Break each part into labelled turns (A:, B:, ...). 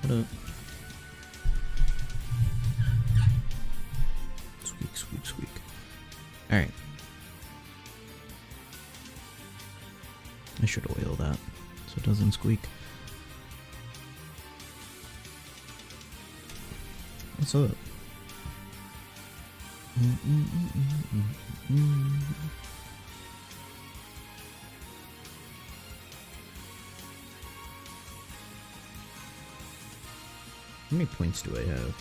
A: it up. Squeak, squeak, squeak. Alright. I should oil that so it doesn't squeak. What's up? How many points do I have?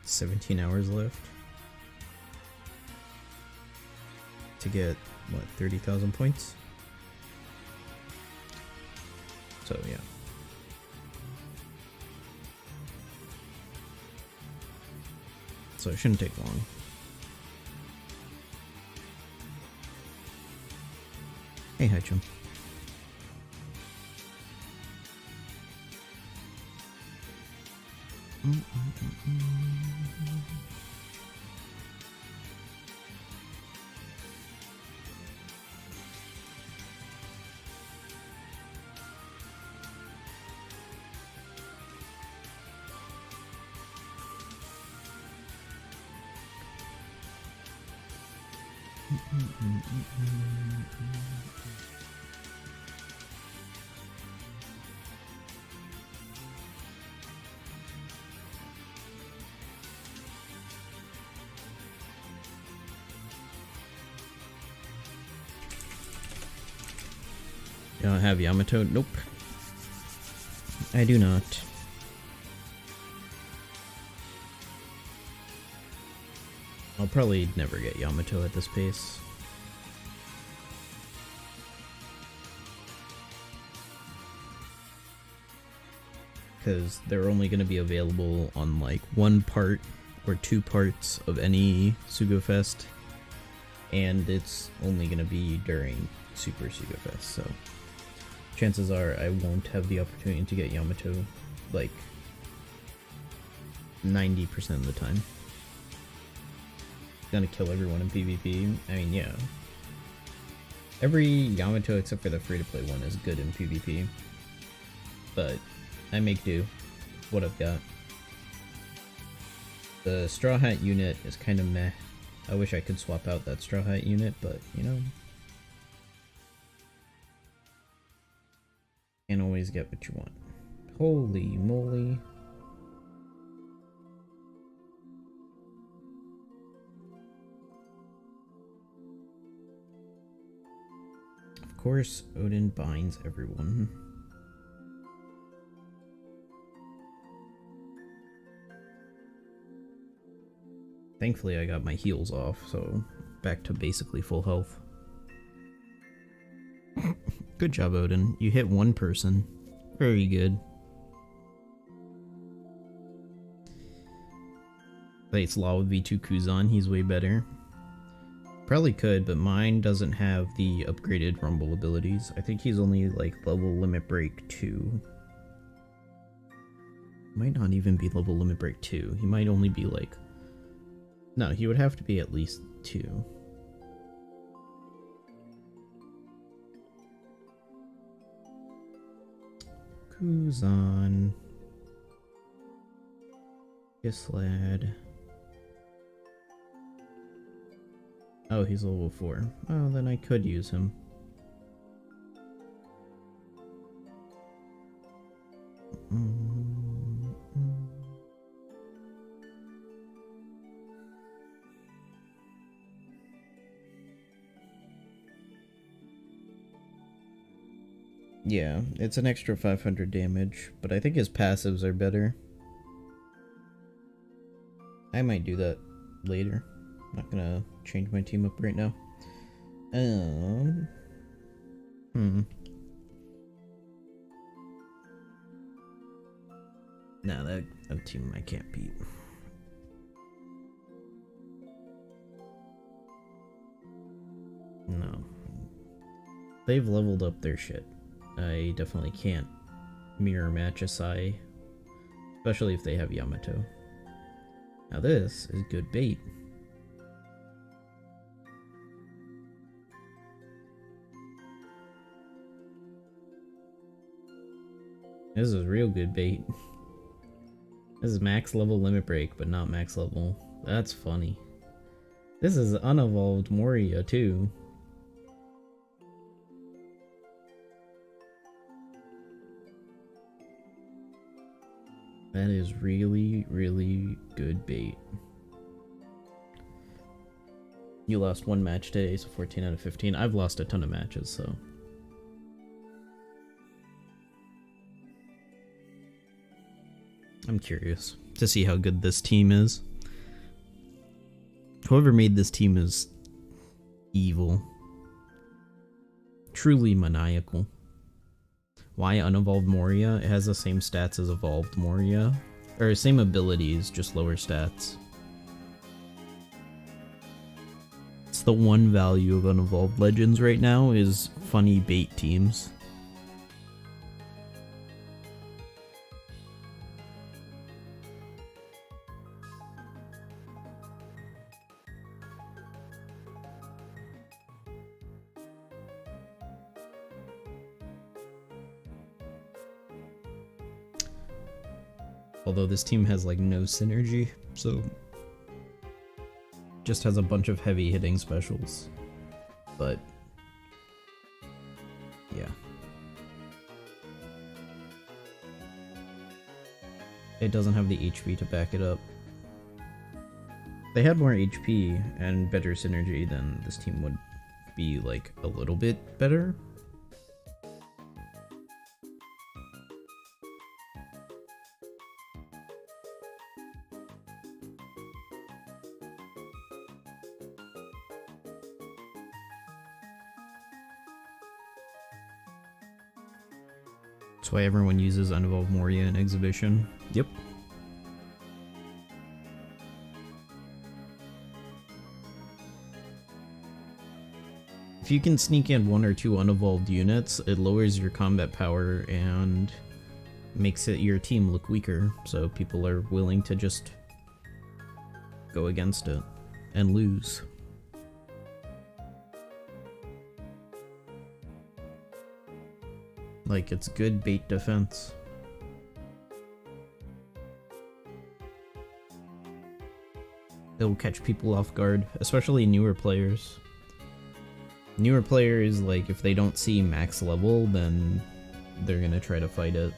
A: $17 left to get what, 30,000 points? So yeah. So it shouldn't take long. Hey, Hedgehog. You don't have Yamato? Nope. I do not. I'll probably never get Yamato at this pace. Because they're only going to be available on like one part or two parts of any Sugofest. And it's only going to be during Super Sugofest, so chances are I won't have the opportunity to get Yamato like 90% of the time. Gonna kill everyone in PvP. I mean, yeah. Every Yamato except for the free-to-play one is good in PvP. But I make do. What I've got. The Straw Hat unit is kind of meh. I wish I could swap out that Straw Hat unit, but, you know. Can't always get what you want. Holy moly. Of course, Odin binds everyone. Thankfully, I got my heals off, so back to basically full health. Good job, Odin. You hit one person. Very good. Plays Law with V2 Kuzan, he's way better. Probably could, but mine doesn't have the upgraded Rumble abilities. I think he's only like level Limit Break 2. Might not even be level Limit Break 2. He might only be like... No, he would have to be at least 2. Kuzan. Gislad. Oh, he's level 4. Oh, then I could use him. Yeah, it's an extra 500 damage, but I think his passives are better. I might do that later. I'm not gonna change my team up right now. Nah, that team I can't beat. No. They've leveled up their shit. I definitely can't mirror match Asai, especially if they have Yamato. Now this is good bait. This is real good bait. This is max level limit break, but not max level. That's funny. This is unevolved Moria too. That is really, really good bait. You lost one match today, so 14 out of 15. I've lost a ton of matches, so. I'm curious to see how good this team is. Whoever made this team is evil. Truly maniacal. Why unevolved Moria? It has the same stats as evolved Moria. Or same abilities, just lower stats. It's the one value of unevolved legends right now is funny bait teams. Although this team has like no synergy, so just has a bunch of heavy hitting specials. But yeah. It doesn't have the HP to back it up. If they had more HP and better synergy, then this team would be like a little bit better. That's why everyone uses unevolved Moria in Exhibition. Yep. If you can sneak in 1 or 2 unevolved units, it lowers your combat power and makes your team look weaker, so people are willing to just go against it and lose. Like, it's good bait defense. It'll catch people off guard, especially newer players. Newer players, like, if they don't see max level, then they're gonna try to fight it.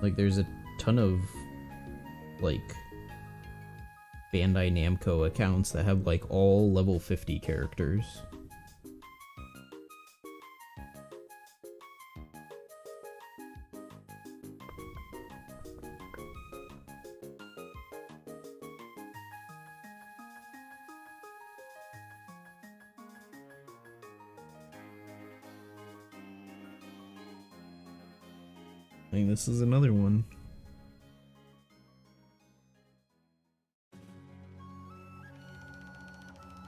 A: Like, there's a ton of, like, Bandai Namco accounts that have, like, all level 50 characters. I think this is another one.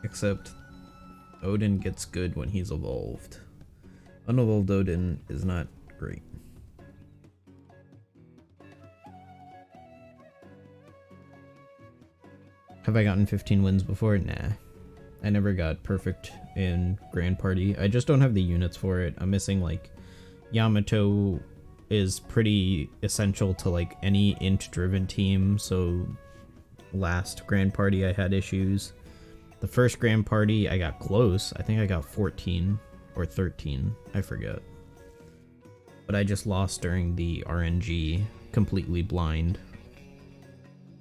A: Except Odin gets good when he's evolved. Unevolved Odin is not great. Have I gotten 15 wins before? Nah. I never got perfect in Grand Party. I just don't have the units for it. I'm missing, like, Yamato is pretty essential to like any int driven team, so last Grand Party I had issues. The first Grand Party I got close. I think I got 14 or 13, I forget. But I just lost during the RNG completely blind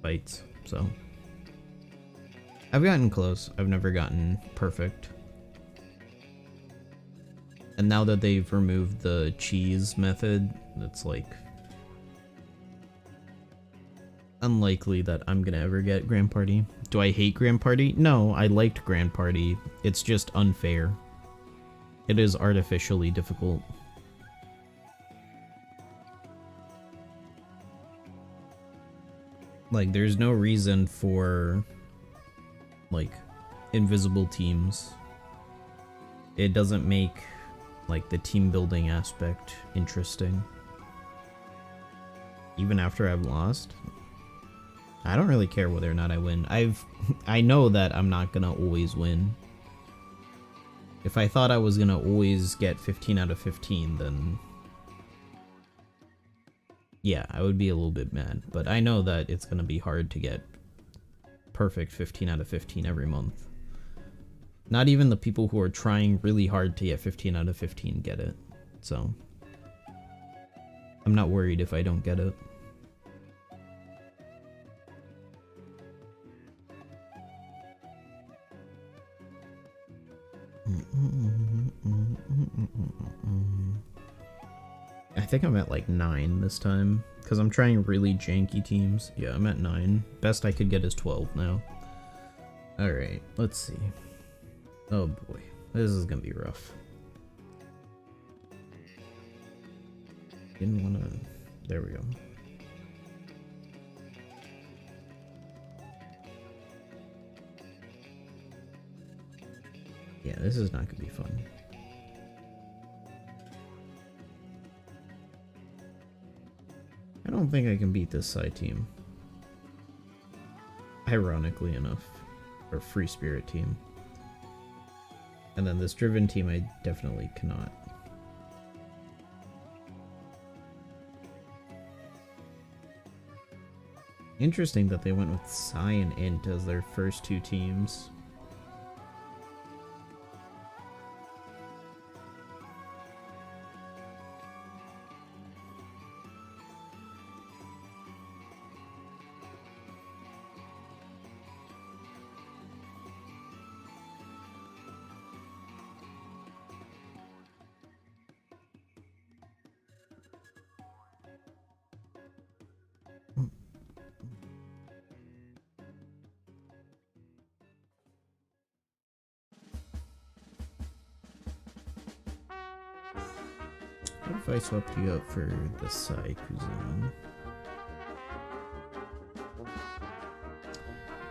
A: fights, so I've gotten close. I've never gotten perfect. And now that they've removed the cheese method, it's like unlikely that I'm gonna ever get Grand Party. Do I hate Grand Party? No, I liked Grand Party. It's just unfair. It is artificially difficult. Like, there's no reason for, like, invisible teams. It doesn't make, like, the team building aspect interesting. Even after I've lost, I don't really care whether or not I win. I know that I'm not gonna always win. If I thought I was gonna always get 15 out of 15, then yeah, I would be a little bit mad. But I know that it's going to be hard to get perfect 15 out of 15 every month. Not even the people who are trying really hard to get 15 out of 15 get it. So I'm not worried if I don't get it. I think I'm at like 9 this time, because I'm trying really janky teams. Yeah, I'm at 9. Best I could get is 12 now. Alright, let's see. Oh boy, this is gonna be rough. Didn't wanna... There we go. Yeah, this is not gonna be fun. I don't think I can beat this side team. Ironically enough. Or free spirit team. And then this driven team I definitely cannot. Interesting that they went with Psy and Int as their first two teams. What if I swapped you up for the Psy Cuisine?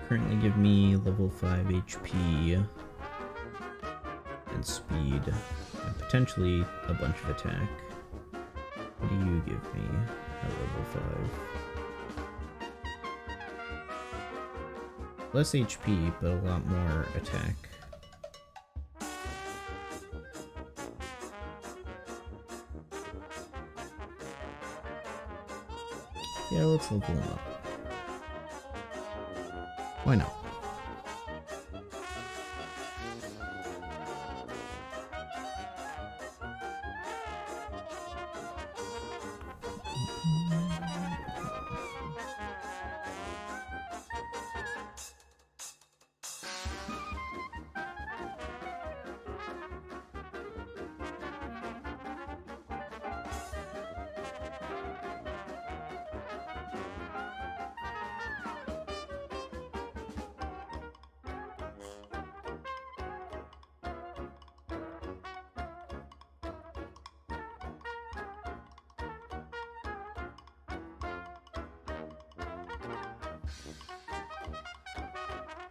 A: Currently give me level 5 HP and speed and potentially a bunch of attack. What do you give me at level 5? Less HP, but a lot more attack. Yeah, let's level him up. Why not?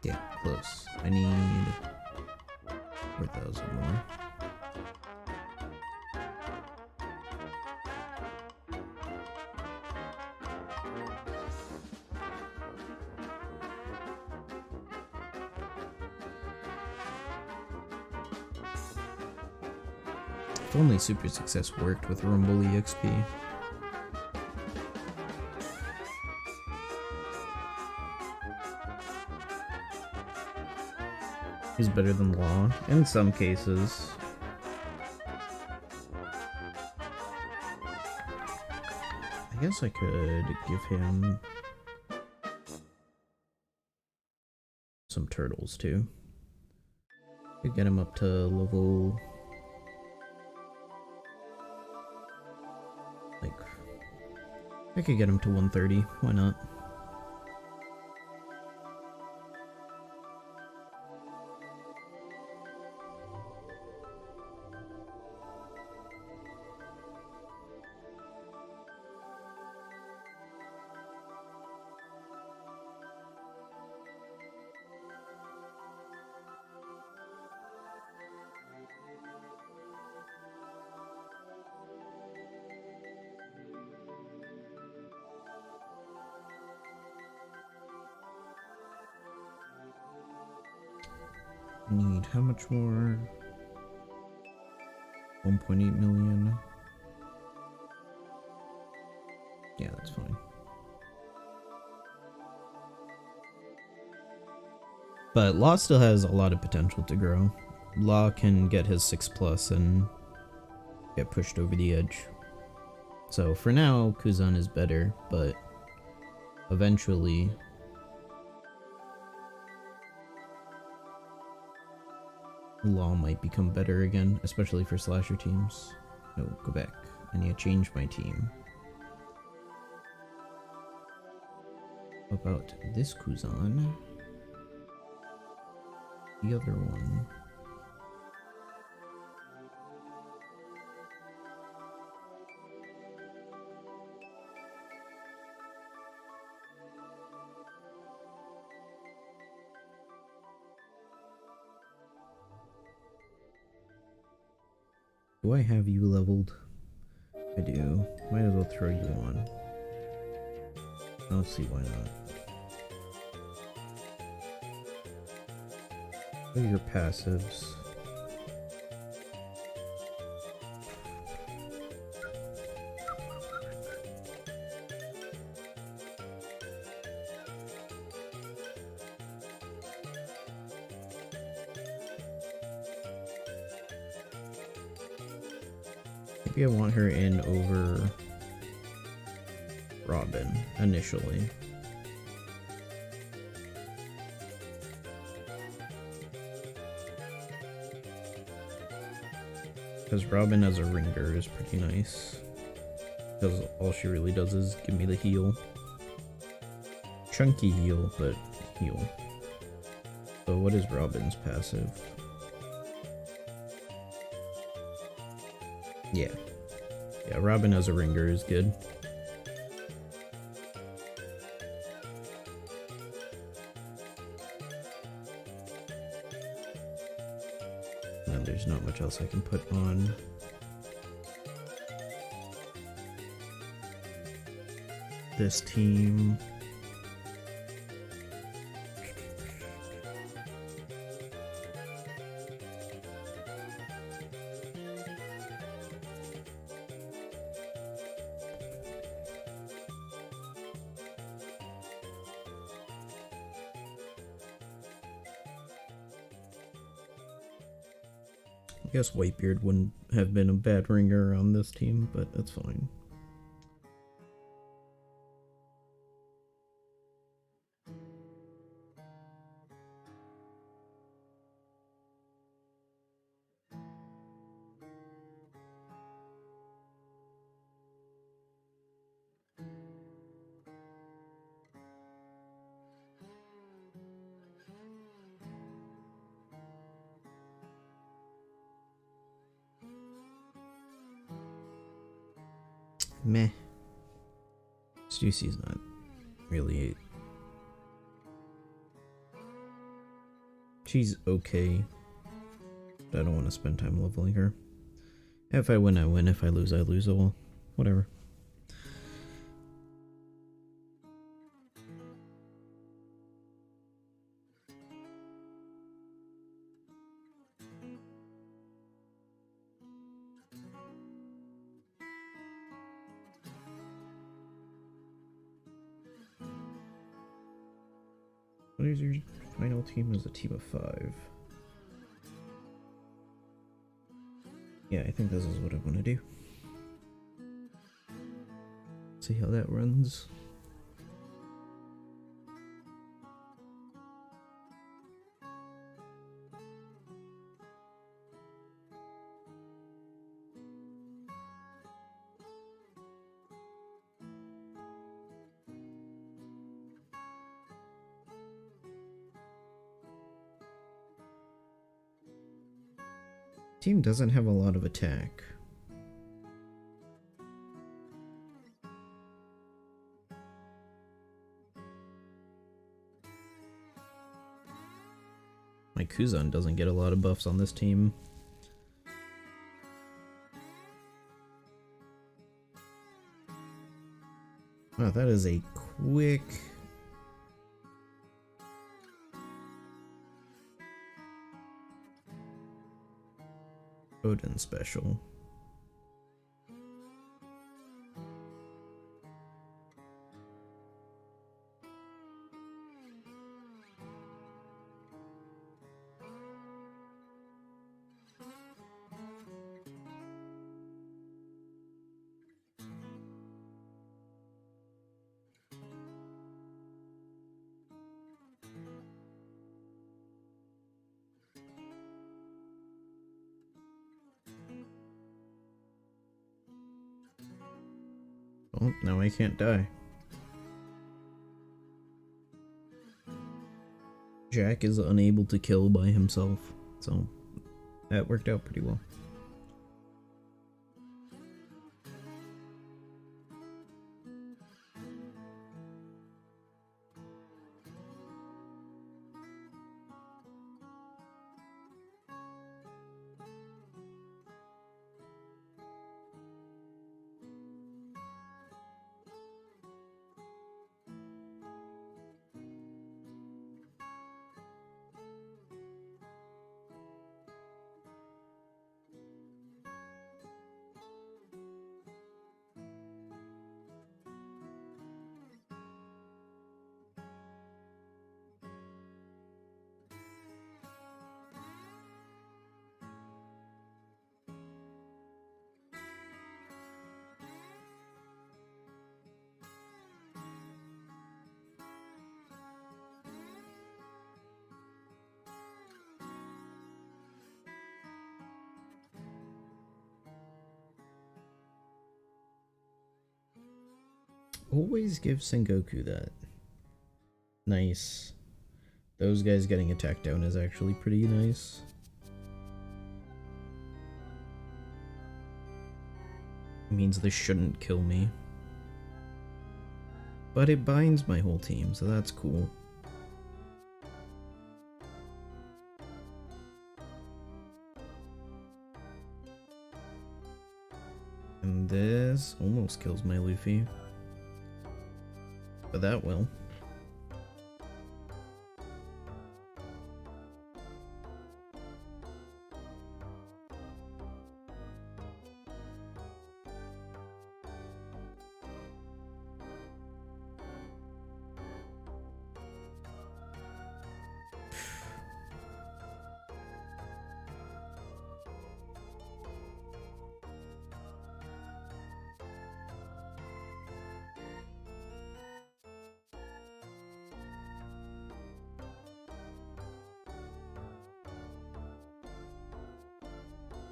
A: Yeah, close. I need 4,000 more. If only Super Success worked with Rumble EXP. Is better than Law in some cases. I guess I could give him some turtles too. Could get him up to level like I could get him to 130. Why not? Need how much more? 1.8 million. Yeah, that's fine. But Law still has a lot of potential to grow. Law can get his 6+ and get pushed over the edge. So for now, Kuzan is better, but eventually Law might become better again, especially for slasher teams. No, go back. I need to change my team. About this Kuzan. The other one. Do I have you leveled? I do. Might as well throw you on. Let's see, why not? What are your passives? Maybe I want her in over Robin initially. Because Robin as a ringer is pretty nice. Because all she really does is give me the heal. Chunky heal, but heal. So what is Robin's passive? Yeah. Yeah, Robin as a ringer is good. And there's not much else I can put on. This team. I guess Whitebeard wouldn't have been a bad ringer on this team, but that's fine. Meh. Stussie's not really... She's okay. But I don't want to spend time leveling her. If I win, I win. If I lose, I lose. Oh well. Whatever. What is your final team? Is a team of 5. Yeah, I think this is what I want to do. See how that runs. Team doesn't have a lot of attack. My Kuzan doesn't get a lot of buffs on this team. Wow, that is a quick... Odin special. Oh, now I can't die. Jack is unable to kill by himself, so that worked out pretty well. Always give Sengoku that. Nice. Those guys getting attacked down is actually pretty nice. It means this shouldn't kill me. But it binds my whole team, so that's cool. And this almost kills my Luffy. But that will.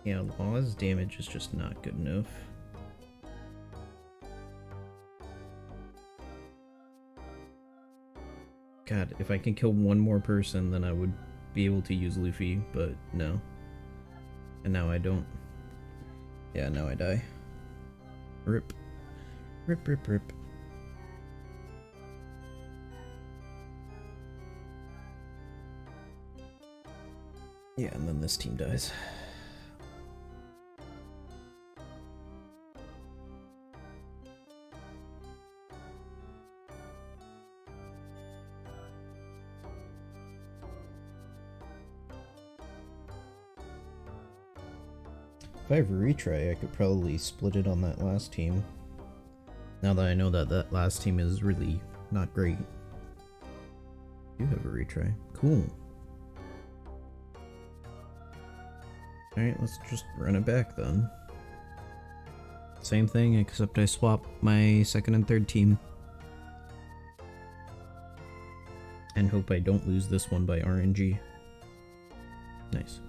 A: Yeah, Law's damage is just not good enough. God, if I can kill one more person, then I would be able to use Luffy, but no. And now I don't. Yeah, now I die. Rip. Rip, rip, rip. Yeah, and then this team dies. If I have a retry, I could probably split it on that last team. Now that I know that that last team is really not great. You have a retry. Cool. Alright, let's just run it back then. Same thing, except I swap my second and third team. And hope I don't lose this one by RNG. Nice.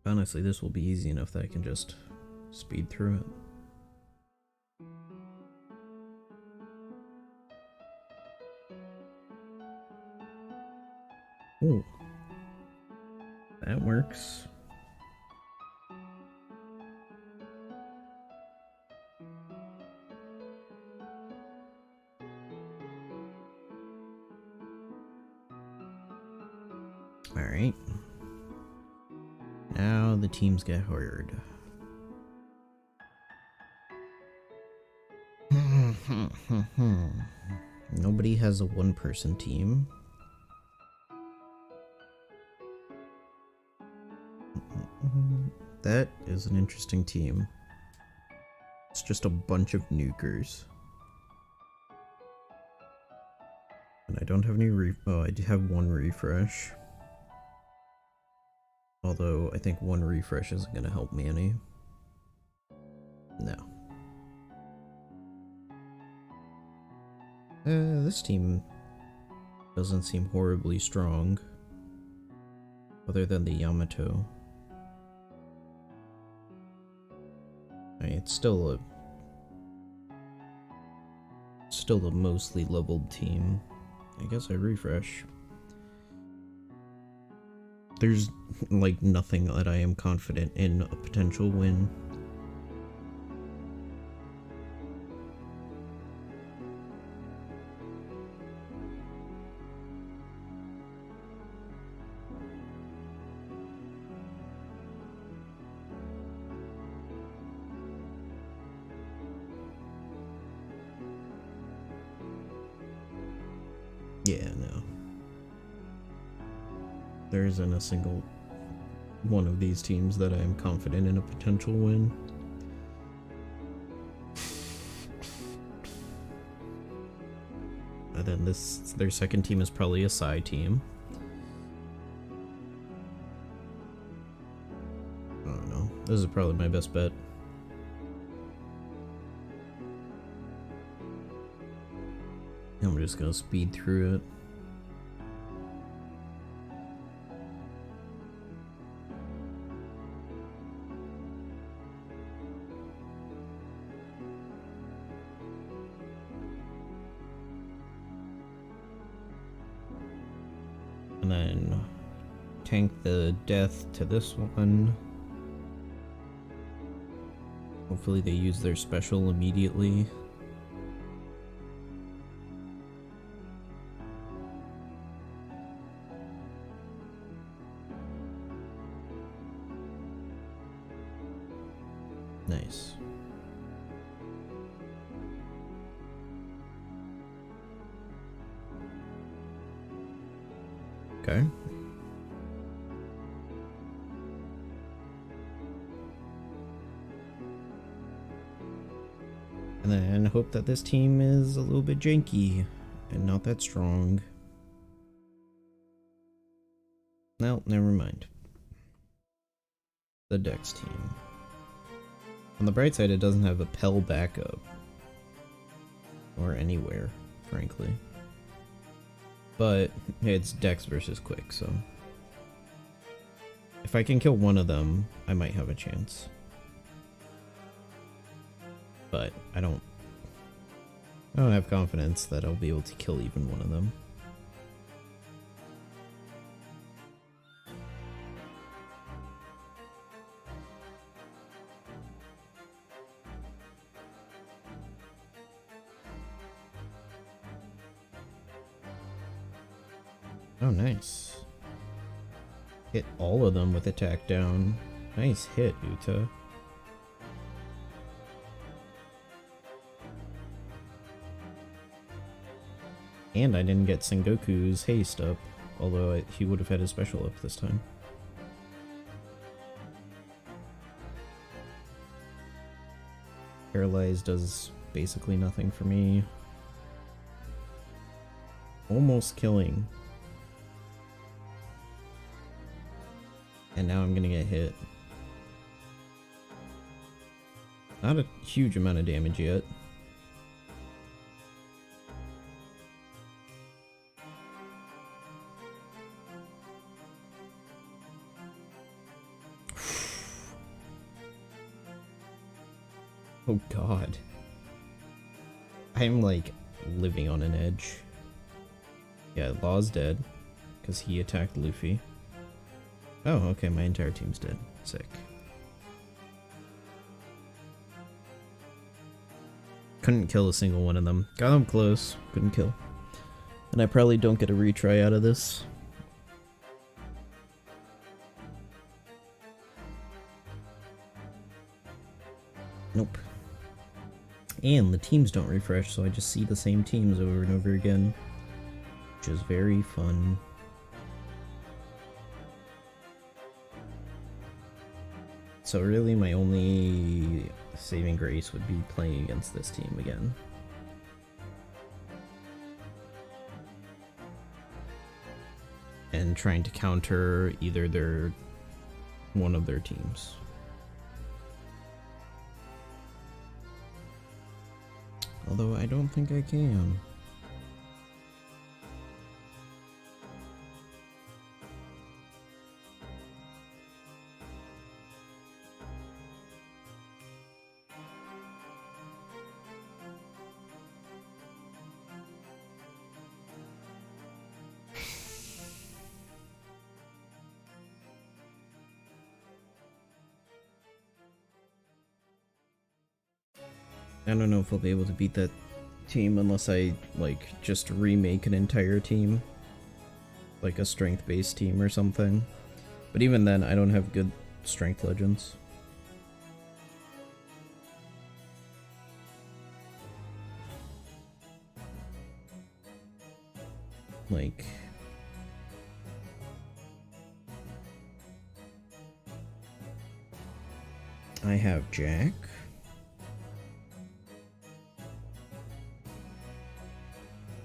A: Honestly, this will be easy enough that I can just speed through it. Ooh. That works. Alright. Now the teams get hard. Nobody has a one-person team. That is an interesting team. It's just a bunch of nukers. And I don't have any oh, I do have one refresh. Although, I think one refresh isn't gonna help me any. No. This team doesn't seem horribly strong. Other than the Yamato. I mean, it's still a mostly leveled team. I guess I refresh. There's like nothing that I am confident in a potential win. Yeah, no. There isn't a single one of these teams that I am confident in a potential win. And then their second team is probably a Psy team. I don't know. This is probably my best bet. I'm just gonna speed through it. And then tank the death to this one. Hopefully they use their special immediately. Nice. Okay. And then hope that this team is a little bit janky and not that strong. No, never mind. The Dex team. On the bright side, it doesn't have a Pell backup. Or anywhere, frankly. But it's Dex versus Quick, so... if I can kill one of them, I might have a chance. But I don't have confidence that I'll be able to kill even one of them. Oh, nice. Hit all of them with attack down. Nice hit, Uta. And I didn't get Sengoku's haste up, although he would have had his special up this time. Paralyzed does basically nothing for me. Almost killing. And now I'm gonna get hit. Not a huge amount of damage yet. Oh god. I'm like living on an edge. Yeah, Law's dead because he attacked Luffy. Oh, okay, my entire team's dead. Sick. Couldn't kill a single one of them. Got them close, couldn't kill. And I probably don't get a retry out of this. Nope. And the teams don't refresh, so I just see the same teams over and over again. Which is very fun. So really my only saving grace would be playing against this team again. And trying to counter either one of their teams. Although I don't think I can. I don't know if I'll be able to beat that team unless I, like, just remake an entire team. Like a strength-based team or something. But even then, I don't have good strength legends. Like... I have Jack.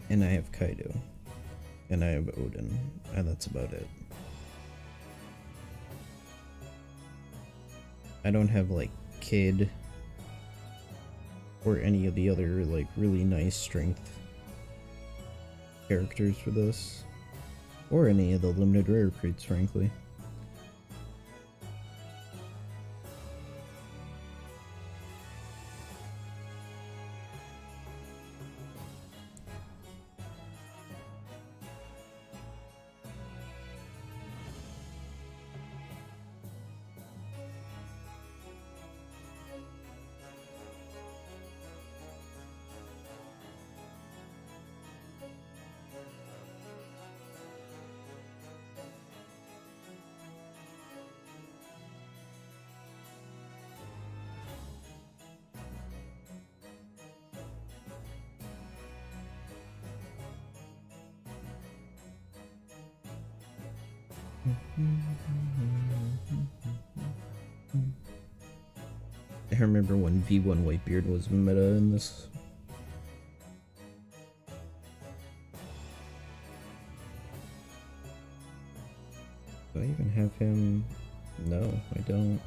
A: And I have Kaido. And I have Odin. And that's about it. I don't have, like, Kid. Or any of the other, like, really nice strength characters for this. Or any of the limited rare crates, frankly. I remember when V1 Whitebeard was meta in this. Do I even have him? No, I don't.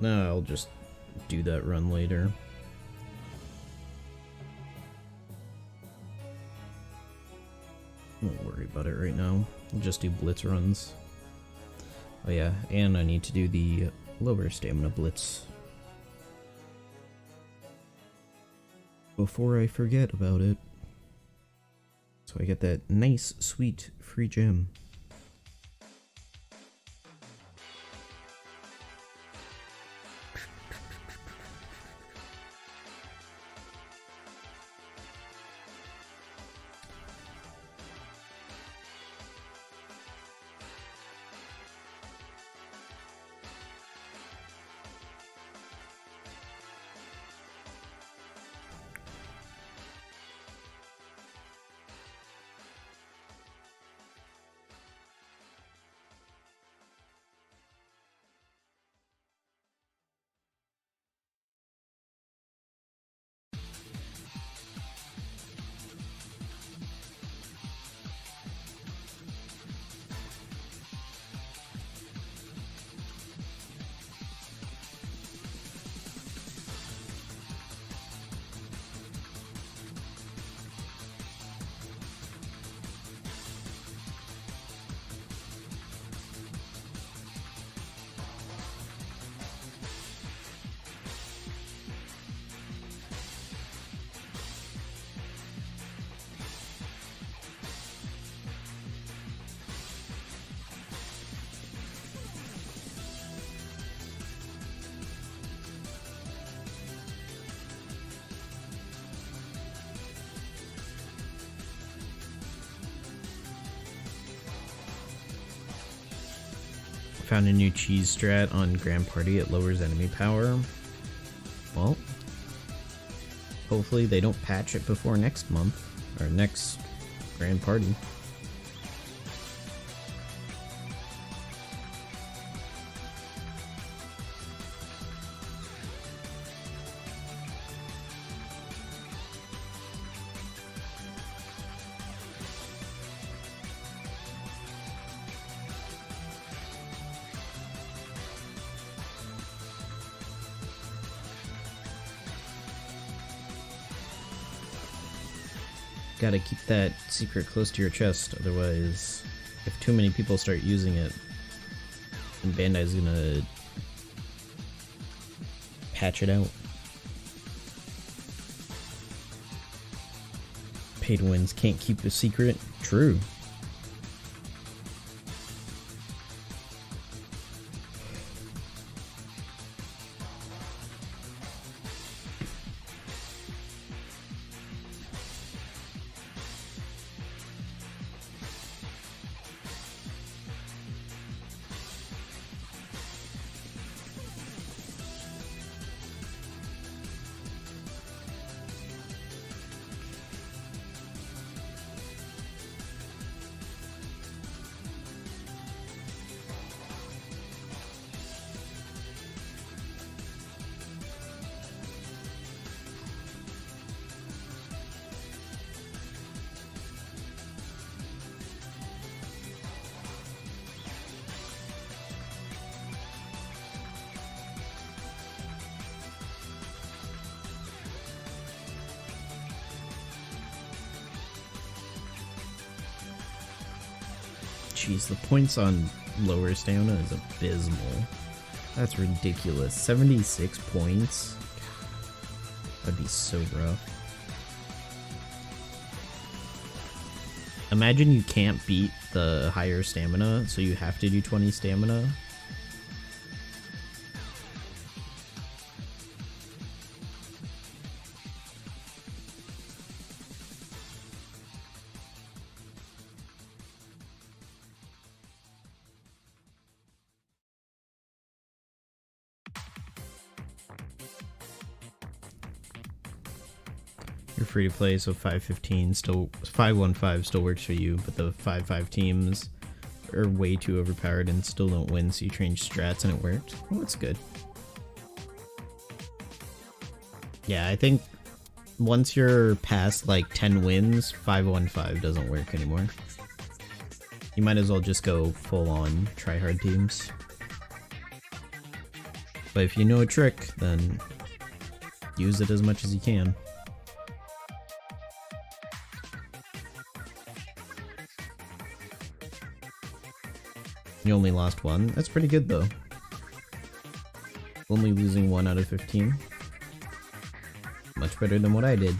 A: No, I'll just do that run later. Won't worry about it right now. I'll just do Blitz runs. Oh yeah, and I need to do the lower stamina Blitz before I forget about it. So I get that nice, sweet, free gem. Found a new cheese strat on Grand Party. It lowers enemy power. Well, hopefully they don't patch it before next month, or next Grand Party. Gotta keep that secret close to your chest, otherwise, if too many people start using it, then Bandai's gonna patch it out. Pay to wins can't keep a secret. True. Jeez, the points on lower stamina is abysmal. That's ridiculous. 76 points? That'd be so rough. Imagine you can't beat the higher stamina, so you have to do 20 stamina. You're free to play, so 515 still 515 still works for you, but the 5-5 teams are way too overpowered and still don't win, so you change strats and it worked. Well, that's good. Yeah, I think once you're past like 10 wins, 515 doesn't work anymore. You might as well just go full on tryhard teams. But if you know a trick, then use it as much as you can. You only lost one? That's pretty good though. Only losing 1 out of 15. Much better than what I did.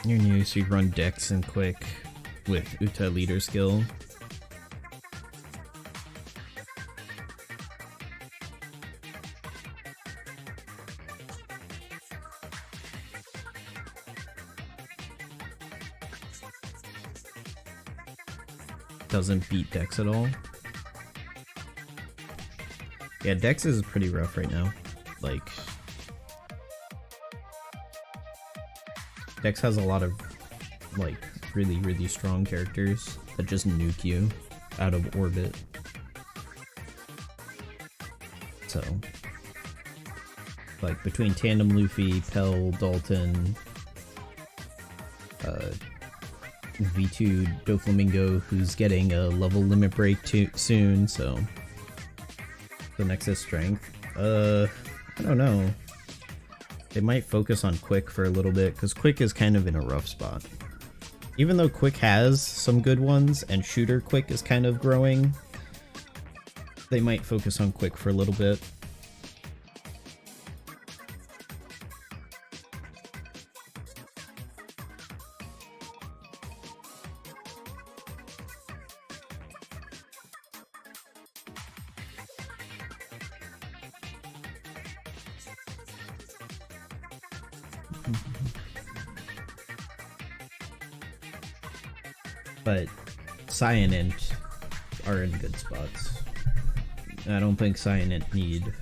A: You're new, so you run Dex and Quick with Uta leader skill. Doesn't beat Dex at all. Yeah, Dex is pretty rough right now. Like, Dex has a lot of, like, really strong characters that just nuke you out of orbit. So, like, between Tandem Luffy, Pell, Dalton, V2 Doflamingo, who's getting a level limit break soon, so the Nexus strength. I don't know. They might focus on Quick for a little bit, because Quick is kind of in a rough spot. Even though Quick has some good ones, and Shooter Quick is kind of growing, they might focus on Quick for a little bit. But Psy and Int are in good spots. I don't think Psy and Int need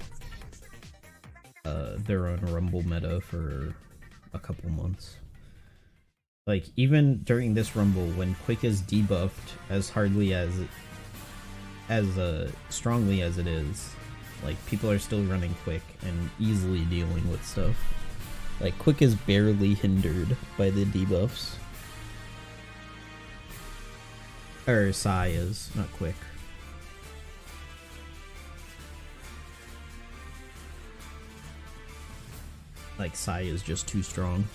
A: their own Rumble meta for a couple months. Like, even during this Rumble, when Quick is debuffed as strongly as it is, like, people are still running Quick and easily dealing with stuff. Like, Quick is barely hindered by the debuffs. Or Psy is, not Quick. Like, Psy is just too strong.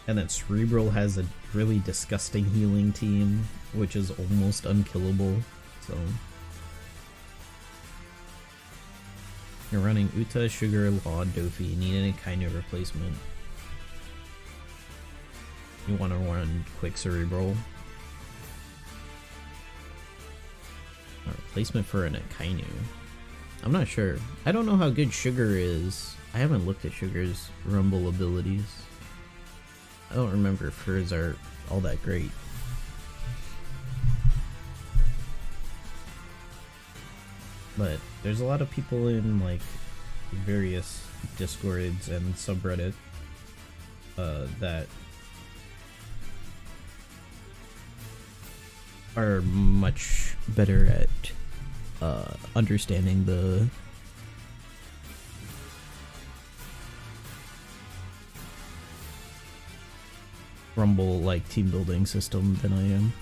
A: And then Cerebral has a really disgusting healing team, which is almost unkillable, so... You're running Uta, Sugar, Law, Dofi. Need any kind of replacement. You want to run Quick Cerebral. A replacement for an Akainu. I'm not sure. I don't know how good Sugar is. I haven't looked at Sugar's Rumble abilities. I don't remember if hers are all that great. But there's a lot of people in like various Discords and subreddit that are much better at understanding the Rumble like team building system than I am.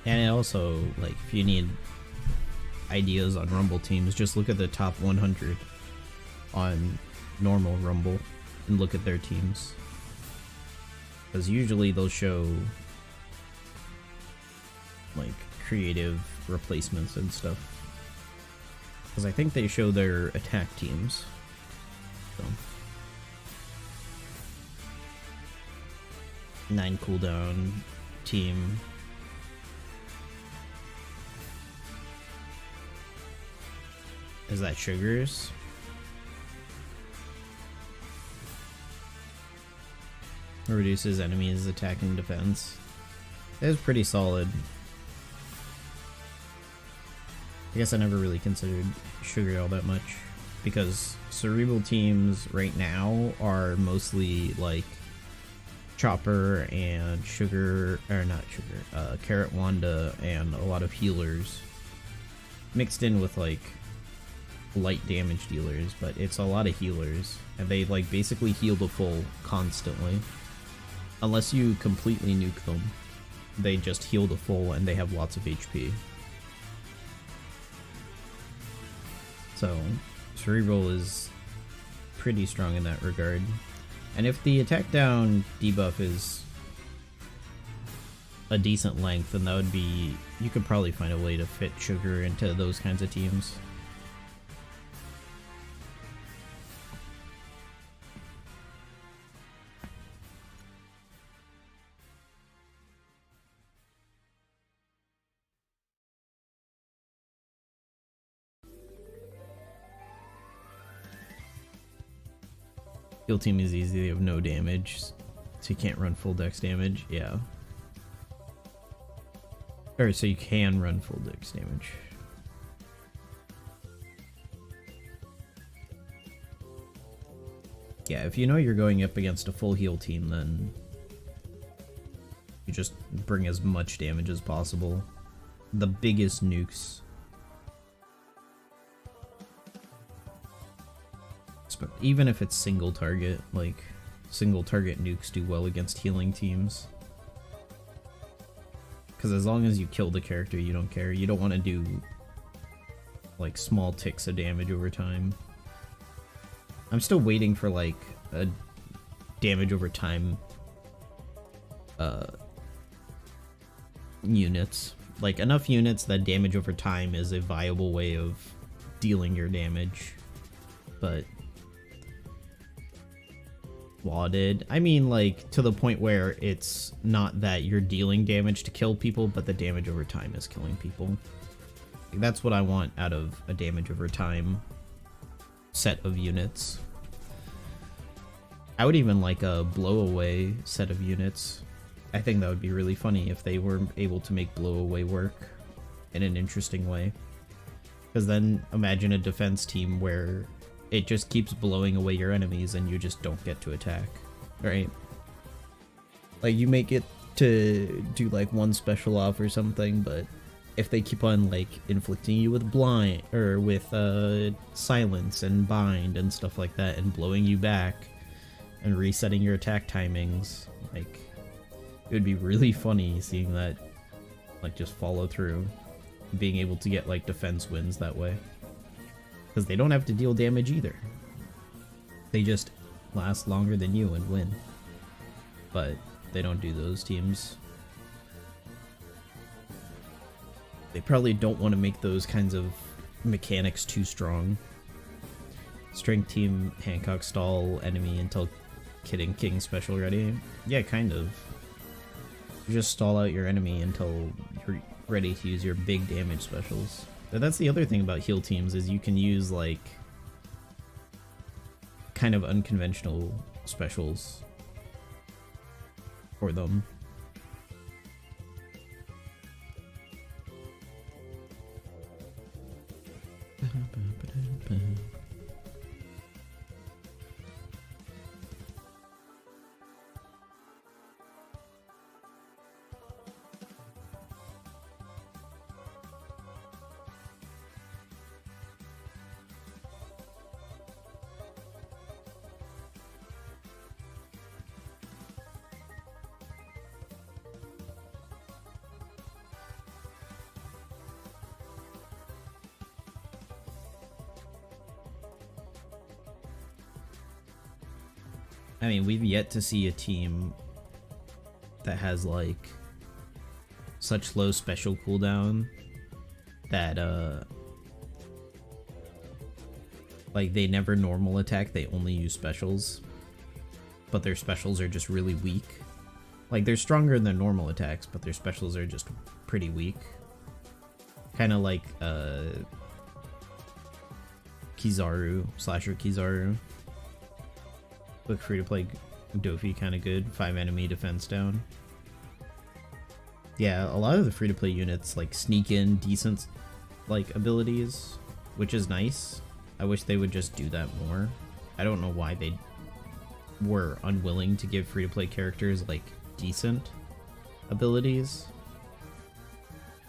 A: And also, like, if you need ideas on Rumble teams, just look at the top 100 on normal Rumble and look at their teams. Because usually they'll show, like, creative replacements and stuff. Because I think they show their attack teams. So. 9 cooldown team. Is that Sugar's? Reduces enemies' attack and defense. That is pretty solid. I guess I never really considered Sugar all that much, because Cerebral teams right now are mostly like Chopper and Sugar, or not Sugar, Carrot Wanda and a lot of healers mixed in with like light damage dealers, but it's a lot of healers, and they like basically heal the full constantly. Unless you completely nuke them, they just heal the full and they have lots of HP. So Cerebral is pretty strong in that regard. And if the attack down debuff is a decent length, then that would be, you could probably find a way to fit Sugar into those kinds of teams. Heal team is easy, they have no damage, so you can't run full dex damage, yeah. Or so you can run full dex damage. Yeah, if you know you're going up against a full heal team, then you just bring as much damage as possible. The biggest nukes. Even if it's single target, like single target nukes do well against healing teams. Because as long as you kill the character, you don't care. You don't want to do like small ticks of damage over time. I'm still waiting for like a damage over time units. Like enough units that damage over time is a viable way of dealing your damage. But lauded. I mean, like, to the point where it's not that you're dealing damage to kill people, but the damage over time is killing people. That's what I want out of a damage over time set of units. I would even like a blow away set of units. I think that would be really funny if they were able to make blow away work in an interesting way. Because then imagine a defense team where it just keeps blowing away your enemies and you just don't get to attack, right? Like, you make it to do like one special off or something, but if they keep on like inflicting you with blind or with silence and bind and stuff like that and blowing you back and resetting your attack timings, like, it would be really funny seeing that like just follow through, being able to get like defense wins that way. Because they don't have to deal damage either. They just last longer than you and win. But they don't do those teams. They probably don't want to make those kinds of mechanics too strong. Strength team, Hancock stall enemy until Kid and King special ready. Yeah, kind of. You just stall out your enemy until you're ready to use your big damage specials. But that's the other thing about heal teams, is you can use like kind of unconventional specials for them. I mean, we've yet to see a team that has like such low special cooldown that like they never normal attack, they only use specials, but their specials are just really weak. Like, they're stronger than normal attacks, but their specials are just pretty weak. Kind of like Kizaru, Slasher Kizaru. Look, free to play Dofi, kind of good. 5 enemy defense down. Yeah, a lot of the free to play units like sneak in decent like abilities, which is nice. I wish they would just do that more. I don't know why they were unwilling to give free to play characters like decent abilities.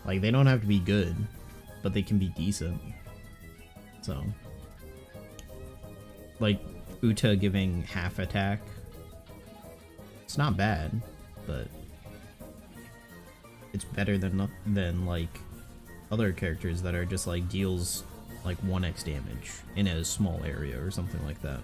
A: Like, they don't have to be good, but they can be decent. So, like Uta giving half attack, it's not bad, but it's better than like other characters that are just like deals like 1x damage in a small area or something like that.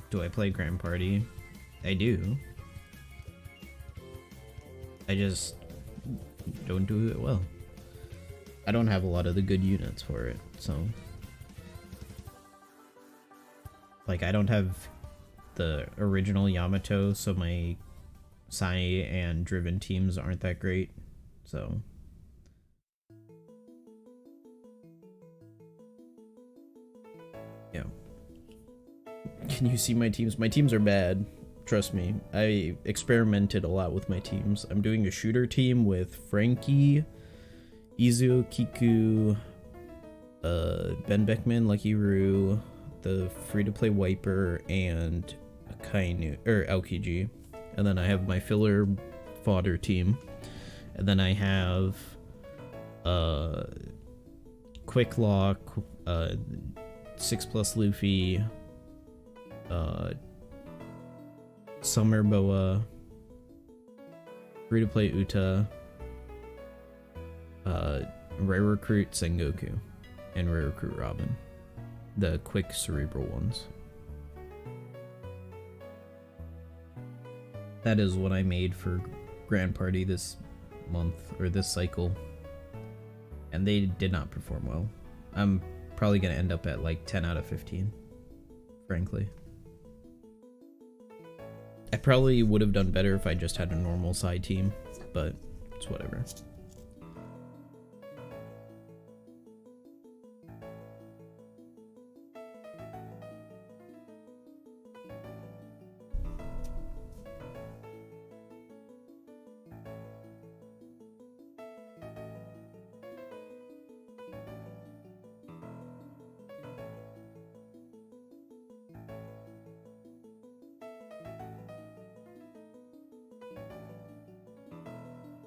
A: Do I play Grand Party? I do. I just don't do it well. I don't have a lot of the good units for it, so... Like, I don't have the original Yamato, so my Sai and Driven teams aren't that great, so... Yeah. Can you see my teams? My teams are bad. Trust me. I experimented a lot with my teams. I'm doing a shooter team with Frankie, Izuo, Kiku, Ben Beckman, Lucky Roo, the free-to-play Wiper, and Kainu, or Aokiji. And then I have my filler fodder team. And then I have Quick Lock, 6+ Luffy, Summer Boa, free-to-play Uta, Rare Recruit Sengoku, and Rare Recruit Robin. The quick cerebral ones. That is what I made for Grand Party this month, or this cycle. And they did not perform well. I'm probably gonna end up at like 10 out of 15, frankly. I probably would have done better if I just had a normal side team, but it's whatever.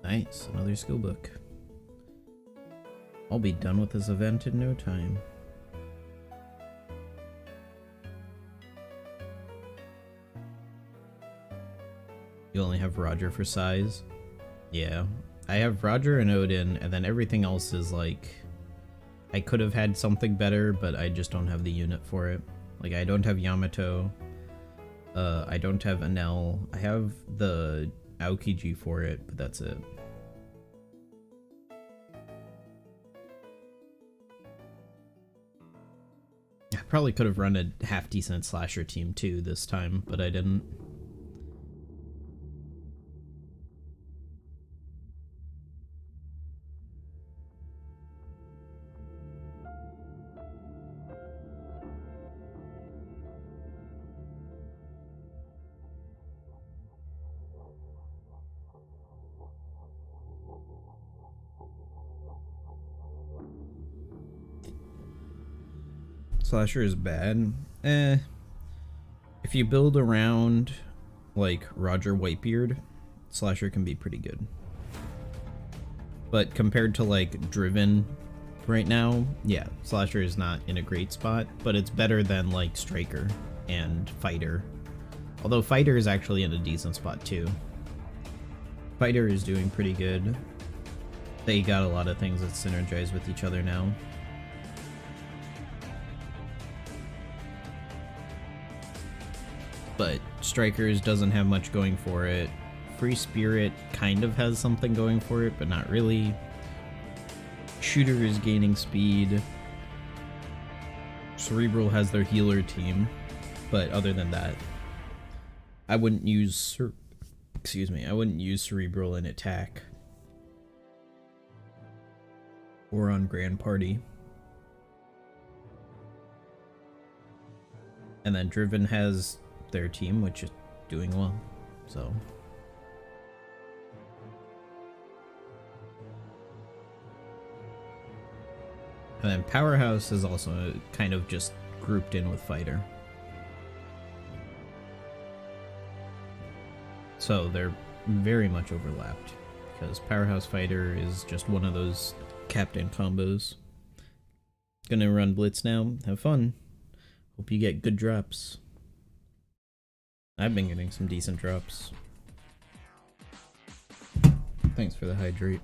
A: Nice, another skill book. I'll be done with this event in no time. You only have Roger for size? Yeah. I have Roger and Odin, and then everything else is like... I could have had something better, but I just don't have the unit for it. Like, I don't have Yamato. I don't have Enel. I have the Aokiji for it, but that's it. I probably could have run a half-decent slasher team too this time, but I didn't. Slasher is bad. If you build around, like, Roger Whitebeard, Slasher can be pretty good. But compared to, like, Driven right now, yeah, Slasher is not in a great spot, but it's better than, like, Striker and Fighter. Although Fighter is actually in a decent spot, too. Fighter is doing pretty good. They got a lot of things that synergize with each other now. But Strikers doesn't have much going for it. Free Spirit kind of has something going for it, but not really. Shooter is gaining speed. Cerebral has their healer team, but other than that, I wouldn't use I wouldn't use Cerebral in attack or on Grand Party. And then Driven has their team, which is doing well, so. And then Powerhouse is also kind of just grouped in with Fighter. So they're very much overlapped, because Powerhouse Fighter is just one of those captain combos. Gonna run Blitz now, have fun. Hope you get good drops. I've been getting some decent drops. Thanks for the hydrate.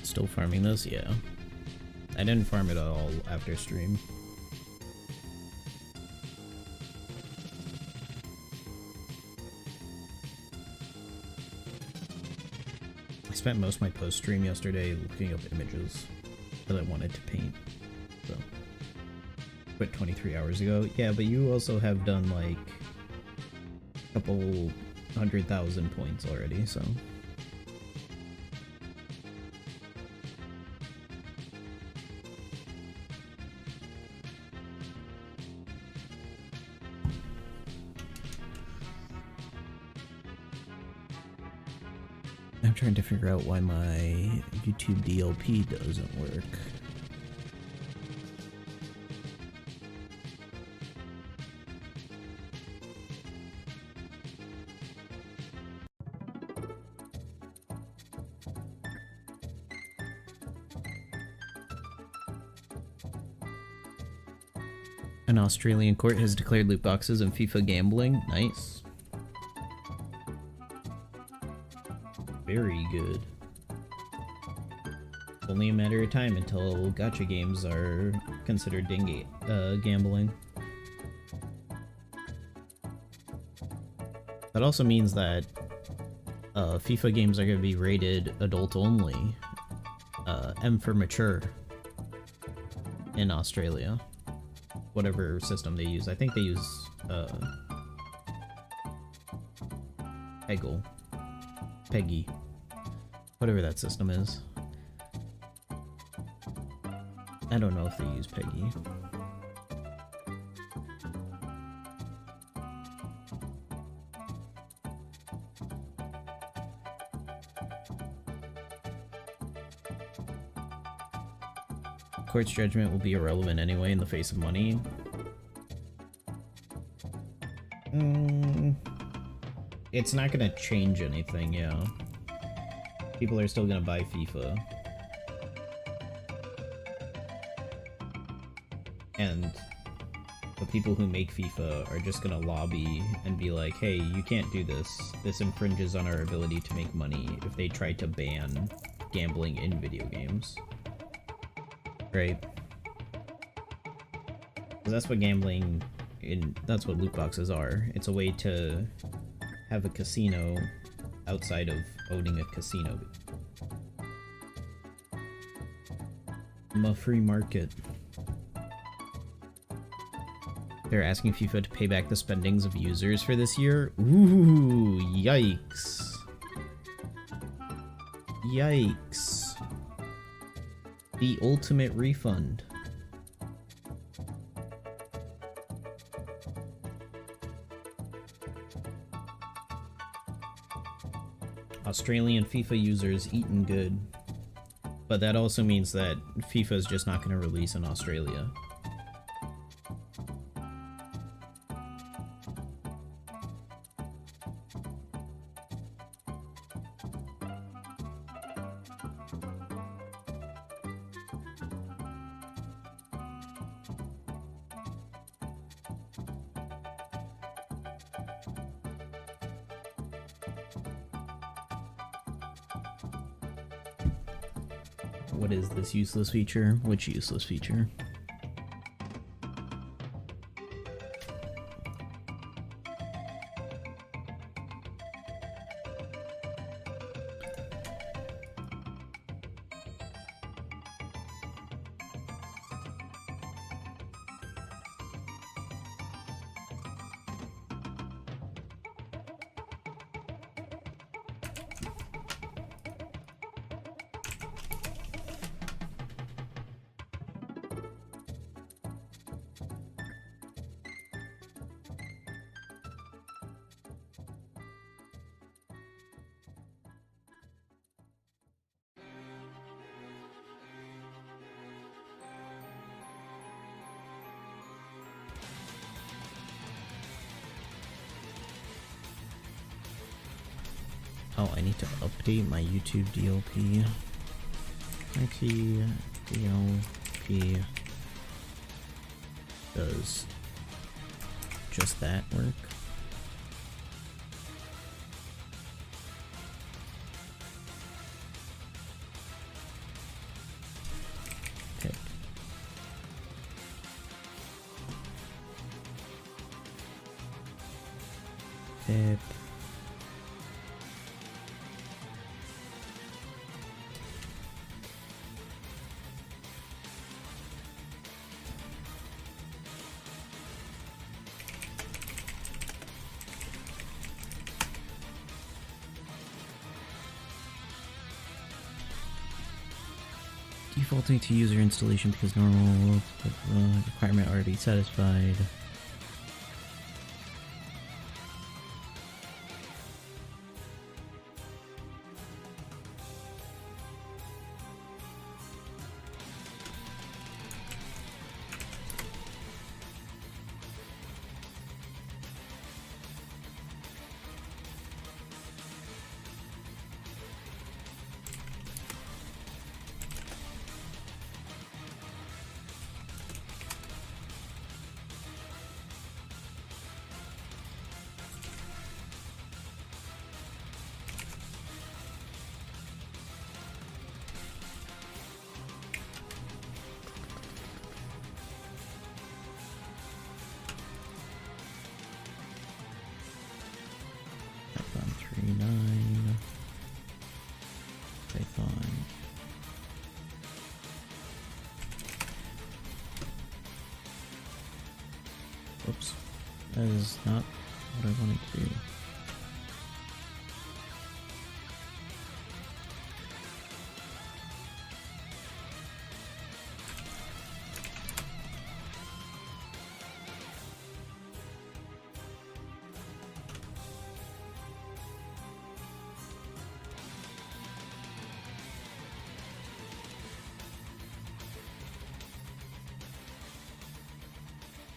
A: Still farming this? Yeah. I didn't farm it at all after stream. I spent most of my post-stream yesterday looking up images that I wanted to paint. So, quit 23 hours ago. Yeah, but you also have done like a couple 100,000 points already, so... I'm trying to figure out why my YouTube DLP doesn't work. An Australian court has declared loot boxes and FIFA gambling. Nice. Very good. It's only a matter of time until gacha games are considered gambling. That also means that FIFA games are going to be rated adult only, M for mature, in Australia. Whatever system they use. I think they use Peggy. Whatever that system is. I don't know if they use Peggy. Court's judgment will be irrelevant anyway in the face of money. It's not gonna change anything, yeah. People are still gonna buy FIFA. And the people who make FIFA are just gonna lobby and be like, hey, you can't do this. This infringes on our ability to make money if they try to ban gambling in video games. Right? Because that's what gambling that's what loot boxes are. It's a way to have a casino outside of owning a casino. A free market. They're asking FIFA to pay back the spendings of users for this year? Ooh, yikes. Yikes. The ultimate refund. Australian FIFA users eating good. But that also means that FIFA is just not going to release in Australia. What is this useless feature? Which useless feature? Oh, I need to update my YouTube DLP. IT DLP. Does just that work? Okay. Pip. Defaulting to user installation because normal requirement already satisfied. Whoops. That is not what I wanted to do.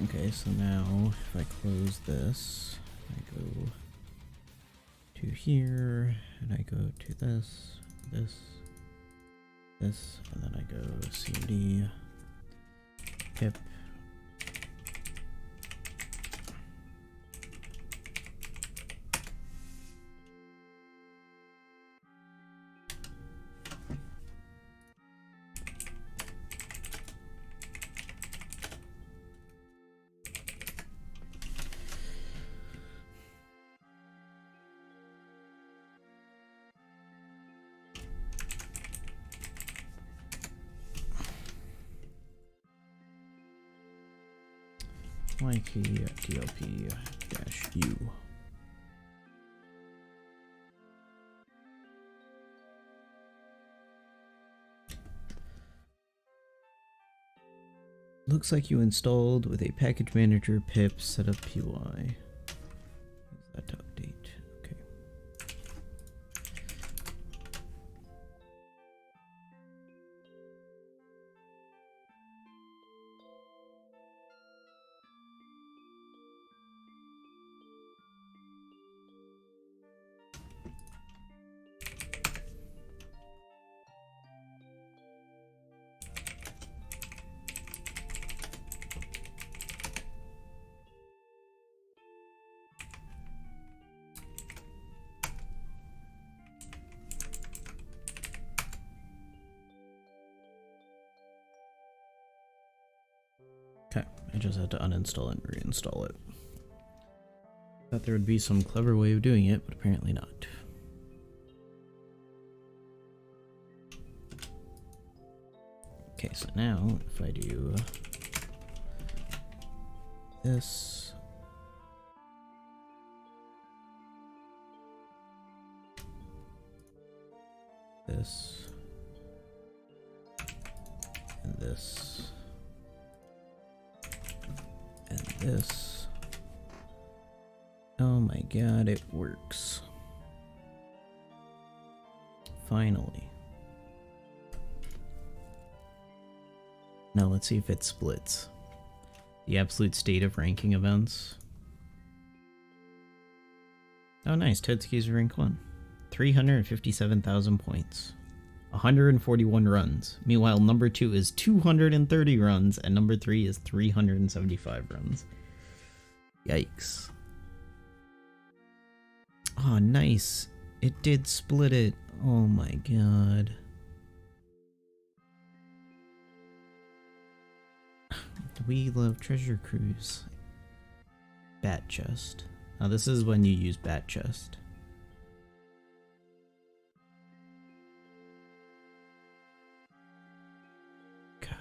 A: Okay, so now if I close this, I go to here, and I go to this, and then I go cd pip YK DLP-U. Looks like you installed with a package manager pip setup py. Use that to update. Okay. Okay, I just had to uninstall and reinstall it. Thought there would be some clever way of doing it, but apparently not. Okay, so now if I do this, this, and this, and this. Oh my god, it works. Finally. Now let's see if it splits. The absolute state of ranking events. Oh nice, Tetsuki's rank 1. 357,000 points. 141 runs. Meanwhile, number 2 is 230 runs, and number 3 is 375 runs. Yikes. Oh, nice. It did split it. Oh my god. We love treasure cruise. Bat chest. Now this is when you use bat chest. God.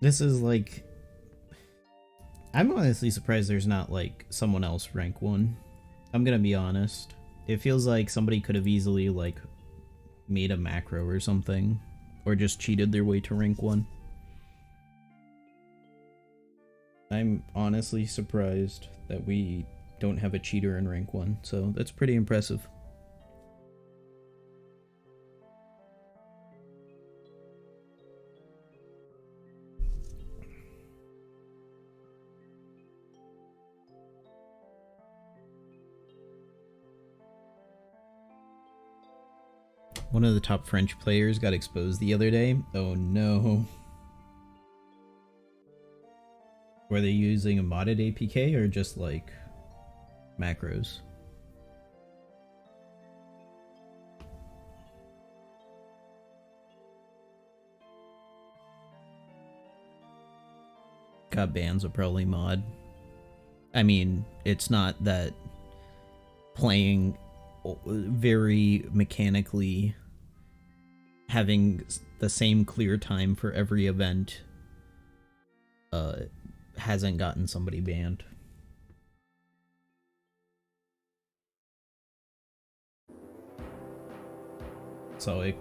A: This is like... I'm honestly surprised there's not like someone else rank 1. I'm gonna be honest. It feels like somebody could have easily like made a macro or something. Or just cheated their way to rank 1. I'm honestly surprised that we don't have a cheater in rank 1. So that's pretty impressive. One of the top French players got exposed the other day. Oh no. Were they using a modded APK or just like macros? God, bans will probably mod. I mean, it's not that playing very mechanically having the same clear time for every event hasn't gotten somebody banned. So it,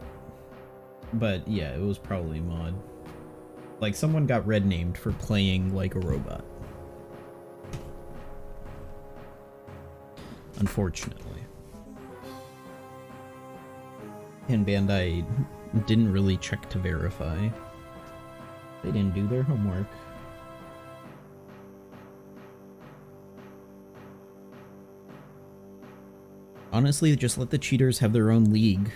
A: but yeah, it was probably mod. Like someone got red named for playing like a robot. Unfortunately. And Bandai didn't really check to verify. They didn't do their homework. Honestly, just let the cheaters have their own league.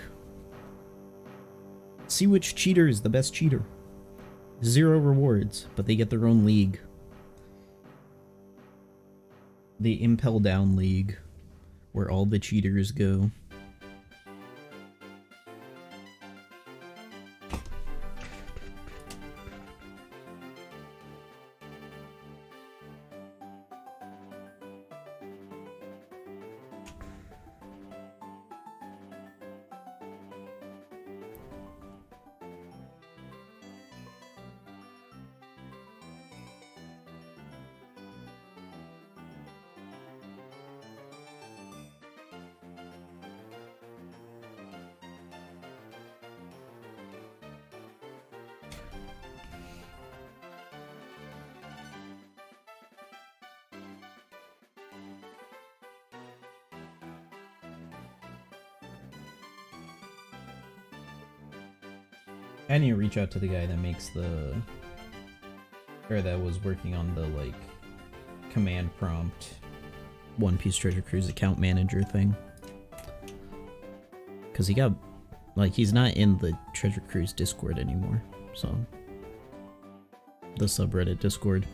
A: See which cheater is the best cheater. 0 rewards, but they get their own league. The Impel Down League, where all the cheaters go. I need to reach out to the guy that makes the... or that was working on the, like, command prompt One Piece Treasure Cruise account manager thing. Because he got... like, he's not in the Treasure Cruise Discord anymore, so... the subreddit Discord.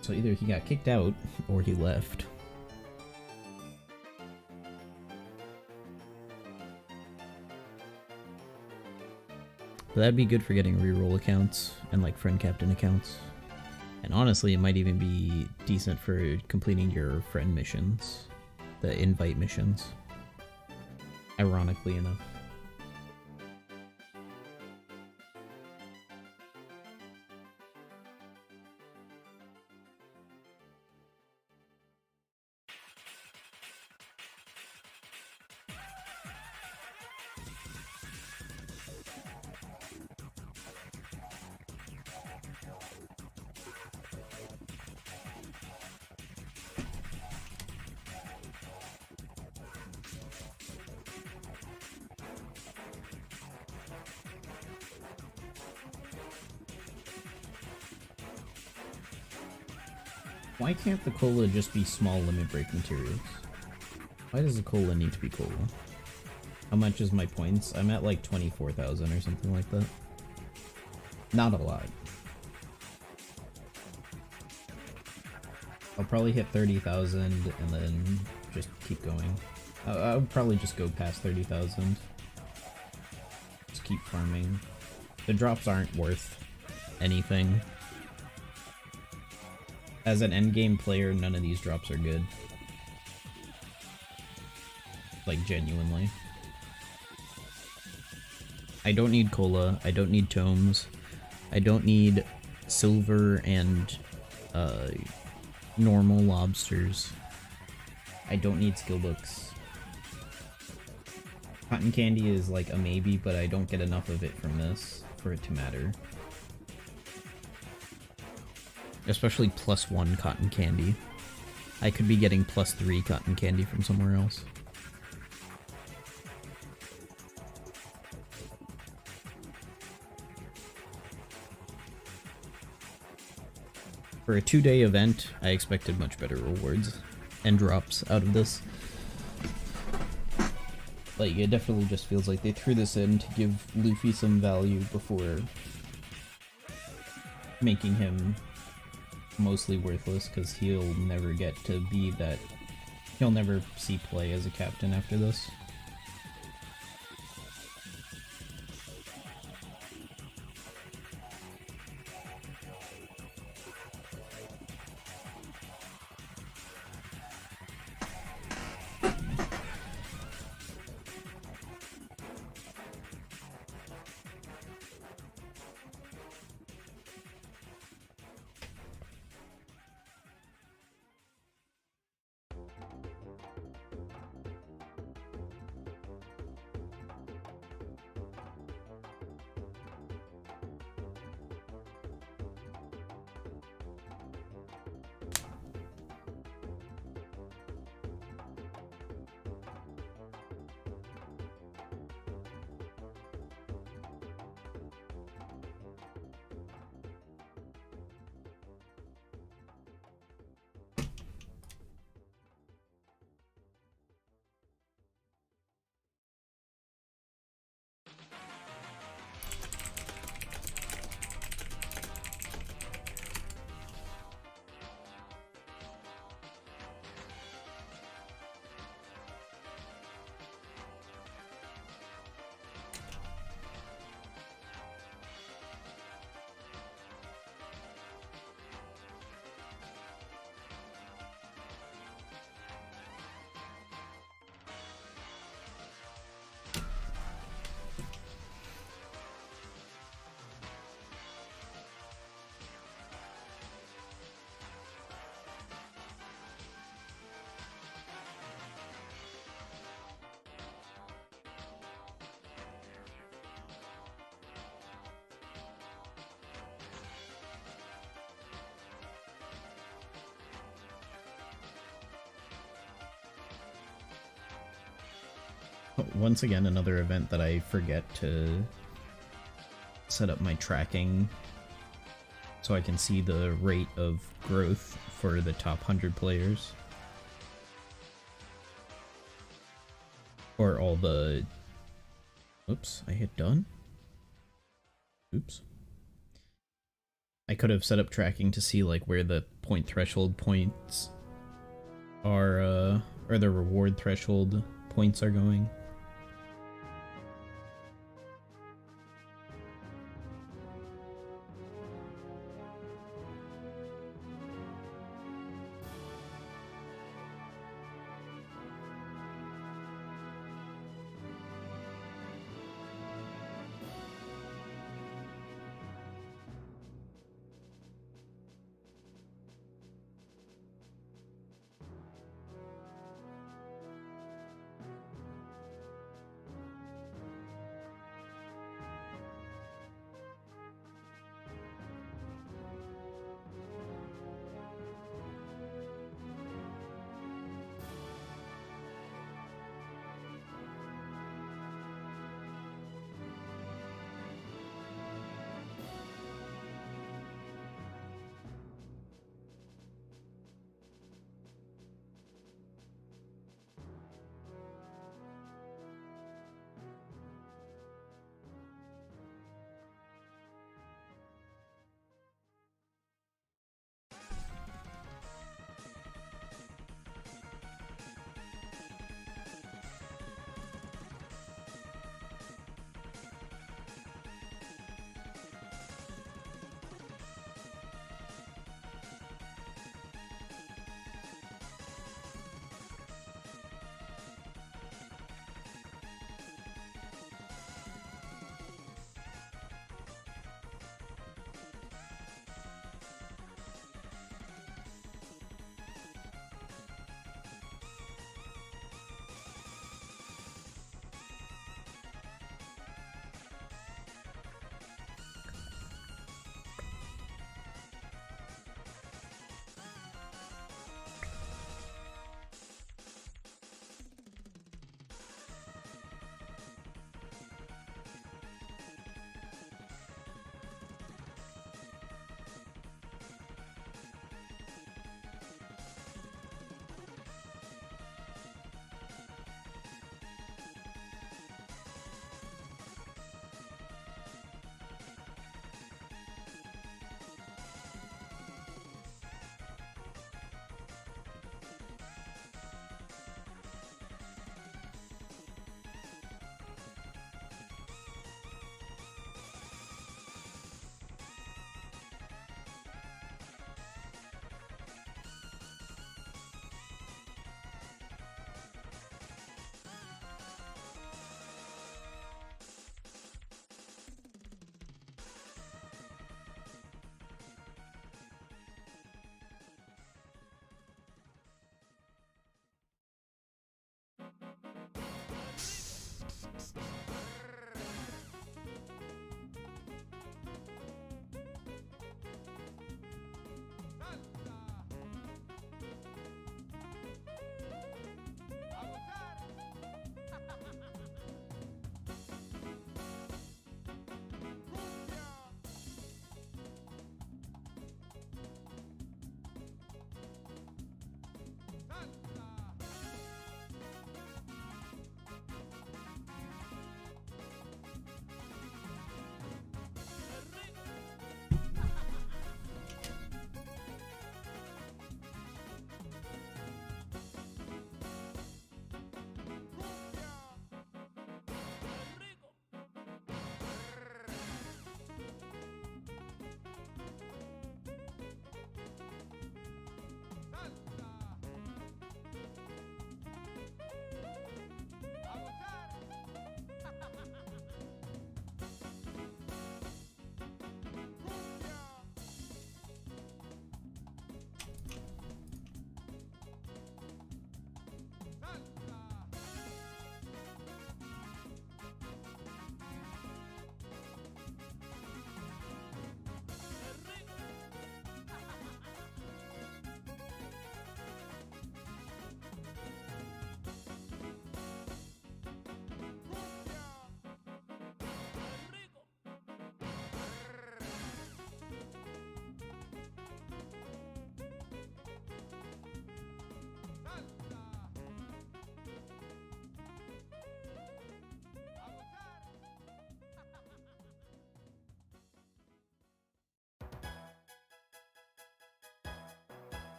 A: So either he got kicked out, or he left. But that'd be good for getting reroll accounts and like friend captain accounts. And honestly, it might even be decent for completing your friend missions, the invite missions. Ironically enough. Why can't the cola just be small limit break materials? Why does the cola need to be cola? How much is my points? I'm at like 24,000 or something like that. Not a lot. I'll probably hit 30,000 and then just keep going. I'll probably just go past 30,000. Just keep farming. The drops aren't worth anything. As an endgame player, none of these drops are good. Like, genuinely. I don't need cola, I don't need tomes, I don't need silver and normal lobsters. I don't need skill books. Cotton candy is like a maybe, but I don't get enough of it from this for it to matter. Especially +1 cotton candy. I could be getting +3 cotton candy from somewhere else. For a 2-day event, I expected much better rewards and drops out of this. Like, it definitely just feels like they threw this in to give Luffy some value before making him mostly worthless, because he'll never get to be that. He'll never see play as a captain after this. Once again, another event that I forget to set up my tracking so I can see the rate of growth for the top 100 players. Or all the... Oops, I hit done? Oops. I could have set up tracking to see like where the point threshold points are, or the reward threshold points are going.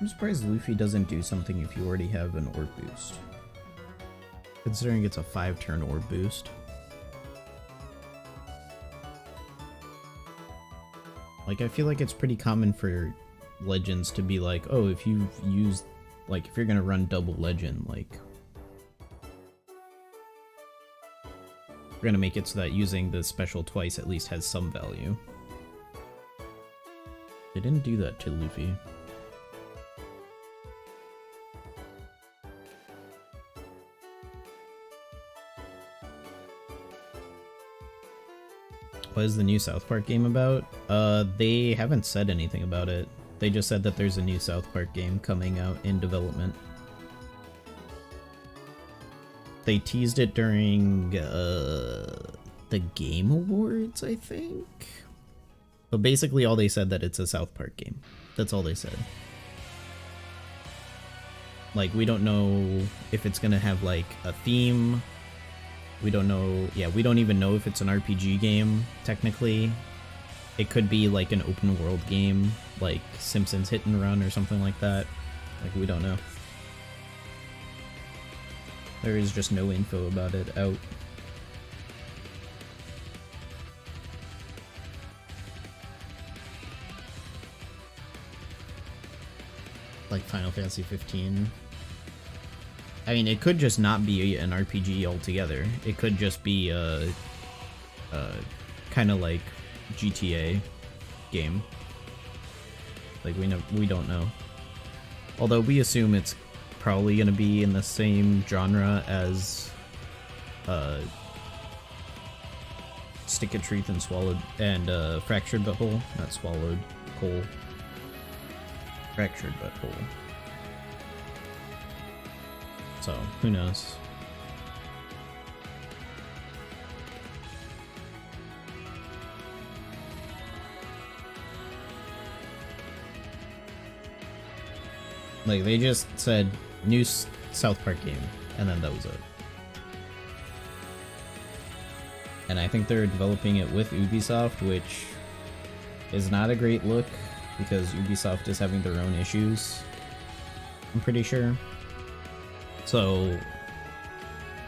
A: I'm surprised Luffy doesn't do something if you already have an orb boost. Considering it's a 5-turn orb boost. Like, I feel like it's pretty common for legends to be like, oh, if you've used, like, if you're gonna run double legend, like, we're gonna make it so that using the special twice at least has some value. They didn't do that to Luffy. What is the new South Park game about? They haven't said anything about it. They just said that there's a new South Park game coming out in development. They teased it during, the Game Awards, I think? But basically all they said that it's a South Park game. That's all they said. Like, we don't know if it's gonna have, like, a theme. We don't know, yeah, we don't even know if it's an RPG game, technically. It could be like an open world game, like Simpsons Hit and Run or something like that. Like, we don't know. There is just no info about it out. Like Final Fantasy 15. I mean, it could just not be an RPG altogether. It could just be a kind of like GTA game. Like, we don't know. Although we assume it's probably gonna be in the same genre as Stick of Truth and Swallowed and Fractured But Whole, not Swallowed Whole. Fractured But Whole. So, who knows? Like, they just said, new South Park game, and then that was it. And I think they're developing it with Ubisoft, which is not a great look, because Ubisoft is having their own issues, I'm pretty sure. So,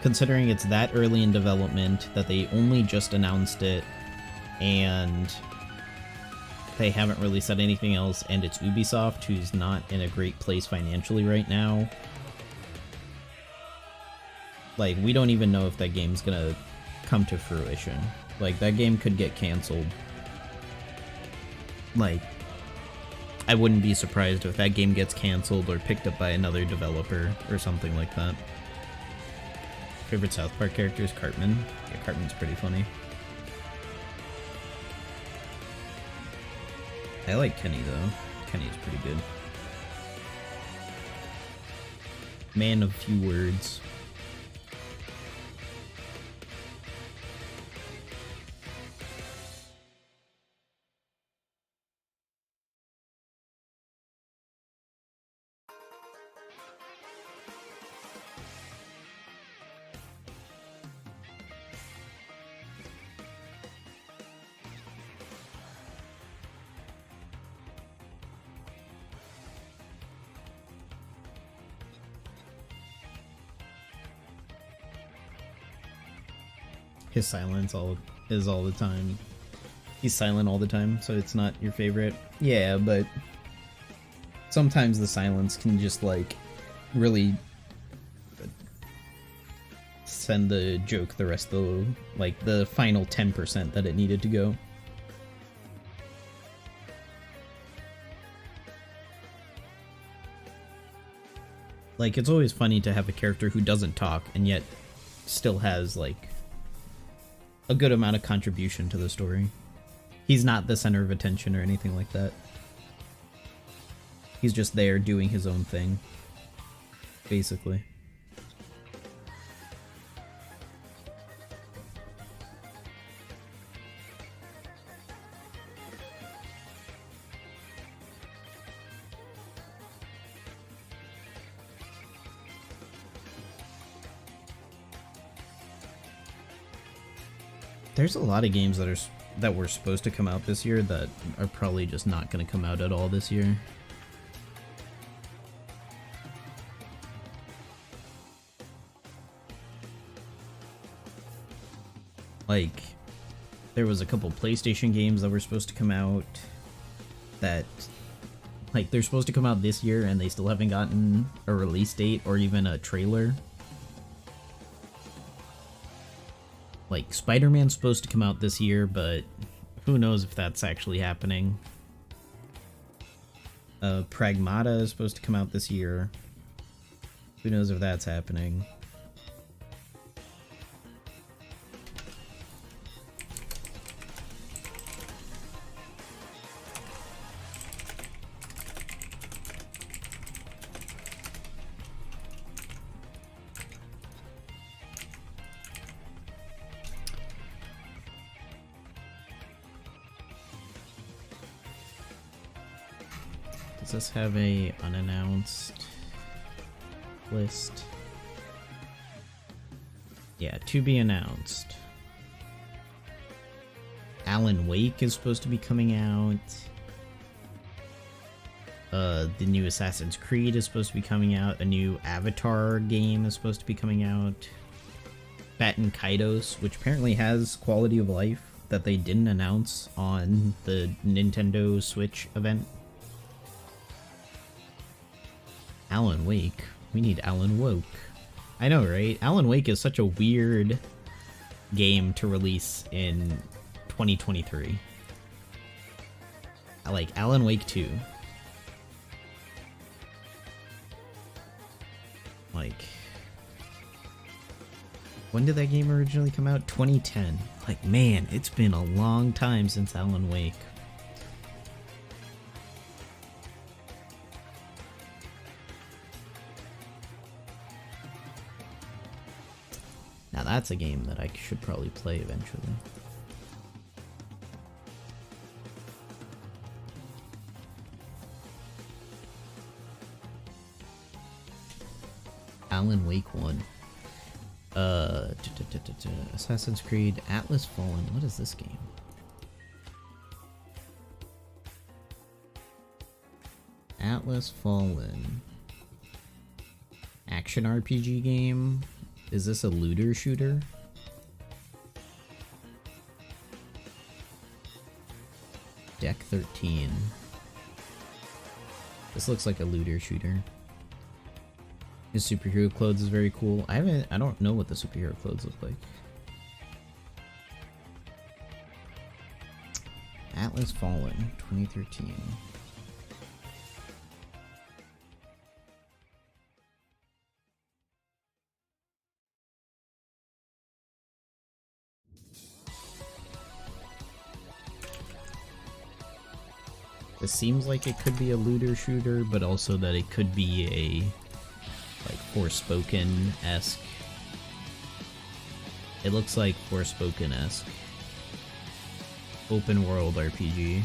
A: considering it's that early in development, that they only just announced it, and they haven't really said anything else, and it's Ubisoft, who's not in a great place financially right now. Like, we don't even know if that game's gonna come to fruition. Like, that game could get canceled. Like, I wouldn't be surprised if that game gets canceled or picked up by another developer or something like that. Favorite South Park character is Cartman. Yeah, Cartman's pretty funny. I like Kenny though. Kenny's pretty good. Man of few words. His silence, is all the time. He's silent all the time, so it's not your favorite. Yeah, but sometimes the silence can just, like, really send the joke the rest of the, like, the final 10% that it needed to go. Like, it's always funny to have a character who doesn't talk and yet still has, like, a good amount of contribution to the story. He's not the center of attention or anything like that. He's just there doing his own thing, basically. There's a lot of games that were supposed to come out this year that are probably just not going to come out at all this year. Like, there was a couple PlayStation games that were supposed to come out that, like, they're supposed to come out this year and they still haven't gotten a release date or even a trailer. Like, Spider-Man's supposed to come out this year, but who knows if that's actually happening. Pragmata is supposed to come out this year. Who knows if that's happening. Does this have a unannounced list? Yeah, to be announced. Alan Wake is supposed to be coming out. The new Assassin's Creed is supposed to be coming out. A new Avatar game is supposed to be coming out. Batten Kaitos, which apparently has quality of life that they didn't announce on the Nintendo Switch event. Alan Wake. We need Alan Woke. I know, right? Alan Wake is such a weird game to release in 2023. I like Alan Wake 2. Like, when did that game originally come out? 2010. Like, man, it's been a long time since Alan Wake. Now that's a game that I should probably play eventually. Alan Wake 1. Assassin's Creed Atlas Fallen. What is this game? Atlas Fallen. Action RPG game. Is this a looter shooter? Deck 13. This looks like a looter shooter. His superhero clothes is very cool. I don't know what the superhero clothes look like. Atlas Fallen, 2013. This seems like it could be a looter shooter, but also that it could be a, like, Forspoken-esque. It looks like Forspoken-esque. Open world RPG.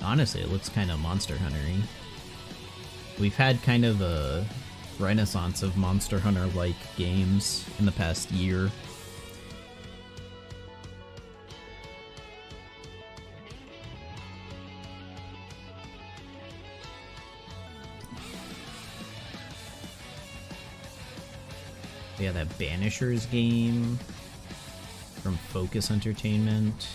A: Honestly, it looks kind of Monster Hunter-y. We've had kind of a renaissance of Monster Hunter-like games in the past year. Yeah, that Banishers game from Focus Entertainment.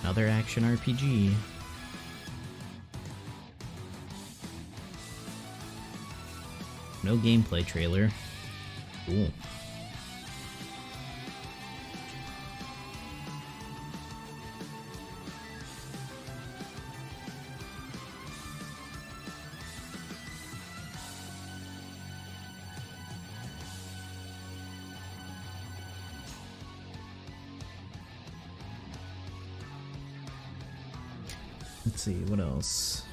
A: Another action RPG. No gameplay trailer. Cool. Let's see, what else?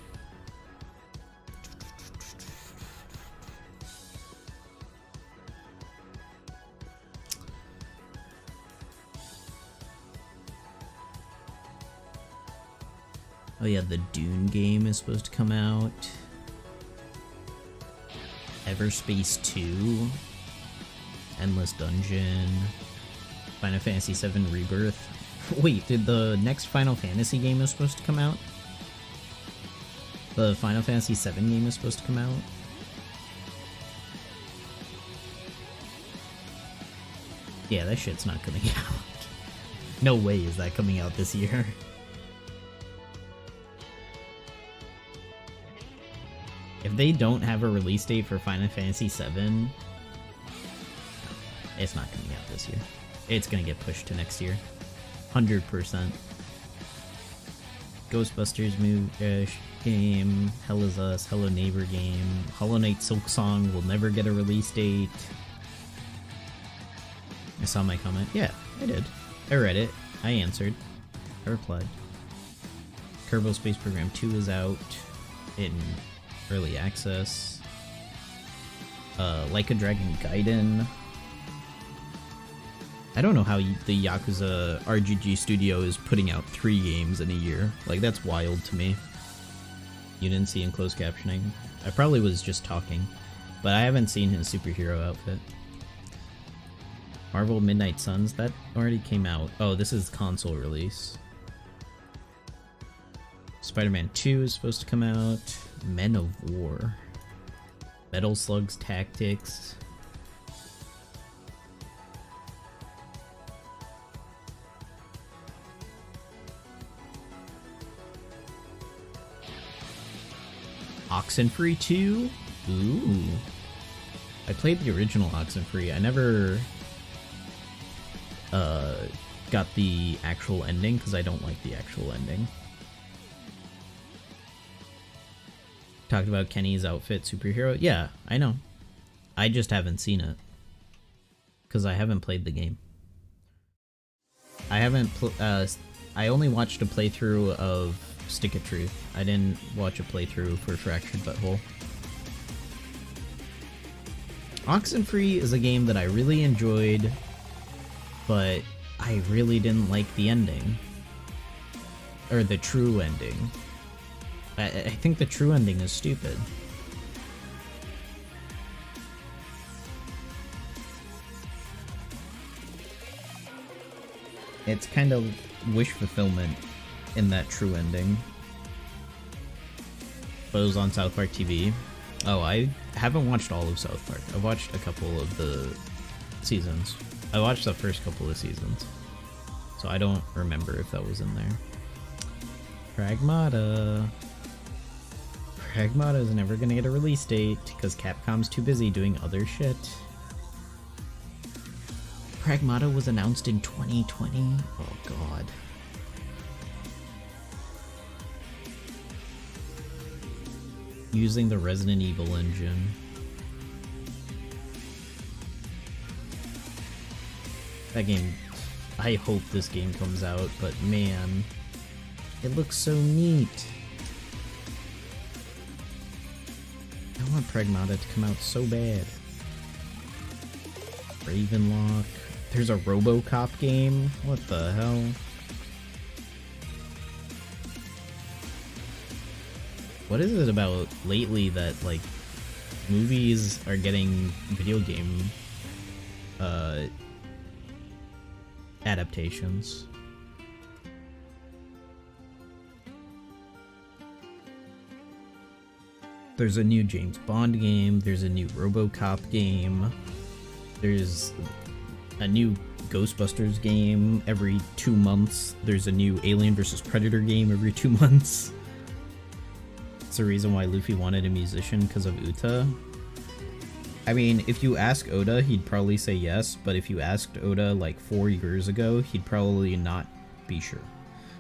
A: Oh yeah, the Dune game is supposed to come out. Everspace 2. Endless Dungeon. Final Fantasy VII Rebirth. Wait, did the next Final Fantasy game is supposed to come out? The Final Fantasy VII game is supposed to come out? Yeah, that shit's not coming out. No way is that coming out this year. If they don't have a release date for Final Fantasy VII, it's not coming out this year. It's gonna get pushed to next year. 100%. Ghostbusters game, Hell Is Us, Hello Neighbor game, Hollow Knight Silksong will never get a release date. I saw my comment. Yeah, I did. I read it. I answered. I replied. Kerbal Space Program 2 is out in early access. Like a Dragon Gaiden. I don't know how the Yakuza RGG studio is putting out 3 games in a year. Like, that's wild to me. You didn't see in closed captioning? I probably was just talking, but I haven't seen his superhero outfit. Marvel Midnight Suns, that already came out. Oh, this is console release. Spider-Man 2 is supposed to come out. Men of War. Metal Slugs Tactics. Oxenfree 2? Ooh. I played the original Oxenfree. I never got the actual ending because I don't like the actual ending. Talked about Kenny's outfit superhero. Yeah, I know. I just haven't seen it because I haven't played the game. I haven't. I only watched a playthrough of Stick of Truth. I didn't watch a playthrough for Fractured Butthole. Oxenfree is a game that I really enjoyed, but I really didn't like the ending. Or the true ending. I think the true ending is stupid. It's kind of wish fulfillment in that true ending. But it was on South Park TV. Oh, I haven't watched all of South Park. I've watched a couple of the seasons. I watched the first couple of seasons. So I don't remember if that was in there. Pragmata. Pragmata is never gonna get a release date because Capcom's too busy doing other shit. Pragmata was announced in 2020. Oh god. Using the Resident Evil engine. That game, I hope this game comes out, but man, it looks so neat. I want Pragmata to come out so bad. Ravenlock. There's a RoboCop game? What the hell? What is it about lately that, like, movies are getting video game adaptations? There's a new James Bond game, there's a new RoboCop game, there's a new Ghostbusters game every 2 months, there's a new Alien vs. Predator game every 2 months. It's the reason why Luffy wanted a musician, because of Uta. I mean, if you ask Oda, he'd probably say yes, but if you asked Oda like 4 years ago, he'd probably not be sure.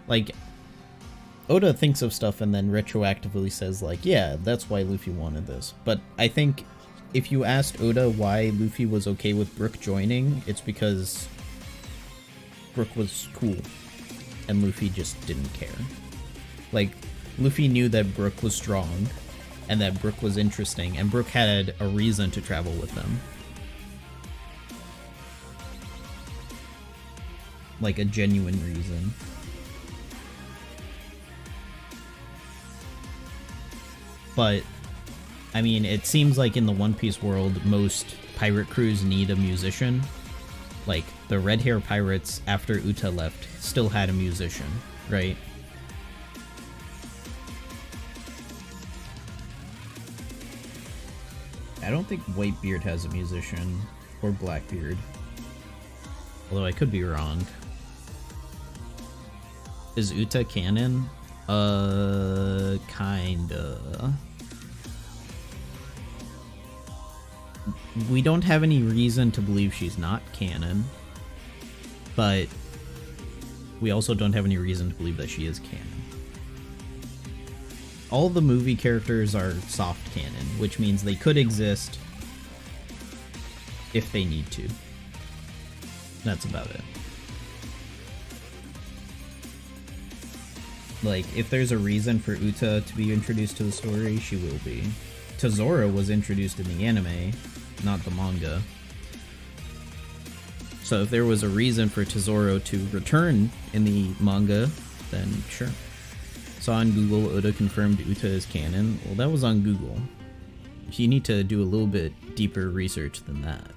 A: Like, Oda thinks of stuff and then retroactively says like, yeah, that's why Luffy wanted this. But I think if you asked Oda why Luffy was okay with Brook joining, it's because Brook was cool and Luffy just didn't care. Like, Luffy knew that Brook was strong and that Brook was interesting, and Brook had a reason to travel with them. Like a genuine reason. But, I mean, it seems like in the One Piece world, most pirate crews need a musician. Like, the Red Hair Pirates, after Uta left, still had a musician, right? I don't think Whitebeard has a musician, or Blackbeard. Although I could be wrong. Is Uta canon? Kinda. We don't have any reason to believe she's not canon, but we also don't have any reason to believe that she is canon. All the movie characters are soft canon, which means they could exist if they need to. That's about it. Like, if there's a reason for Uta to be introduced to the story, she will be. Tozora was introduced in the anime, not the manga. So if there was a reason for Tozoro to return in the manga, then sure. Saw on Google, Oda confirmed Uta is canon. Well, that was on Google. You need to do a little bit deeper research than that.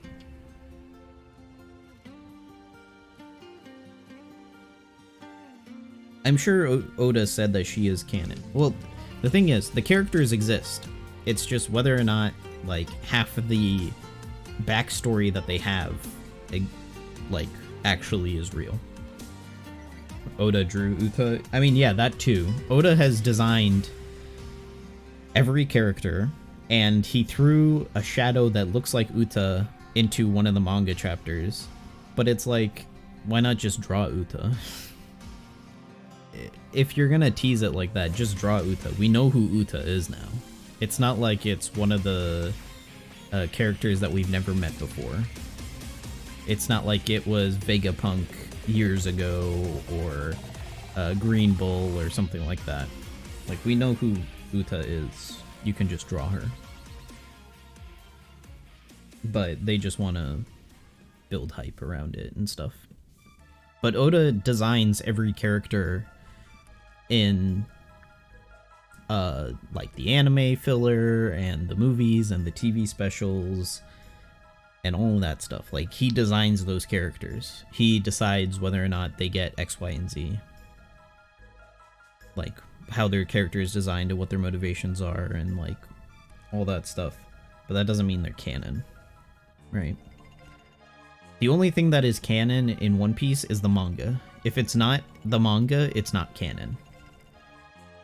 A: I'm sure Oda said that she is canon. Well, the thing is, the characters exist. It's just whether or not, like, half of the backstory that they have, like, actually is real. Oda drew Uta. I mean, yeah, that too. Oda has designed every character, and he threw a shadow that looks like Uta into one of the manga chapters. But it's like, why not just draw Uta? If you're gonna tease it like that, just draw Uta. We know who Uta is now. It's not like it's one of the characters that we've never met before. It's not like it was Vegapunk years ago, or Green Bull, or something like that. Like, we know who Uta is. You can just draw her. But they just want to build hype around it and stuff. But Oda designs every character in like the anime filler and the movies and the TV specials and all of that stuff. Like, he designs those characters. He decides whether or not they get X, Y, and Z. Like, how their character is designed and what their motivations are and, like, all that stuff. But that doesn't mean they're canon. Right? The only thing that is canon in One Piece is the manga. If it's not the manga, it's not canon.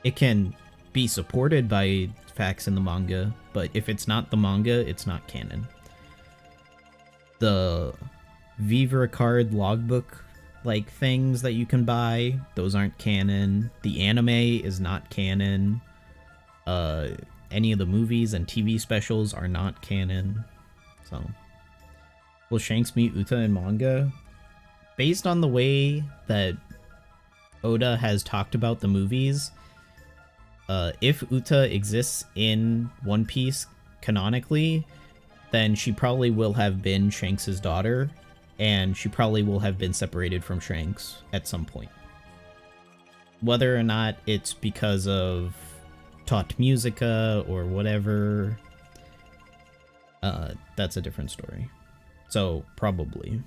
A: It can be supported by facts in the manga, but if it's not the manga, it's not canon. The Vivre card logbook like things that you can buy, those aren't canon. The anime is not canon. Any of the movies and TV specials are not canon. So, will Shanks meet Uta in manga? Based on the way that Oda has talked about the movies, if Uta exists in One Piece canonically, then she probably will have been Shanks' daughter, and she probably will have been separated from Shanks at some point. Whether or not it's because of Tot Musica or whatever, that's a different story. So, probably.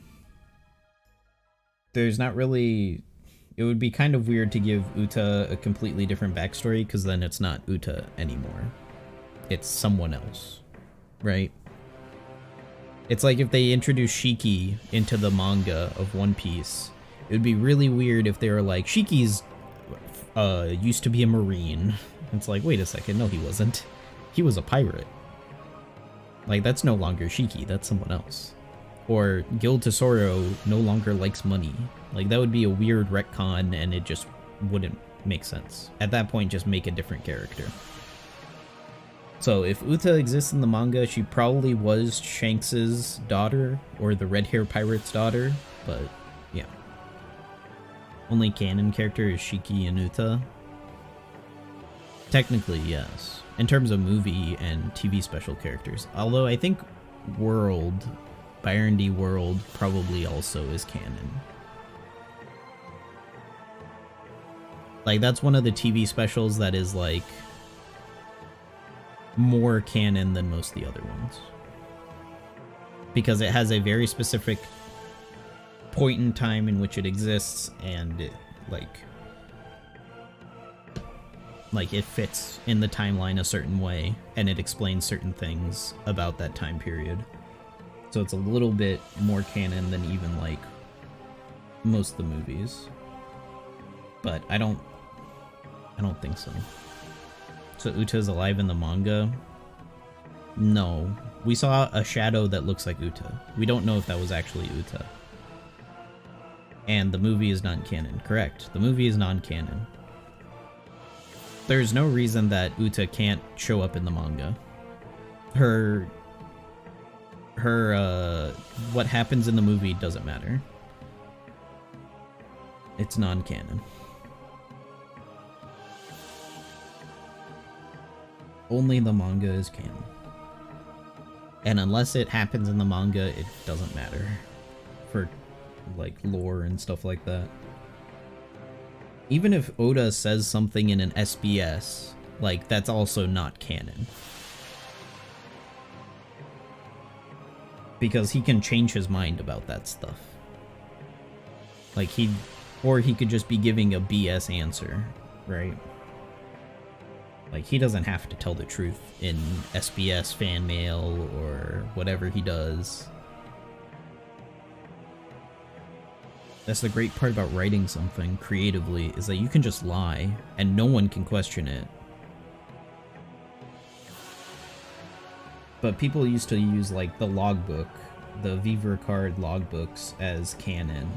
A: There's not really... It would be kind of weird to give Uta a completely different backstory, because then it's not Uta anymore. it's someone else, right? It's like if they introduced Shiki into the manga of One Piece, it would be really weird if they were like, Shiki's used to be a marine. It's like, wait a second, no he wasn't. He was a pirate. Like, that's no longer Shiki, that's someone else. Or Gil Tesoro no longer likes money. Like, that would be a weird retcon and it just wouldn't make sense. At that point, just make a different character. So if Uta exists in the manga, she probably was Shanks's daughter, or the red hair pirate's daughter, but yeah. Only canon character is Shiki and Uta. Technically, yes. In terms of movie and TV special characters. Although I think World, Byron D. World, probably also is canon. Like, that's one of the TV specials that is, like, more canon than most of the other ones. Because it has a very specific point in time in which it exists, and it, like it fits in the timeline a certain way, and it explains certain things about that time period. So it's a little bit more canon than even, like, most of the movies. But I don't think so. So Uta is alive in the manga? No. We saw a shadow that looks like Uta. We don't know if that was actually Uta. And the movie is non-canon. Correct. The movie is non-canon. There's no reason that Uta can't show up in the manga. What happens in the movie doesn't matter. It's non-canon. Only the manga is canon. And unless it happens in the manga, it doesn't matter. For, like, lore and stuff like that. Even if Oda says something in an SBS, like, that's also not canon. Because he can change his mind about that stuff. Like, or he could just be giving a BS answer, right? Like, he doesn't have to tell the truth in SBS fan mail or whatever he does. That's the great part about writing something creatively, is that you can just lie and no one can question it. But people used to use, like, the logbook, the Viver card logbooks as canon.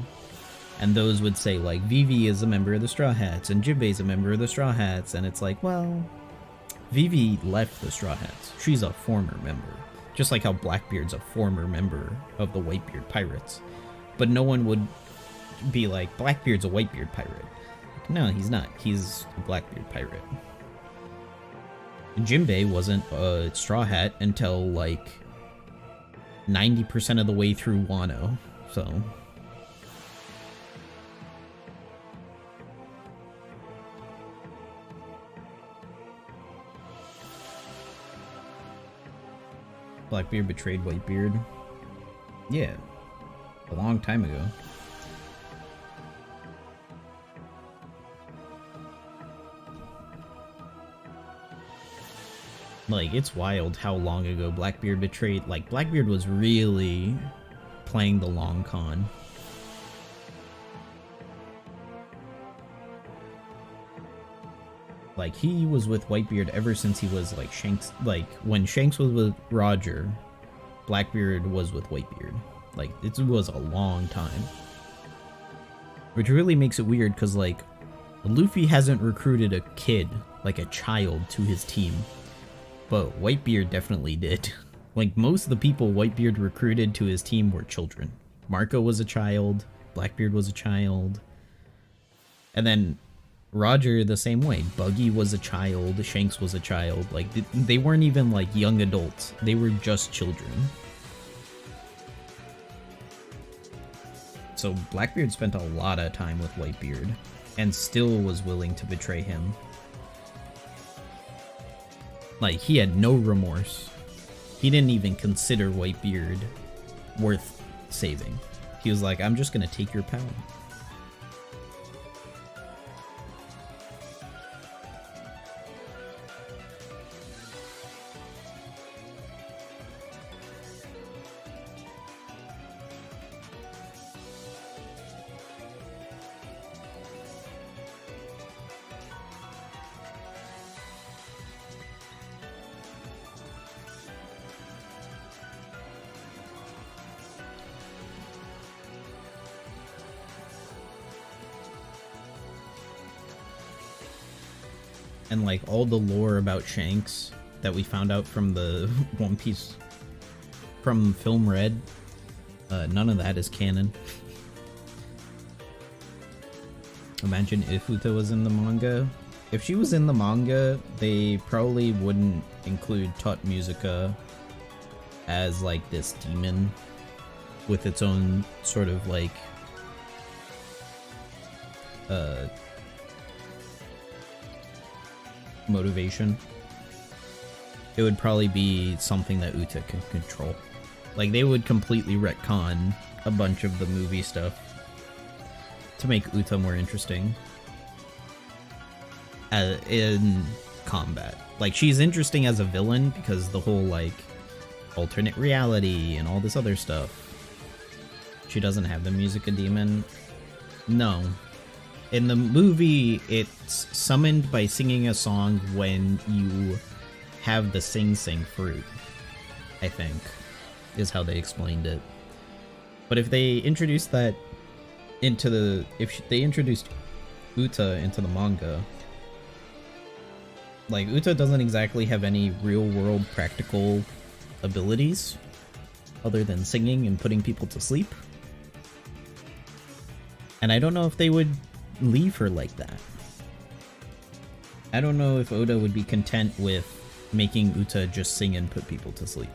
A: And those would say, like, Vivi is a member of the Straw Hats and Jinbei's a member of the Straw Hats, and it's like, well, Vivi left the Straw Hats. She's a former member. Just like how Blackbeard's a former member of the Whitebeard Pirates. But no one would be like, Blackbeard's a Whitebeard pirate. No, he's not. He's a Blackbeard pirate. Jinbei wasn't a Straw Hat until, like, 90% of the way through Wano, so... Blackbeard betrayed Whitebeard? Yeah, a long time ago. Like, it's wild how long ago Blackbeard betrayed. Like, Blackbeard was really playing the long con. Like, he was with Whitebeard ever since he was, like, Shanks. Like, when Shanks was with Roger, Blackbeard was with Whitebeard. Like, it was a long time. Which really makes it weird, because, like, Luffy hasn't recruited a kid, like a child, to his team. But Whitebeard definitely did. Like, most of the people Whitebeard recruited to his team were children. Marco was a child, Blackbeard was a child. And then Roger the same way. Buggy was a child, Shanks was a child. Like, they weren't even, like, young adults. They were just children. So Blackbeard spent a lot of time with Whitebeard, and still was willing to betray him. Like, he had no remorse. He didn't even consider Whitebeard worth saving. He was like, I'm just gonna take your power. and like all the lore about Shanks that we found out from the One Piece from Film Red, none of that is canon. Imagine if Uta was in the manga. If she was in the manga, they probably wouldn't include Tot Musica as like this demon with its own sort of like motivation. It would probably be something that Uta can control. Like, they would completely retcon a bunch of the movie stuff to make Uta more interesting in combat. Like, she's interesting as a villain because the whole, like, alternate reality and all this other stuff. She doesn't have the Musica Demon. No. In the movie, it's summoned by singing a song when you have the Sing Sing fruit, I think, is how they explained it. But if they introduced that into the... If they introduced Uta into the manga, like, Uta doesn't exactly have any real-world practical abilities other than singing and putting people to sleep. And I don't know if they would leave her like that. I don't know if Oda would be content with making Uta just sing and put people to sleep.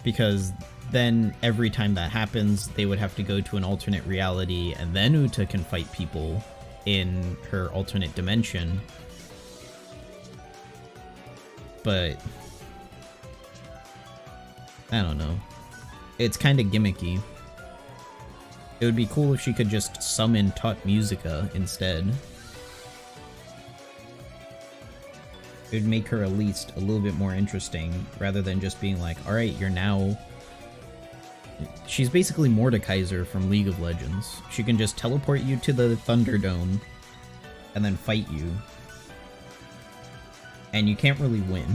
A: Because then every time that happens, they would have to go to an alternate reality, and then Uta can fight people in her alternate dimension. But I don't know. It's kind of gimmicky. It would be cool if she could just summon Tot Musica instead. It would make her at least a little bit more interesting, rather than just being like, alright, you're now... She's basically Mordekaiser from League of Legends. She can just teleport you to the Thunderdome, and then fight you. And you can't really win.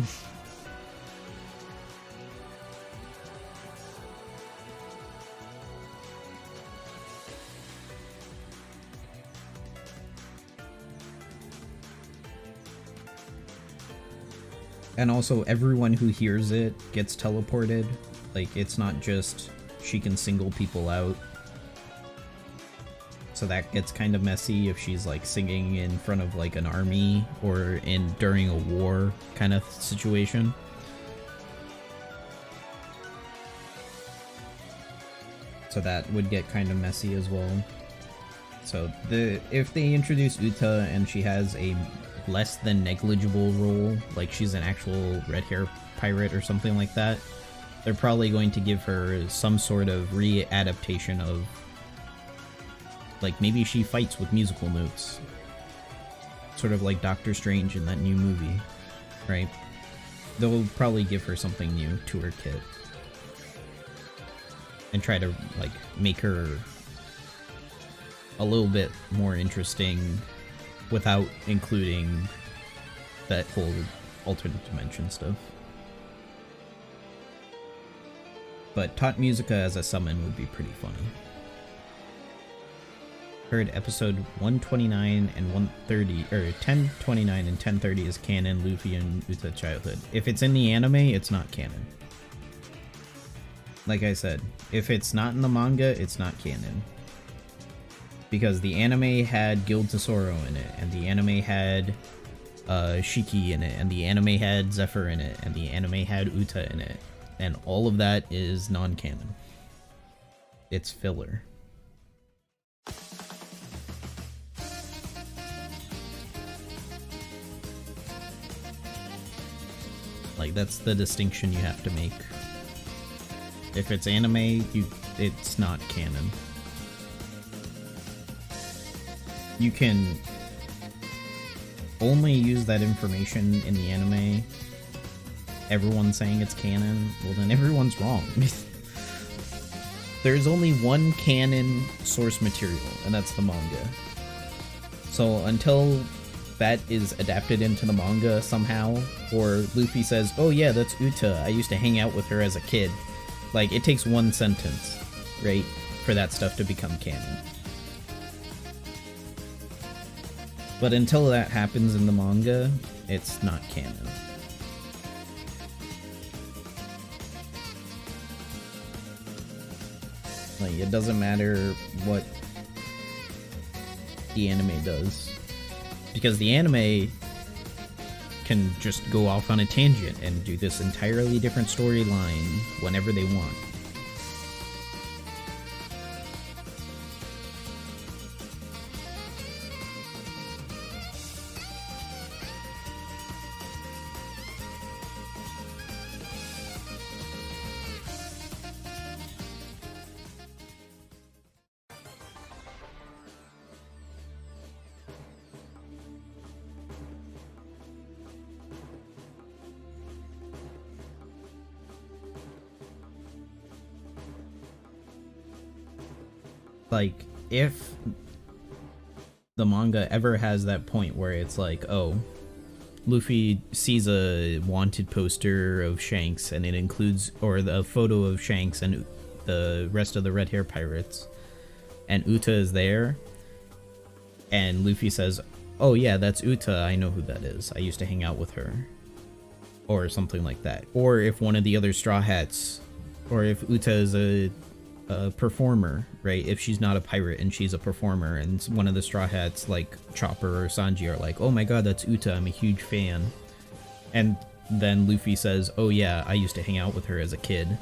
A: And also, everyone who hears it gets teleported. Like, it's not just she can single people out. So that gets kind of messy if she's, like, singing in front of, like, an army or during a war kind of situation. So that would get kind of messy as well. So if they introduce Uta and she has a less than negligible role, like she's an actual red hair pirate or something like that, they're probably going to give her some sort of re-adaptation of, like, maybe she fights with musical notes, sort of like Doctor Strange in that new movie, right? They'll probably give her something new to her kit and try to, like, make her a little bit more interesting without including that whole alternate dimension stuff. But Tot Musica as a summon would be pretty funny. Heard episode 129 and 130, or 1029 and 1030 is canon, Luffy and Uta childhood. If it's in the anime, it's not canon. Like I said, if it's not in the manga, it's not canon. Because the anime had Guild Tesoro in it, and the anime had Shiki in it, and the anime had Zephyr in it, and the anime had Uta in it. And all of that is non-canon. It's filler. Like, that's the distinction you have to make. If it's anime, it's not canon. You can only use that information in the anime. Everyone's saying it's canon, well then everyone's wrong. There's only one canon source material, and that's the manga. So until that is adapted into the manga somehow, or Luffy says, oh yeah, that's Uta, I used to hang out with her as a kid. Like, it takes one sentence, right, for that stuff to become canon. But until that happens in the manga, it's not canon. Like, it doesn't matter what the anime does, because the anime can just go off on a tangent and do this entirely different storyline whenever they want. Like, if the manga ever has that point where it's like, oh, Luffy sees a wanted poster of Shanks and it includes, or the photo of Shanks and the rest of the red hair pirates, and Uta is there, and Luffy says, oh yeah, that's Uta, I know who that is, I used to hang out with her, or something like that. Or if one of the other Straw Hats, or if Uta is a performer, right? If she's not a pirate and she's a performer, and one of the Straw Hats like Chopper or Sanji are like, oh my god, that's Uta, I'm a huge fan. And then Luffy says, oh yeah, I used to hang out with her as a kid.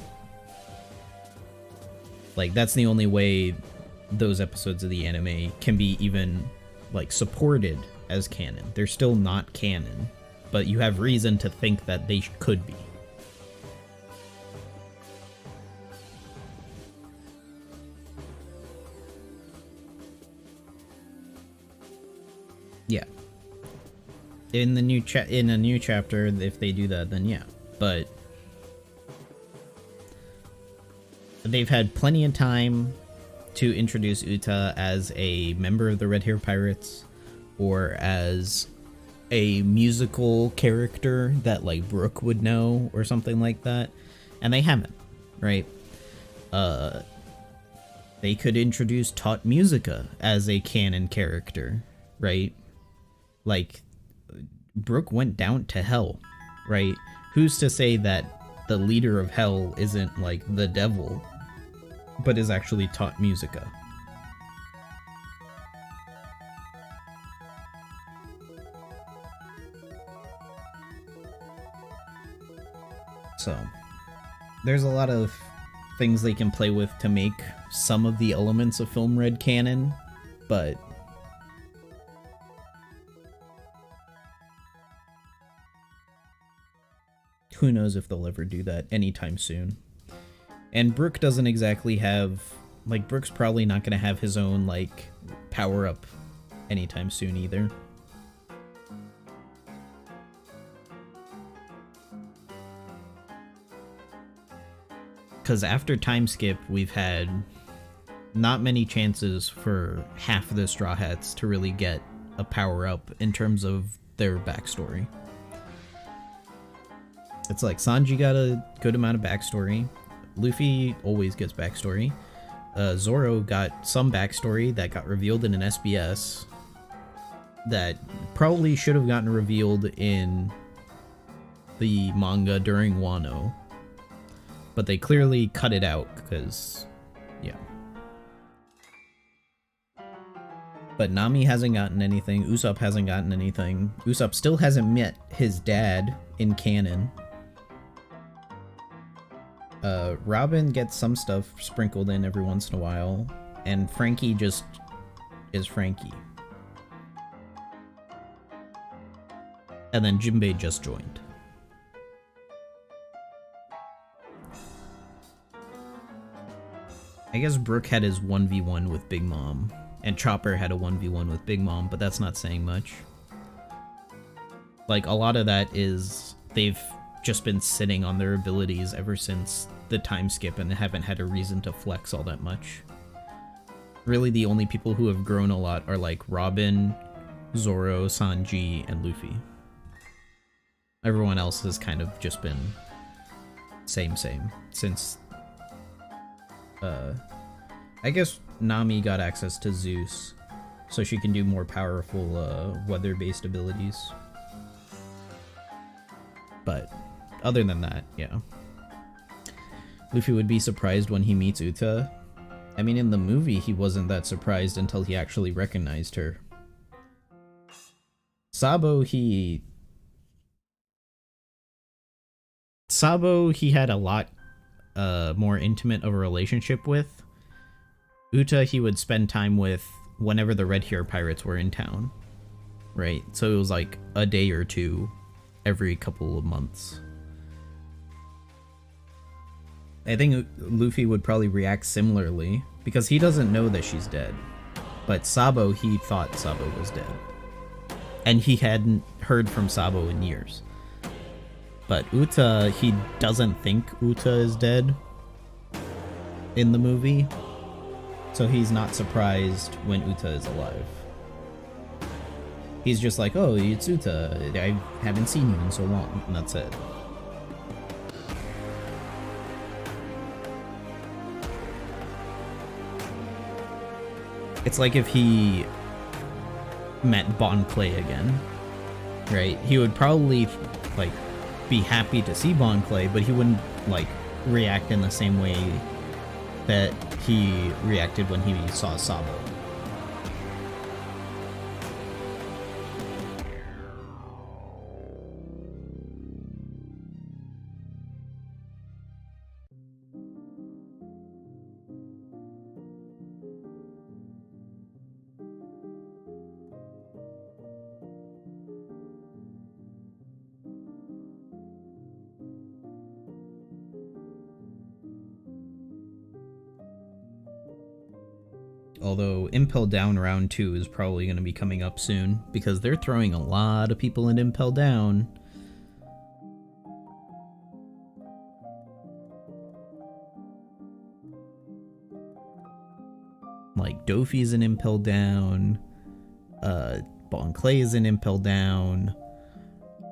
A: Like, that's the only way those episodes of the anime can be even like supported as canon. They're still not canon, but you have reason to think that they could be. Yeah. In the new in a new chapter, if they do that, then yeah. But they've had plenty of time to introduce Uta as a member of the Red Hair Pirates, or as a musical character that like Brook would know or something like that, and they haven't, right? They could introduce Tot Musica as a canon character, right? Like, Brook went down to hell, right? Who's to say that the leader of hell isn't like the devil, but is actually Tot Musica? So, there's a lot of things they can play with to make some of the elements of Film Red canon, but who knows if they'll ever do that anytime soon. And Brook doesn't exactly have, like, Brook's probably not going to have his own, like, power-up anytime soon either. Because after Time Skip, we've had not many chances for half of the Straw Hats to really get a power-up in terms of their backstory. It's like, Sanji got a good amount of backstory. Luffy always gets backstory. Zoro got some backstory that got revealed in an SBS that probably should have gotten revealed in the manga during Wano. But they clearly cut it out because, yeah. But Nami hasn't gotten anything. Usopp hasn't gotten anything. Usopp still hasn't met his dad in canon. Robin gets some stuff sprinkled in every once in a while, and Frankie just is Frankie. And then Jinbei just joined. I guess Brook had his 1v1 with Big Mom, and Chopper had a 1v1 with Big Mom, but that's not saying much. Like, a lot of that is they've just been sitting on their abilities ever since the time skip and haven't had a reason to flex all that much. Really, the only people who have grown a lot are like Robin, Zoro, Sanji, and Luffy. Everyone else has kind of just been same since I guess Nami got access to Zeus, so she can do more powerful weather-based abilities. But other than that, yeah. Luffy would be surprised when he meets Uta. I mean, in the movie, he wasn't that surprised until he actually recognized her. Sabo, he had a lot more intimate of a relationship with. Uta, he would spend time with whenever the Red Hair Pirates were in town, right? So it was like a day or two every couple of months. I think Luffy would probably react similarly, because he doesn't know that she's dead. But Sabo, he thought Sabo was dead. And he hadn't heard from Sabo in years. But Uta, he doesn't think Uta is dead in the movie. So he's not surprised when Uta is alive. He's just like, oh, it's Uta. I haven't seen you in so long. And that's it. It's like if he met Bon Clay again, right? He would probably, like, be happy to see Bon Clay, but he wouldn't, like, react in the same way that he reacted when he saw Sabo. Although Impel Down Round 2 is probably going to be coming up soon, because they're throwing a lot of people in Impel Down. Like, Dofi's in Impel Down, Bon Clay is in Impel Down,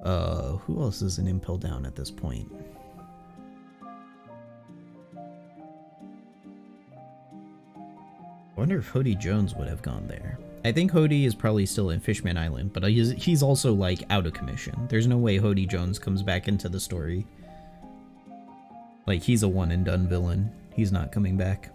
A: who else is in Impel Down at this point? I wonder if Hody Jones would have gone there. I think Hody is probably still in Fishman Island, but he's also, like, out of commission. There's no way Hody Jones comes back into the story. Like, he's a one-and-done villain. He's not coming back.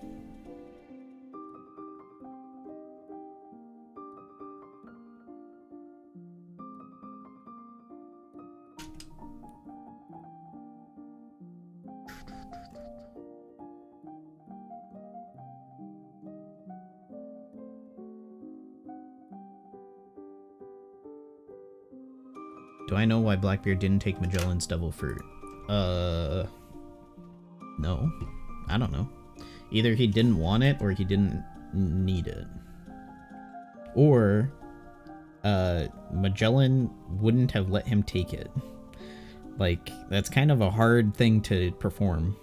A: Do I know why Blackbeard didn't take Magellan's Devil Fruit? No. I don't know. Either he didn't want it, or he didn't need it. Or, Magellan wouldn't have let him take it. Like, that's kind of a hard thing to perform.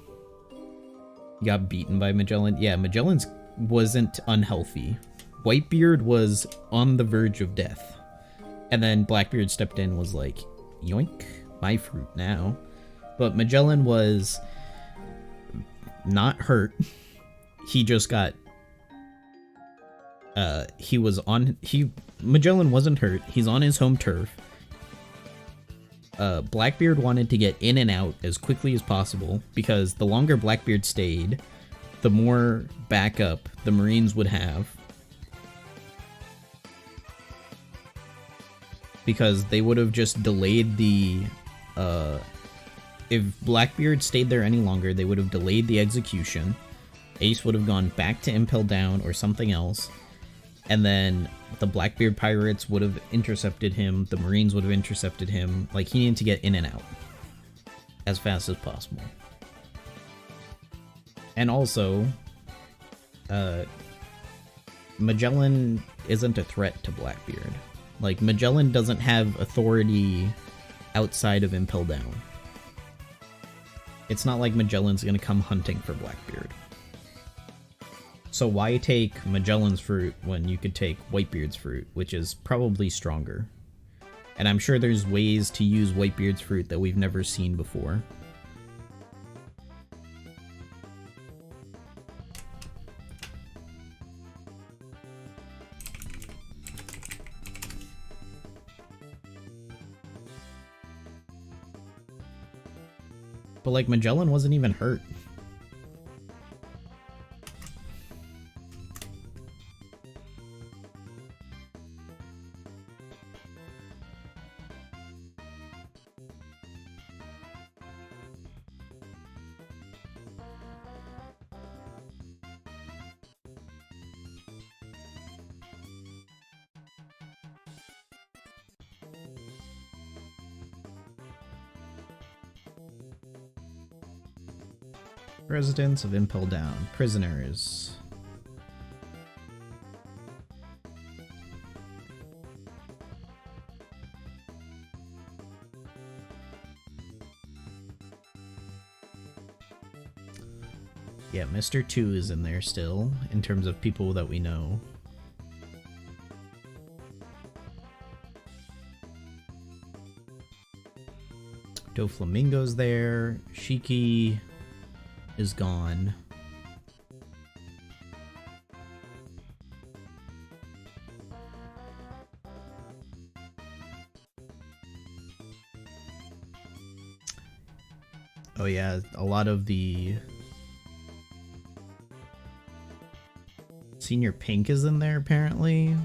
A: You got beaten by Magellan? Yeah, Magellan's wasn't unhealthy. Whitebeard was on the verge of death. And then Blackbeard stepped in and was like, yoink, my fruit now. But Magellan was not hurt. He just got... Magellan wasn't hurt. He's on his home turf. Blackbeard wanted to get in and out as quickly as possible, because the longer Blackbeard stayed, the more backup the Marines would have. Because they would have just delayed the, if Blackbeard stayed there any longer, they would have delayed the execution. Ace would have gone back to Impel Down or something else, and then the Blackbeard pirates would have intercepted him, the Marines would have intercepted him. Like, he needed to get in and out as fast as possible. And also, Magellan isn't a threat to Blackbeard. Like, Magellan doesn't have authority outside of Impel Down. It's not like Magellan's gonna come hunting for Blackbeard. So why take Magellan's fruit when you could take Whitebeard's fruit, which is probably stronger? And I'm sure there's ways to use Whitebeard's fruit that we've never seen before. But like Magellan wasn't even hurt. Residents of Impel Down. Prisoners. Yeah, Mr. 2 is in there still, in terms of people that we know. Doflamingo's there. Shiki is gone. Oh yeah, a lot of the Senior Pink is in there apparently.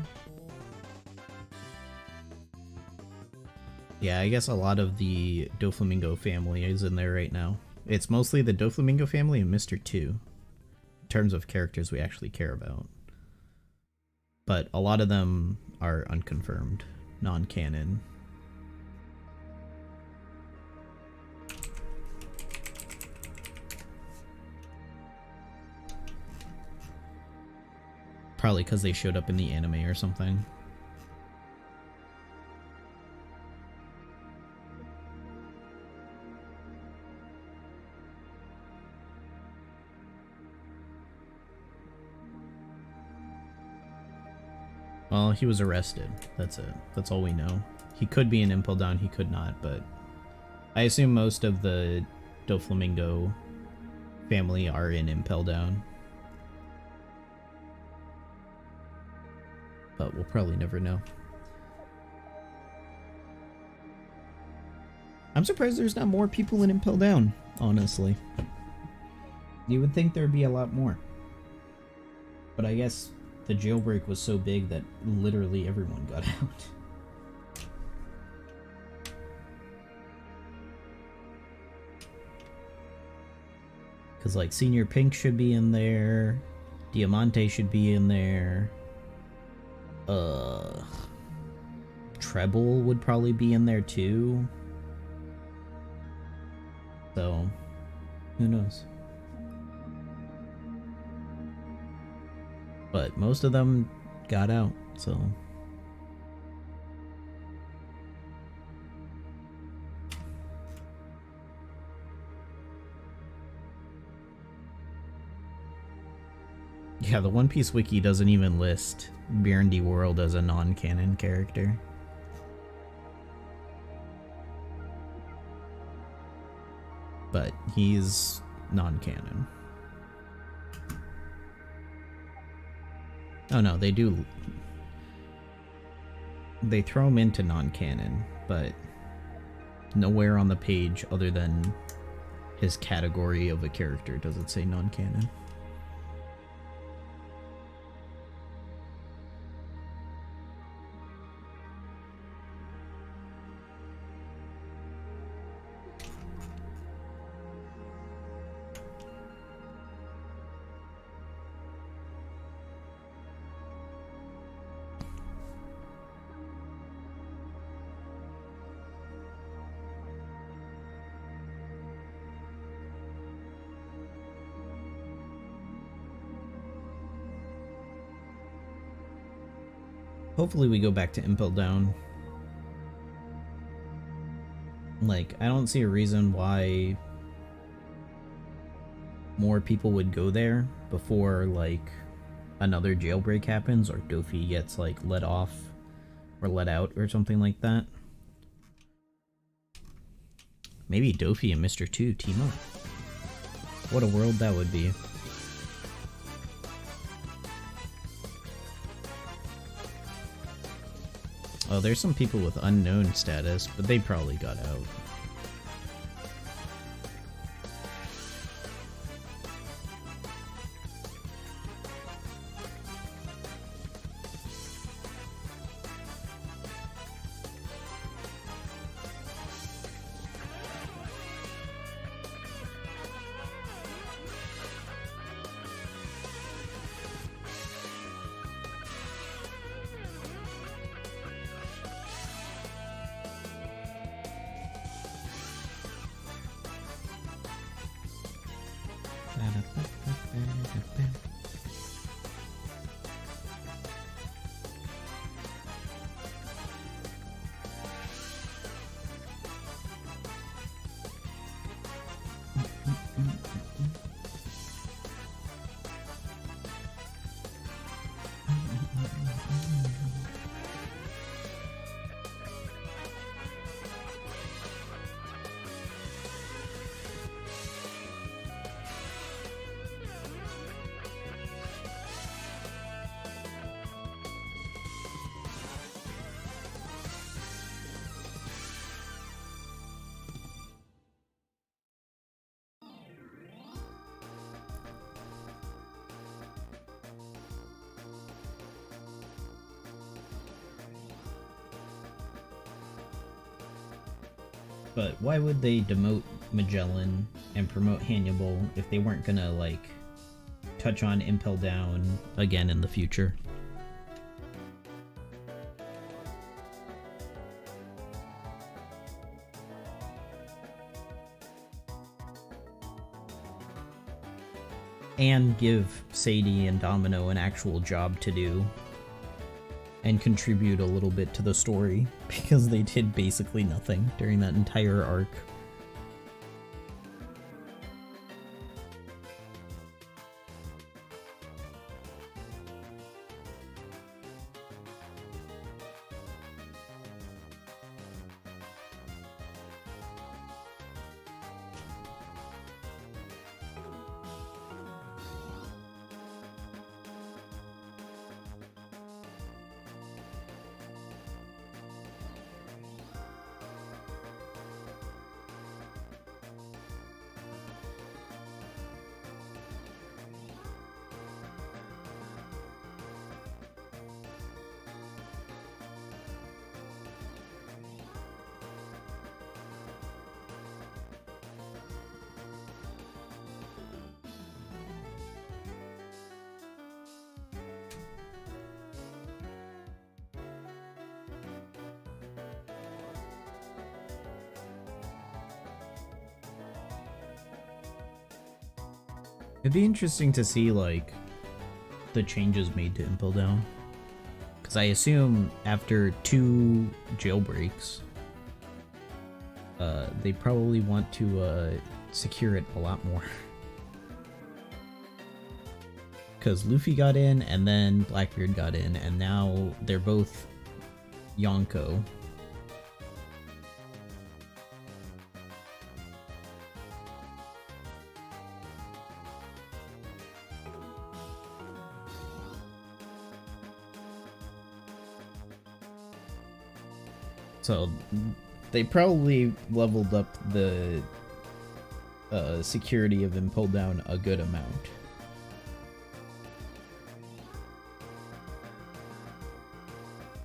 A: Yeah, I guess a lot of the Doflamingo family is in there right now. It's mostly the Doflamingo family and Mr. 2, in terms of characters we actually care about. But a lot of them are unconfirmed, non-canon. Probably because they showed up in the anime or something. Well, he was arrested. That's it. That's all we know. He could be in Impel Down, he could not, but I assume most of the Doflamingo family are in Impel Down. But we'll probably never know. I'm surprised there's not more people in Impel Down, honestly. You would think there'd be a lot more. But I guess the jailbreak was so big that literally everyone got out. Because, like, Senior Pink should be in there. Diamante should be in there. Treble would probably be in there too. So, who knows? But most of them got out, so. Yeah, the One Piece wiki doesn't even list Byrne World as a non-canon character. But he's non-canon. Oh no, they do. They throw him into non-canon, but nowhere on the page other than his category of a character does it say non-canon. Hopefully we go back to Impel Down. Like, I don't see a reason why more people would go there before, like, another jailbreak happens or Dofi gets, like, let off or let out or something like that. Maybe Dofi and Mr. 2 team up. What a world that would be. Oh, there's some people with unknown status, but they probably got out. But why would they demote Magellan and promote Hannibal if they weren't gonna, like, touch on Impel Down again in the future? And give Sadie and Domino an actual job to do and contribute a little bit to the story, because they did basically nothing during that entire arc. It'd be interesting to see, like, the changes made to Impel Down. Because I assume after 2 jailbreaks, they probably want to secure it a lot more. Because Luffy got in, and then Blackbeard got in, and now they're both Yonko. So they probably leveled up the security of Impel Down a good amount.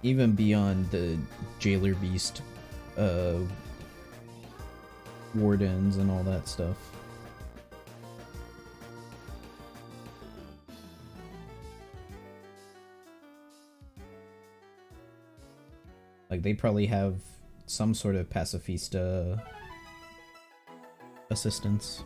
A: Even beyond the Jailer Beast wardens and all that stuff. Like, they probably have some sort of pacifista assistance.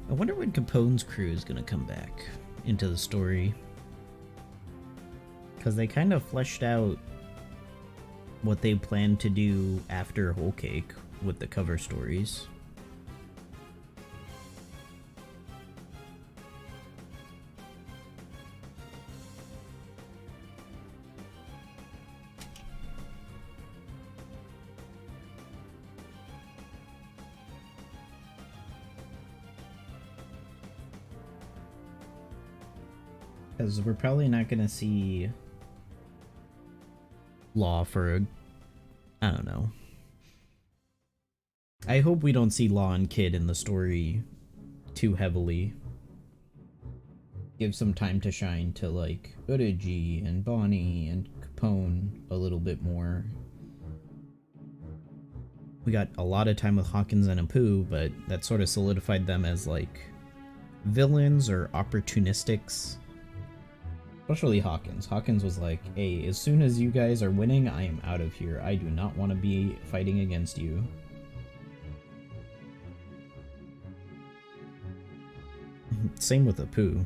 A: I wonder when Capone's crew is gonna come back into the story. Because they kind of fleshed out what they plan to do after Whole Cake with the cover stories. Because we're probably not going to see Law for, I don't know. I hope we don't see Law and Kid in the story too heavily. Give some time to shine to, like, Uriji and Bonnie and Capone a little bit more. We got a lot of time with Hawkins and Apu, but that sort of solidified them as, like, villains or opportunistics. Especially Hawkins. Hawkins was like, hey, as soon as you guys are winning, I am out of here. I do not want to be fighting against you. Same with Apu.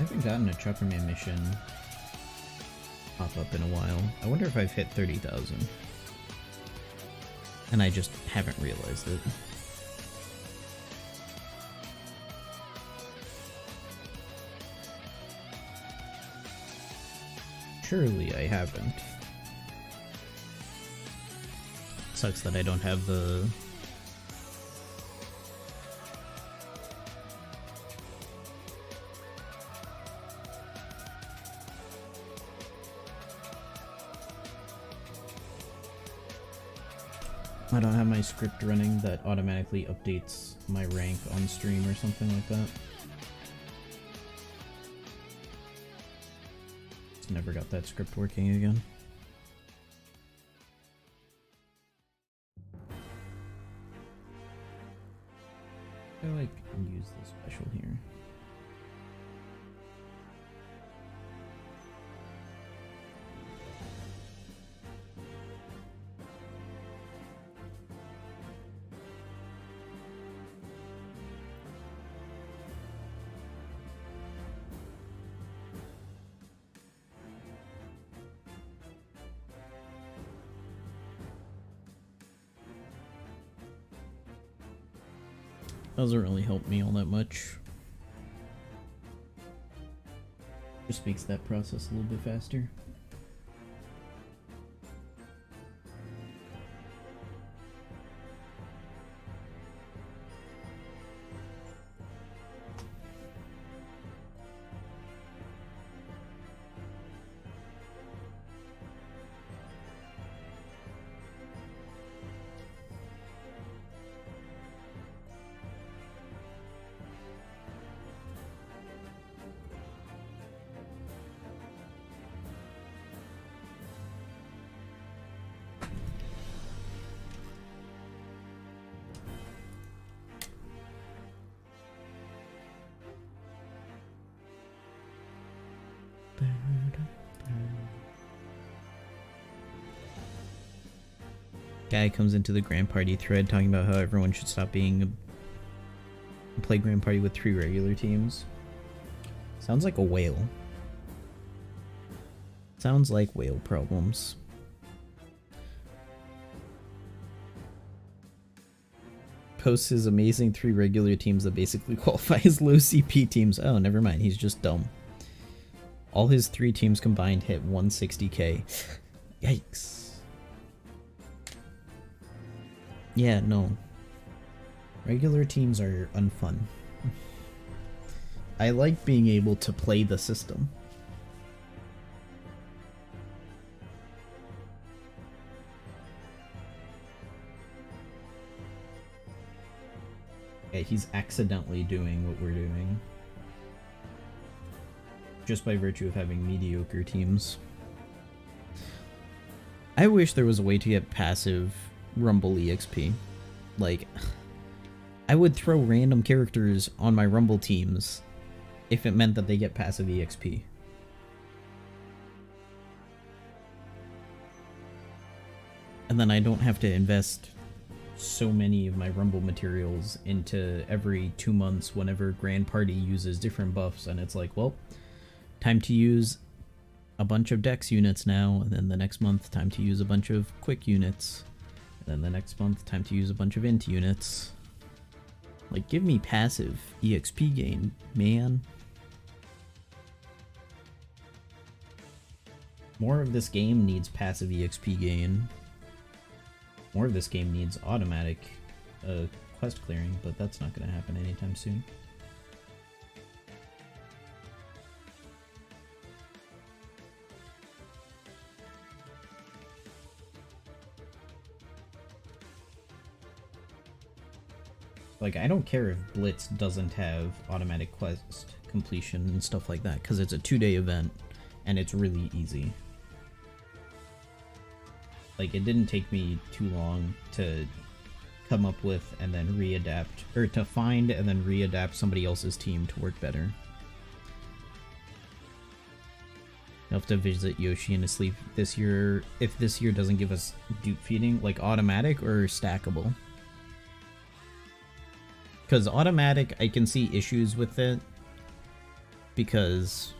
A: haven't gotten a Chuckerman mission pop up in a while. I wonder if I've hit 30,000. And I just haven't realized it. Surely I haven't. Sucks that I don't have the... I don't have my script running that automatically updates my rank on stream or something like that. Just never got that script working again. I feel like I can use the special here. Doesn't really help me all that much. Just makes that process a little bit faster. Guy comes into the Grand Party thread talking about how everyone should stop being play Grand Party with 3 regular teams. Sounds like a whale. Sounds like whale problems. Posts his amazing 3 regular teams that basically qualify as low CP teams. Oh, never mind. He's just dumb. All his 3 teams combined hit 160k. Yikes. Yeah, no. Regular teams are unfun. I like being able to play the system. Yeah, he's accidentally doing what we're doing. Just by virtue of having mediocre teams. I wish there was a way to get passive Rumble EXP. Like, I would throw random characters on my Rumble teams if it meant that they get passive EXP. And then I don't have to invest so many of my Rumble materials into every 2 months whenever Grand Party uses different buffs, and it's like, well, time to use a bunch of Dex units now, and then the next month time to use a bunch of Quick units. Then the next month, time to use a bunch of int units. Like, give me passive EXP gain, man. More of this game needs passive EXP gain. More of this game needs automatic quest clearing, but that's not going to happen anytime soon. Like, I don't care if Blitz doesn't have automatic quest completion and stuff like that, because it's a 2-day event, and it's really easy. Like, it didn't take me too long to come up with and then readapt, or to find and then readapt somebody else's team to work better. You'll have to visit Yoshi in his sleep this year, if this year doesn't give us dupe feeding, like automatic or stackable. Because automatic, I can see issues with it. because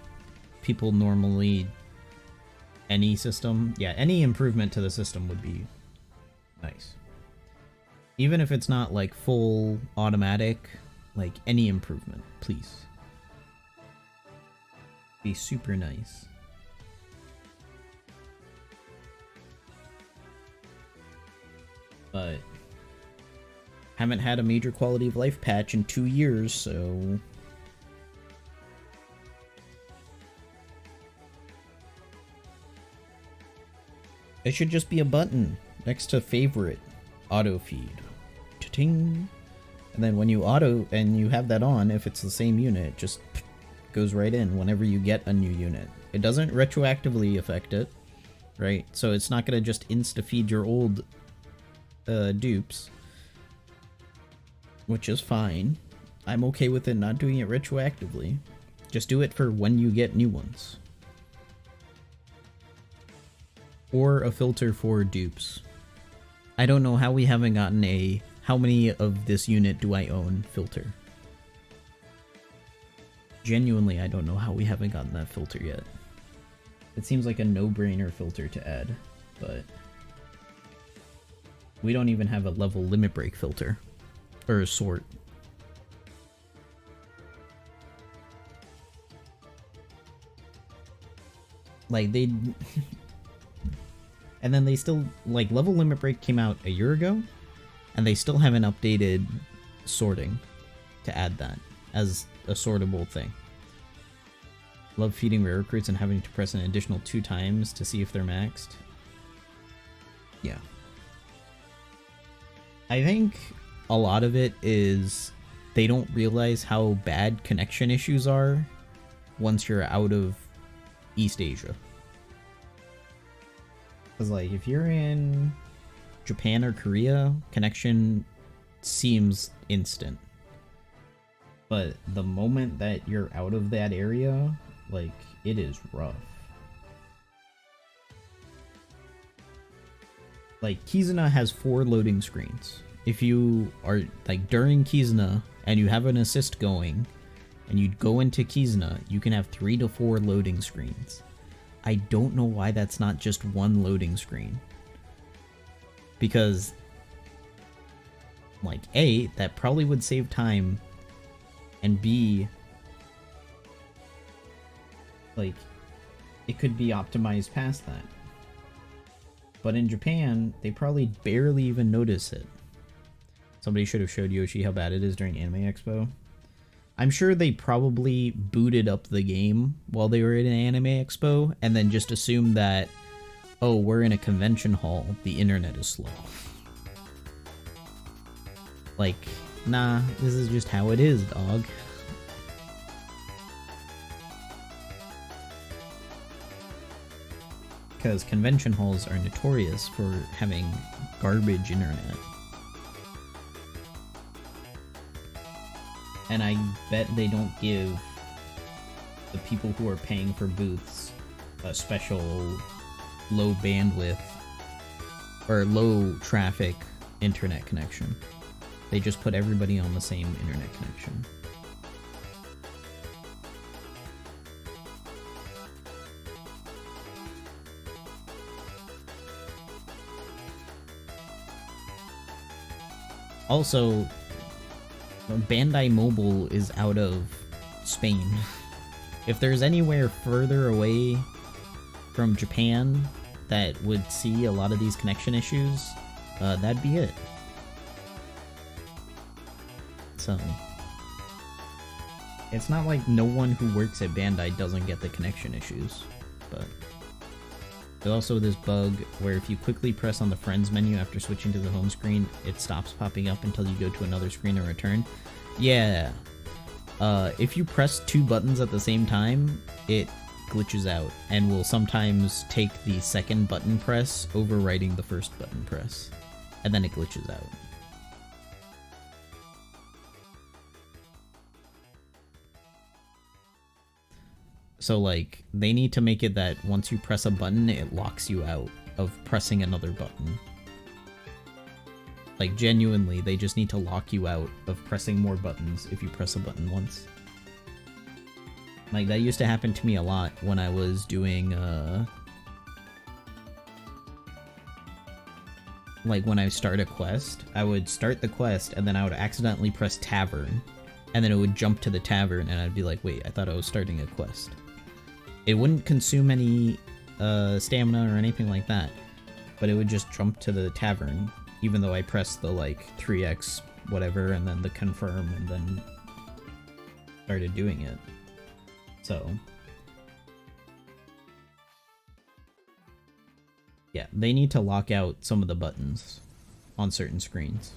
A: people normally, any system, yeah, any improvement to the system would be nice. Even if it's not like full automatic, like any improvement, please. Be super nice. But haven't had a major quality of life patch in 2 years, so it should just be a button next to favorite auto feed. Cha-ting. And then when you auto and you have that on, if it's the same unit, it just goes right in whenever you get a new unit. It doesn't retroactively affect it, right? So it's not gonna just insta-feed your old dupes, which is fine. I'm okay with it not doing it retroactively. Just do it for when you get new ones. Or a filter for dupes. I don't know how we haven't gotten a how many of this unit do I own filter. Genuinely, I don't know how we haven't gotten that filter yet. It seems like a no-brainer filter to add, but we don't even have a level limit break filter. Or a sort. Like, they... And then they still... Like, level limit break came out a year ago, and they still haven't updated sorting to add that as a sortable thing. Love feeding rare recruits and having to press an additional 2 times to see if they're maxed. Yeah. I think a lot of it is they don't realize how bad connection issues are once you're out of East Asia. Because, like, if you're in Japan or Korea, connection seems instant. But the moment that you're out of that area, like, it is rough. Like, Kizuna has 4 loading screens. If you are, like, during Kizuna and you have an assist going, and you go into Kizuna, you can have 3 to 4 loading screens. I don't know why that's not just 1 loading screen. Because, like, A, that probably would save time, and B, like, it could be optimized past that. But in Japan, they probably barely even notice it. Somebody should have showed Yoshi how bad it is during Anime Expo. I'm sure they probably booted up the game while they were in an Anime Expo, and then just assumed that, oh, we're in a convention hall, the internet is slow. Like, nah, this is just how it is, dog. Because convention halls are notorious for having garbage internet. And I bet they don't give the people who are paying for booths a special low bandwidth or low traffic internet connection. They just put everybody on the same internet connection. Also, Bandai Mobile is out of Spain. If there's anywhere further away from Japan that would see a lot of these connection issues, that'd be it. So, it's not like no one who works at Bandai doesn't get the connection issues, but there's also this bug where if you quickly press on the friends menu after switching to the home screen, it stops popping up until you go to another screen and return. Yeah. If you press 2 buttons at the same time, it glitches out and will sometimes take the second button press overwriting the first button press, and then it glitches out. So, like, they need to make it that once you press a button, it locks you out of pressing another button. Like, genuinely, they just need to lock you out of pressing more buttons if you press a button once. Like, that used to happen to me a lot when I was doing, like, when I start a quest, I would start the quest, and then I would accidentally press Tavern, and then it would jump to the Tavern, and I'd be like, wait, I thought I was starting a quest. It wouldn't consume any, stamina or anything like that, but it would just jump to the Tavern, even though I pressed the, like, 3x whatever, and then the confirm, and then started doing it. So, yeah, they need to lock out some of the buttons on certain screens.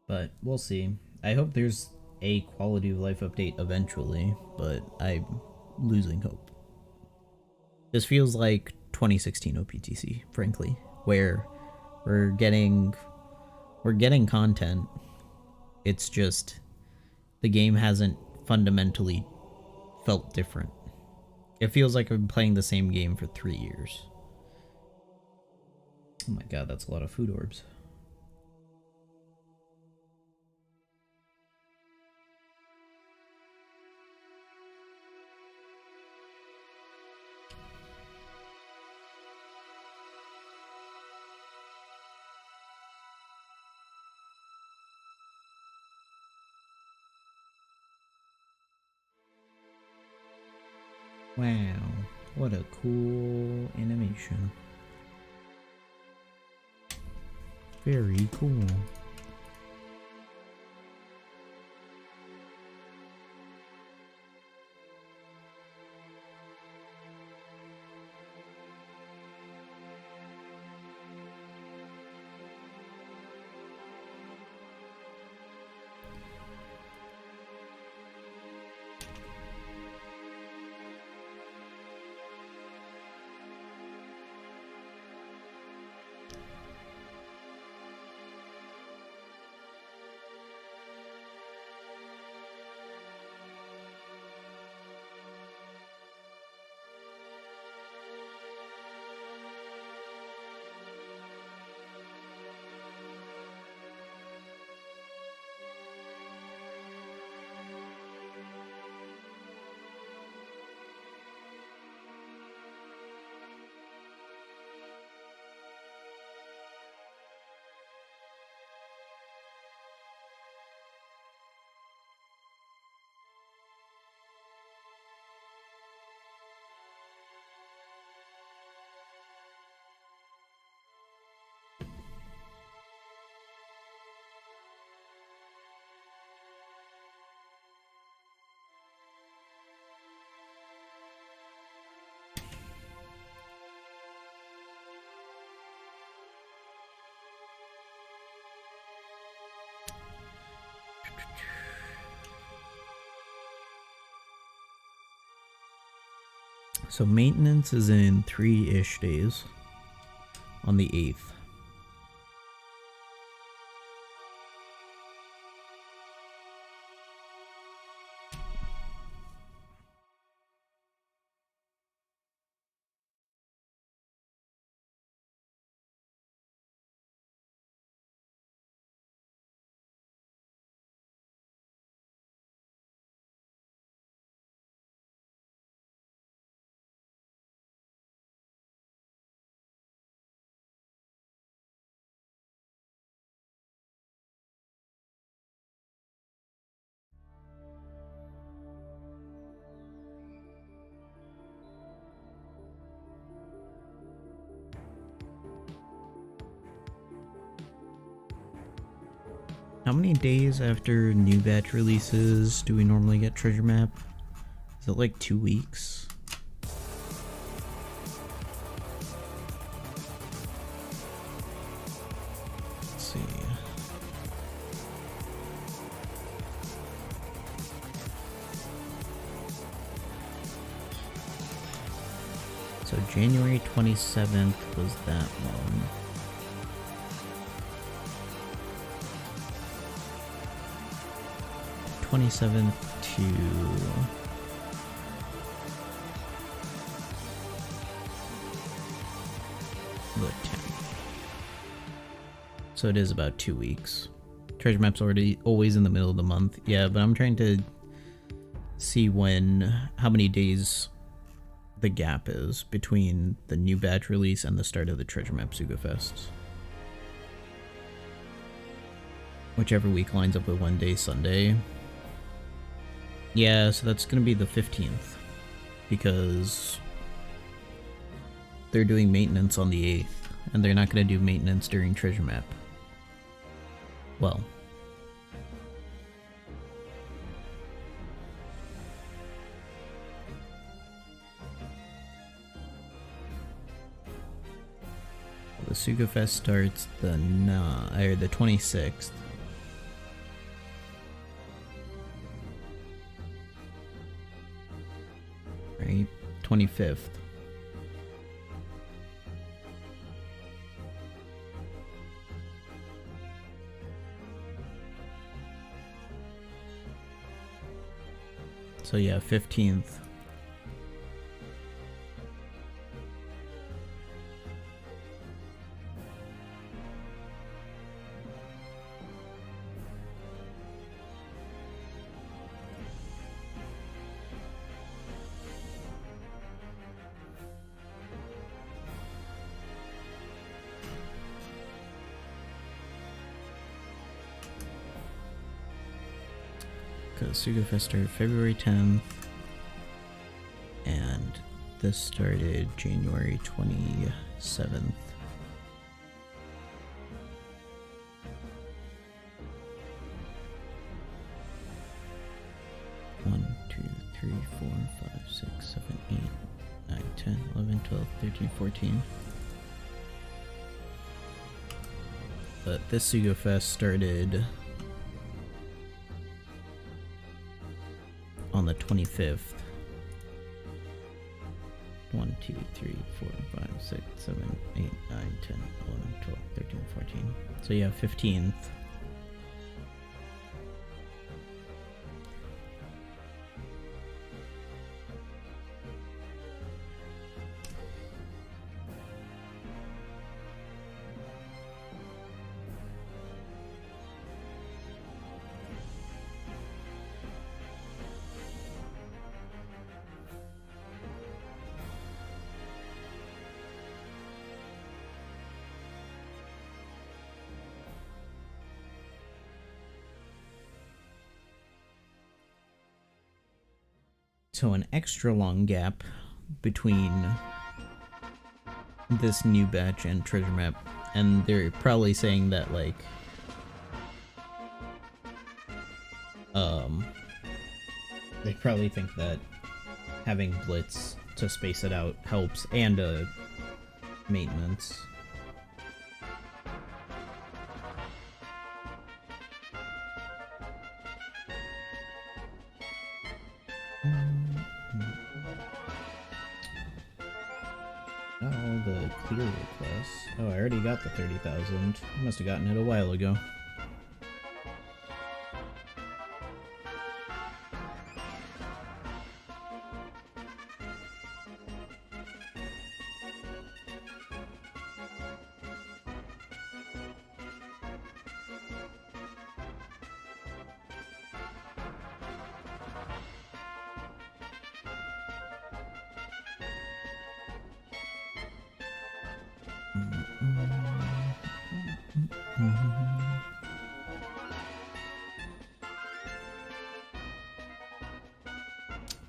A: But we'll see. I hope there's a quality of life update eventually, but I'm losing hope. This feels like 2016 OPTC, frankly, where we're getting content. It's just the game hasn't fundamentally felt different. It feels like I've been playing the same game for 3 years. Oh my god, that's a lot of food orbs. Wow, what a cool animation. Very cool. So maintenance is in 3-ish days on the 8th. How many days after new batch releases do we normally get treasure map? Is it like 2 weeks? Let's see. So January 27th was that one. To the 10th. So it is about 2 weeks. Treasure map's always in the middle of the month. Yeah, but I'm trying to see how many days the gap is between the new batch release and the start of the Treasure Map Sugafest. Whichever week lines up with one day Sunday. Yeah, so that's gonna be the 15th, because they're doing maintenance on the 8th, and they're not gonna do maintenance during Treasure Map. Well. The Sugafest starts the 26th. Right? 25th. So yeah, 15th. Because Sugafest started February 10th, and this started January 27th. One, 2, 3, 4, 5, 6, 7, 8, 9, 10, 11, 12, 13, 14. But this Sugafest started on the 25th. 1, 2, 3, 4, 5, 6, 7, 8, 9, 10, 11, 12, 13, 14. So yeah, 15th. So an extra long gap between this new batch and Treasure Map, and they're probably saying that, like, they probably think that having Blitz to space it out helps, and maintenance. Oh, the clear request. Oh, I already got the 30,000. I must have gotten it a while ago.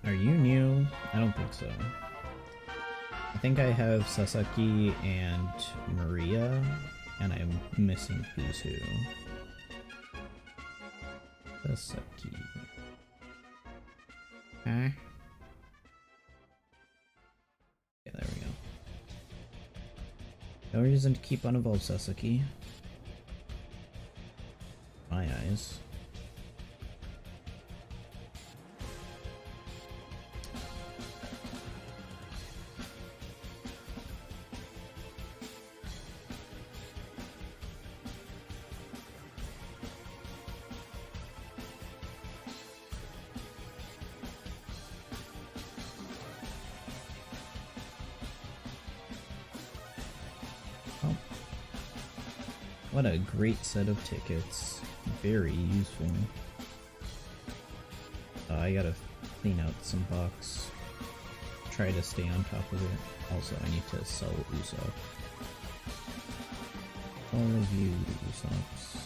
A: Are you new? I don't think so. I think I have Sasaki and Maria, and I'm missing who's who. Sasaki. Huh? Yeah, there we go. No reason to keep unevolved Sasaki. My eyes. What a great set of tickets. Very useful. I gotta clean out some bucks. Try to stay on top of it. Also, I need to sell Usopp. All of you Usopps.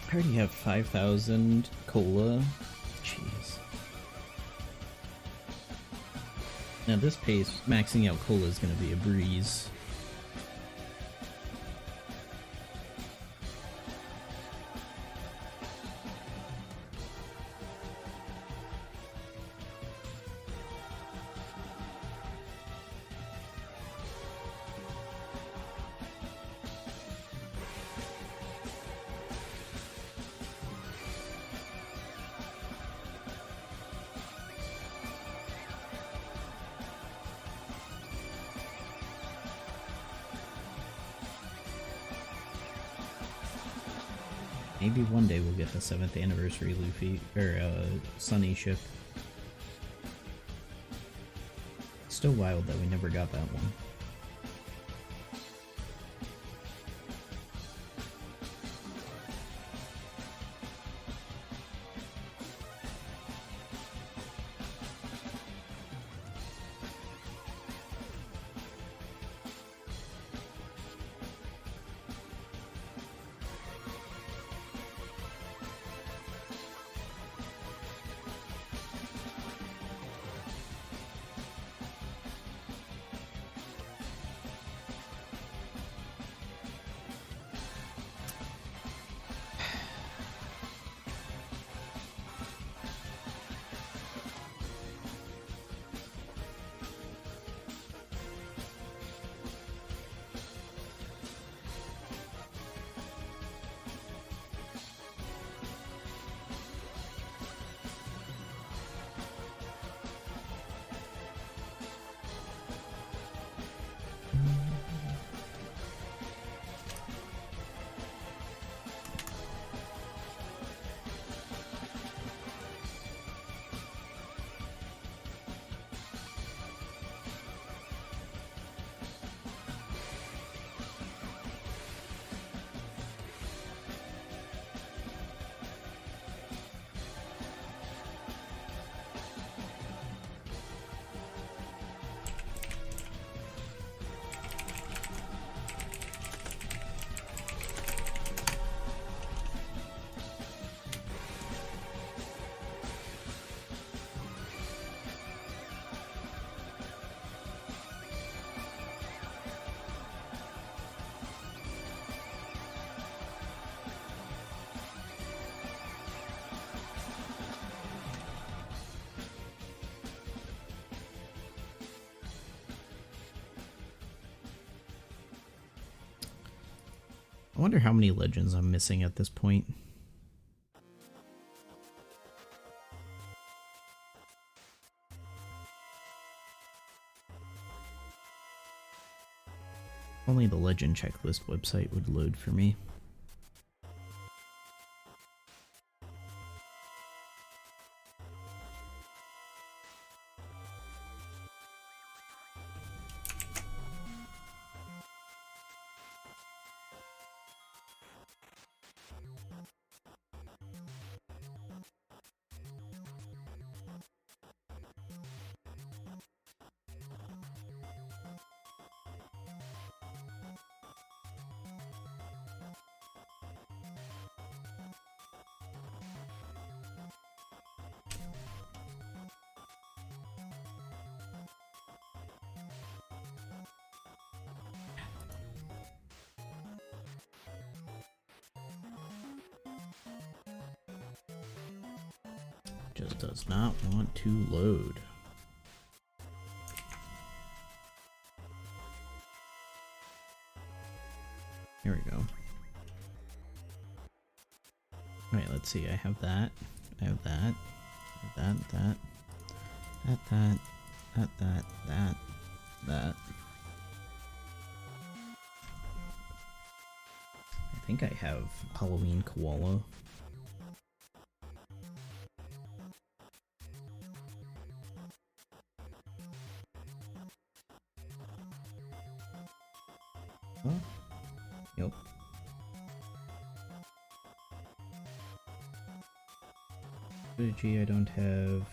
A: I already have 5,000 cola. Jeez. Now this pace, maxing out cola is going to be a breeze. Maybe one day we'll get the 7th anniversary Luffy, or Sunny ship. Still wild that we never got that one. I wonder how many legends I'm missing at this point. Only the legend checklist website would load for me. just does not want to load. Here we go. Alright, let's see. I have that. I have that. I have that. That. I think I have Halloween Koala. Huh? Nope. Gee, I don't have.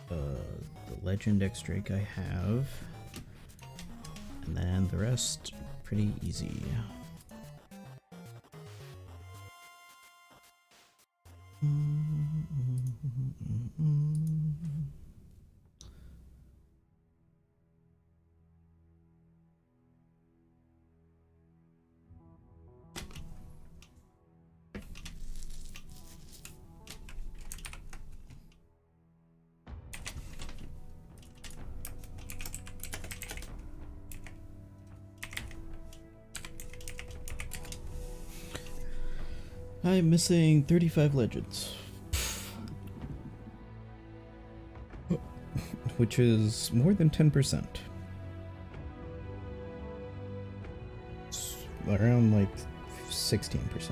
A: The Legend X-Drake I have. And then the rest, pretty easy. I'm missing 35 legends. Which is more than 10%. It's around like 16%.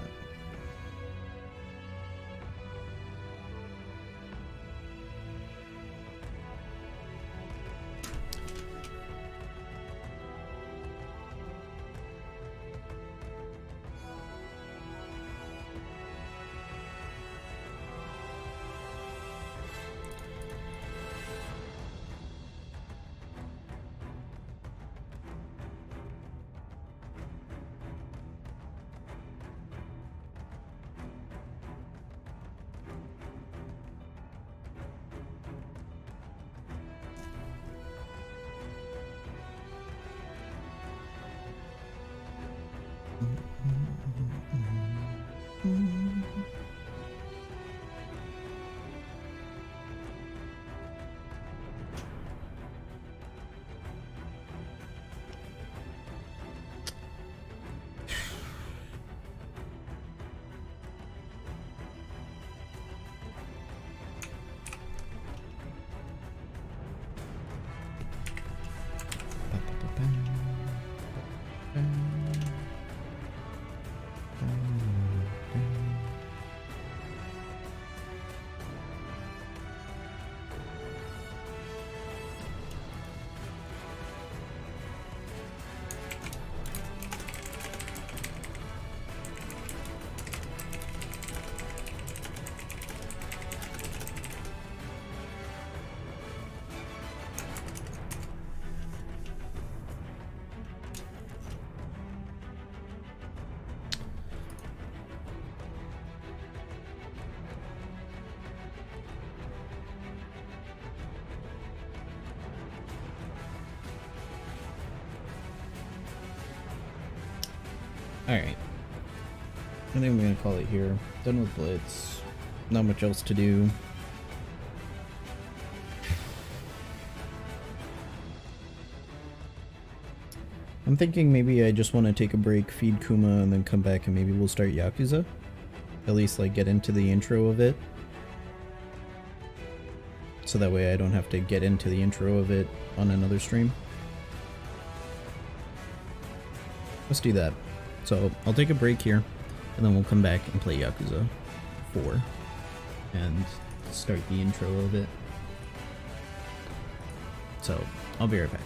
A: Alright. I think I'm gonna call it here. Done with Blitz. Not much else to do. I'm thinking maybe I just want to take a break, feed Kuma, and then come back and maybe we'll start Yakuza. At least like get into the intro of it. So that way I don't have to get into the intro of it on another stream. Let's do that. So I'll take a break here, and then we'll come back and play Yakuza 4 and start the intro of it. So I'll be right back.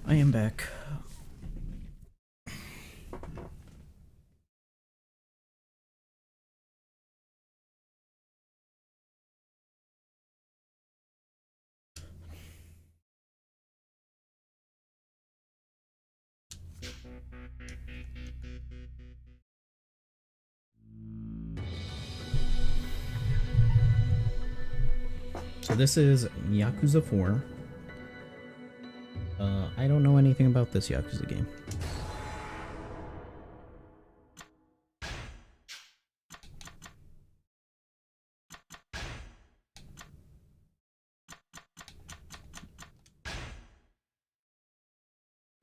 A: I am back. So this is Yakuza 4. I don't know anything about this Yakuza game.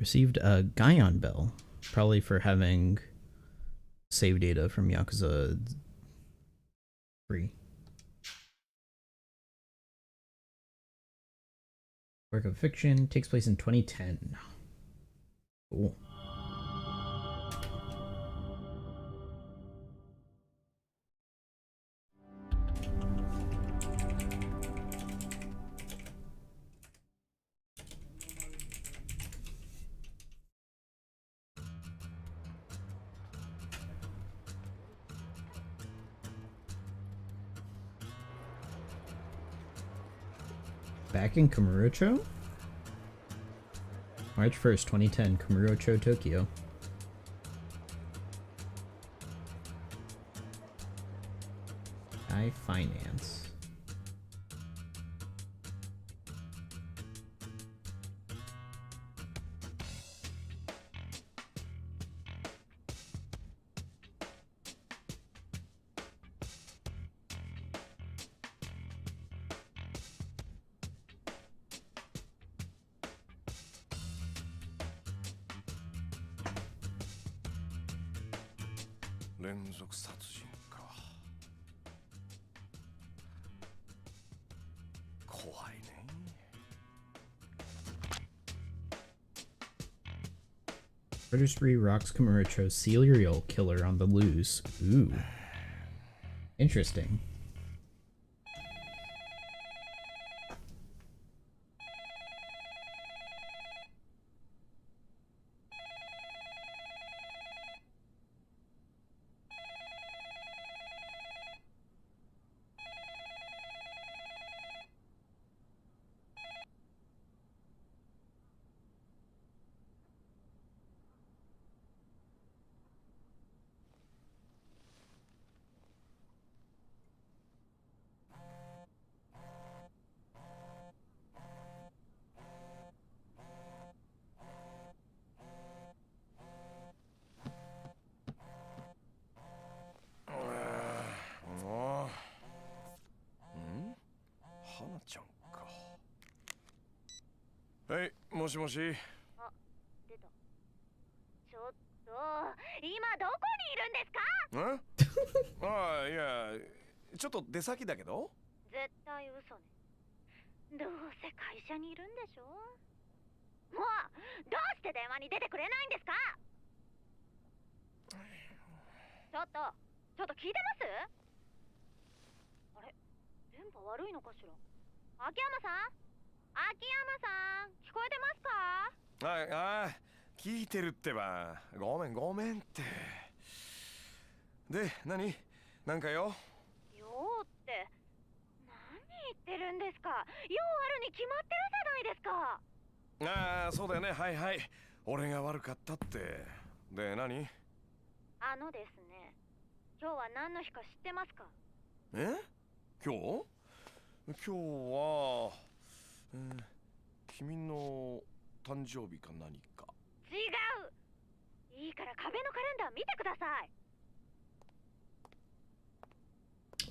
A: Received a Guion Bell, probably for having save data from Yakuza 3. Work of fiction, takes place in 2010. Cool. Back in Kamurocho? March 1st, 2010, Kamurocho, Tokyo. I finance. Registry rocks Kamurocho, serial killer on the loose. Ooh. Interesting.
B: Hey, もしもし。
C: あ、出た。ちょっと、今どこにいるんですか？
B: ああ、いや、ちょっと出先だけど。
C: 絶対嘘ね。どうせ会社にいるんでしょ？もう、どうして電話に出てくれないんですか？ちょっと聞いてます？あれ、電波悪いのかしら？秋山さん？秋山さん、聞こえてますか？
B: ああ、聞いてるってば。ごめんって。で、なんかよ。
C: よーって、何言ってるんですか？用あるに決まってるじゃないですか。
B: ああ、そうだよね。はいはい。俺が悪かったって。で、
C: ですね、今日は何の日か知ってますか？
B: え？今日は、君の誕生日か何か。
C: 違う。いいから壁のカレンダー見てください。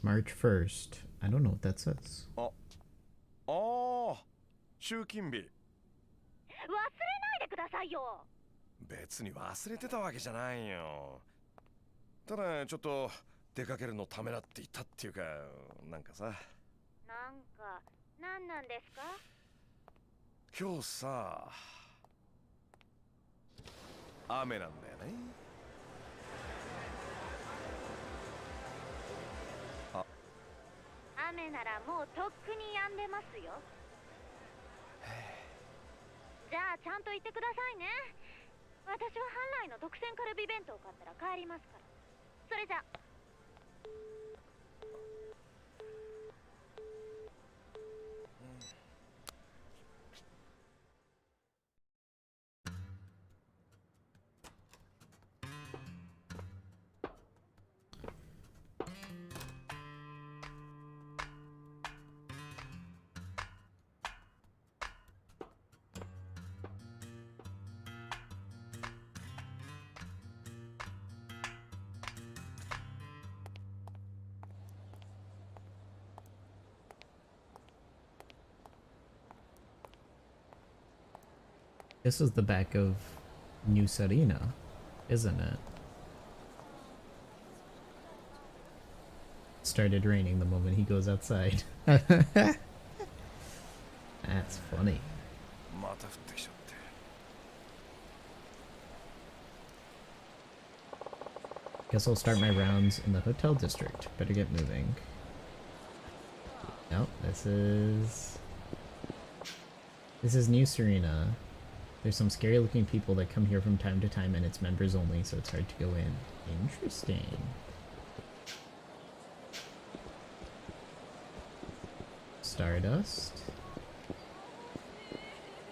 A: March 1st. I don't know what that says.
B: 集金日。忘れない
C: でくださいよ。
B: 別に忘れてたわけじゃないよ。ただちょっと出かけるのためらっていたっていうか、なんかさ。
C: 何なんですか？
B: 今日さ、雨なんだよね。
C: 雨ならもうとっくに止んでますよ。じゃあちゃんと言ってくださいね。私は半来の特選カルビ弁当を買ったら帰りますから。それじゃ。
A: This is the back of New Serena, isn't it? It started raining the moment he goes outside. That's funny. Guess I'll start my rounds in the hotel district. Better get moving. Nope, this is New Serena. There's some scary looking people that come here from time to time and it's members only, so it's hard to go in. Interesting. Stardust.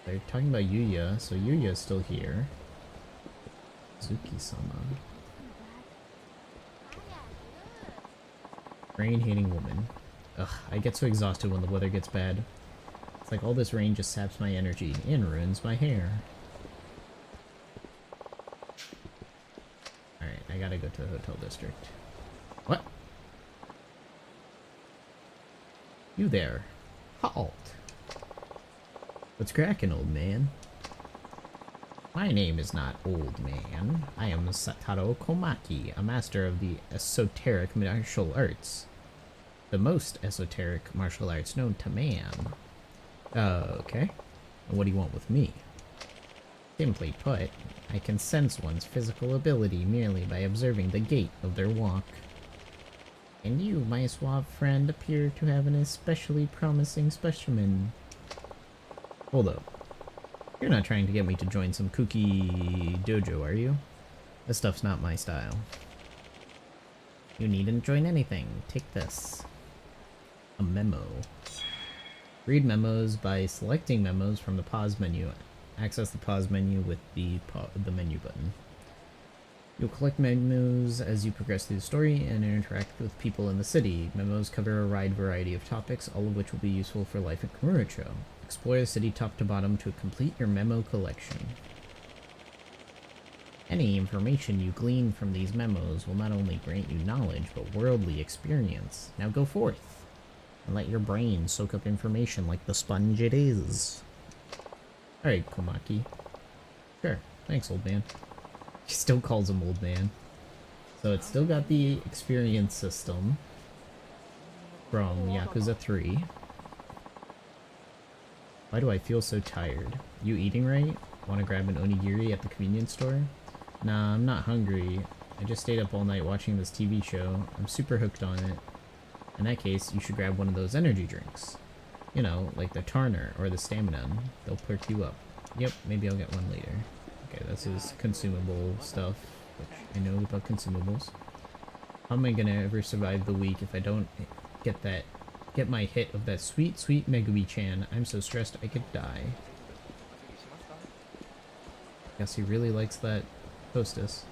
A: They're talking about Yuya, so Yuya's still here. Zuki-sama. Rain-hating woman. Ugh, I get so exhausted when the weather gets bad. It's like all this rain just saps my energy and ruins my hair. Alright, I gotta go to the hotel district. What? You there. Halt. What's cracking, old man? My name is not old man. I am Satoru Komaki, a master of the esoteric martial arts. The most esoteric martial arts known to man. Okay. And what do you want with me? Simply put, I can sense one's physical ability merely by observing the gait of their walk. And you, my suave friend, appear to have an especially promising specimen. Hold up. You're not trying to get me to join some kooky dojo, are you? This stuff's not my style. You needn't join anything. Take this. A memo. Read memos by selecting memos from the pause menu. Access the pause menu with the menu button. You'll collect memos as you progress through the story and interact with people in the city. Memos cover a wide variety of topics, all of which will be useful for life in Kamurocho. Explore the city top to bottom to complete your memo collection. Any information you glean from these memos will not only grant you knowledge, but worldly experience. Now go forth, and let your brain soak up information like the sponge it is. Alright, Komaki. Sure, thanks, old man. He still calls him old man. So it's still got the experience system from Yakuza 3. Why do I feel so tired? You eating right? Want to grab an onigiri at the convenience store? Nah, I'm not hungry. I just stayed up all night watching this TV show. I'm super hooked on it. In that case, you should grab one of those energy drinks. You know, like the Tarner or the Stamina. They'll perk you up. Yep, maybe I'll get one later. Okay, that's his consumable stuff, which I know about consumables. How am I gonna ever survive the week if I don't get my hit of that sweet, sweet Megumi-chan? I'm so stressed I could die. Guess he really likes that hostess.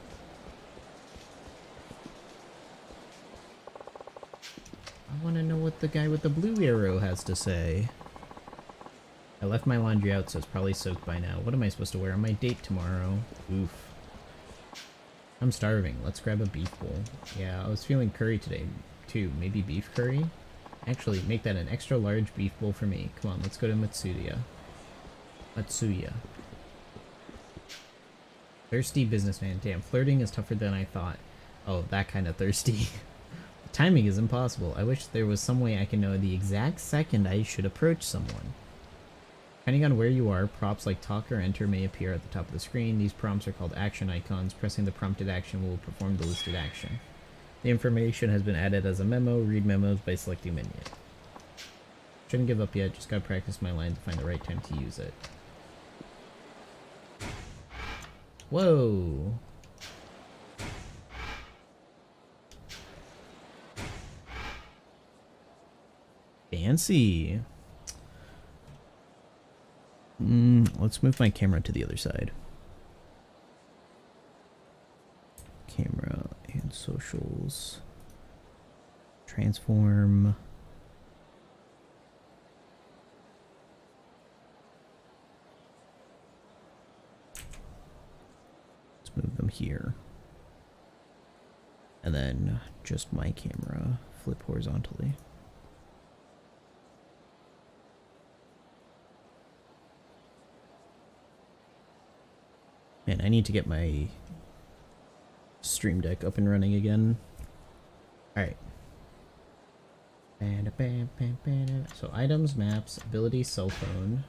A: I want to know what the guy with the blue arrow has to say. I left my laundry out, so it's probably soaked by now. What am I supposed to wear on my date tomorrow? Oof. I'm starving. Let's grab a beef bowl. Yeah, I was feeling curry today, too. Maybe beef curry? Actually, make that an extra large beef bowl for me. Come on, let's go to Matsuya. Matsuya. Thirsty businessman. Damn, flirting is tougher than I thought. Oh, that kind of thirsty. Timing is impossible. I wish there was some way I can know the exact second I should approach someone. Depending on where you are, prompts like talk or enter may appear at the top of the screen. These prompts are called action icons. Pressing the prompted action will perform the listed action. The information has been added as a memo. Read memos by selecting menu. Shouldn't give up yet, just gotta practice my line to find the right time to use it. Whoa. Fancy. Let's move my camera to the other side. Camera and socials. Transform. Let's move them here. And then just my camera flip horizontally. Man, I need to get my Stream Deck up and running again. Alright. So items, maps, ability, cell phone.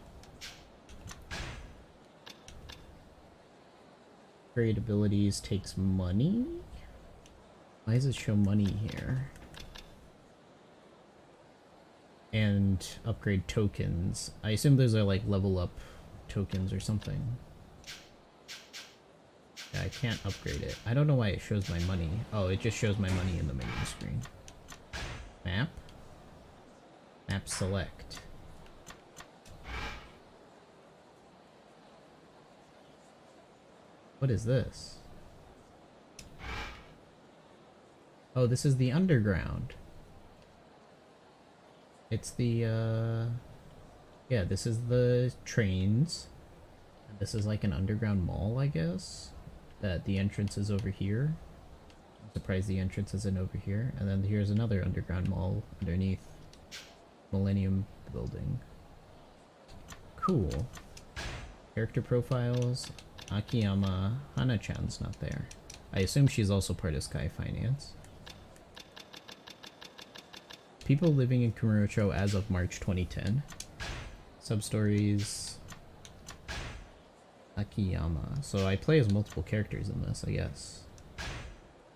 A: Upgrade abilities takes money? Why does it show money here? And upgrade tokens. I assume those are like level up tokens or something. Yeah, I can't upgrade it. I don't know why it shows my money. Oh, it just shows my money in the menu screen. Map? Map select. What is this? Oh, this is the underground. It's the, yeah, this is the trains. And this is like an underground mall, I guess. That the entrance is over here. I'm surprised the entrance isn't over here. And then here's another underground mall underneath Millennium Building. Cool. Character profiles. Akiyama. Hana-chan's not there. I assume she's also part of Sky Finance. People living in Kamurocho as of March 2010. Substories. Akiyama. So I play as multiple characters in this, I guess.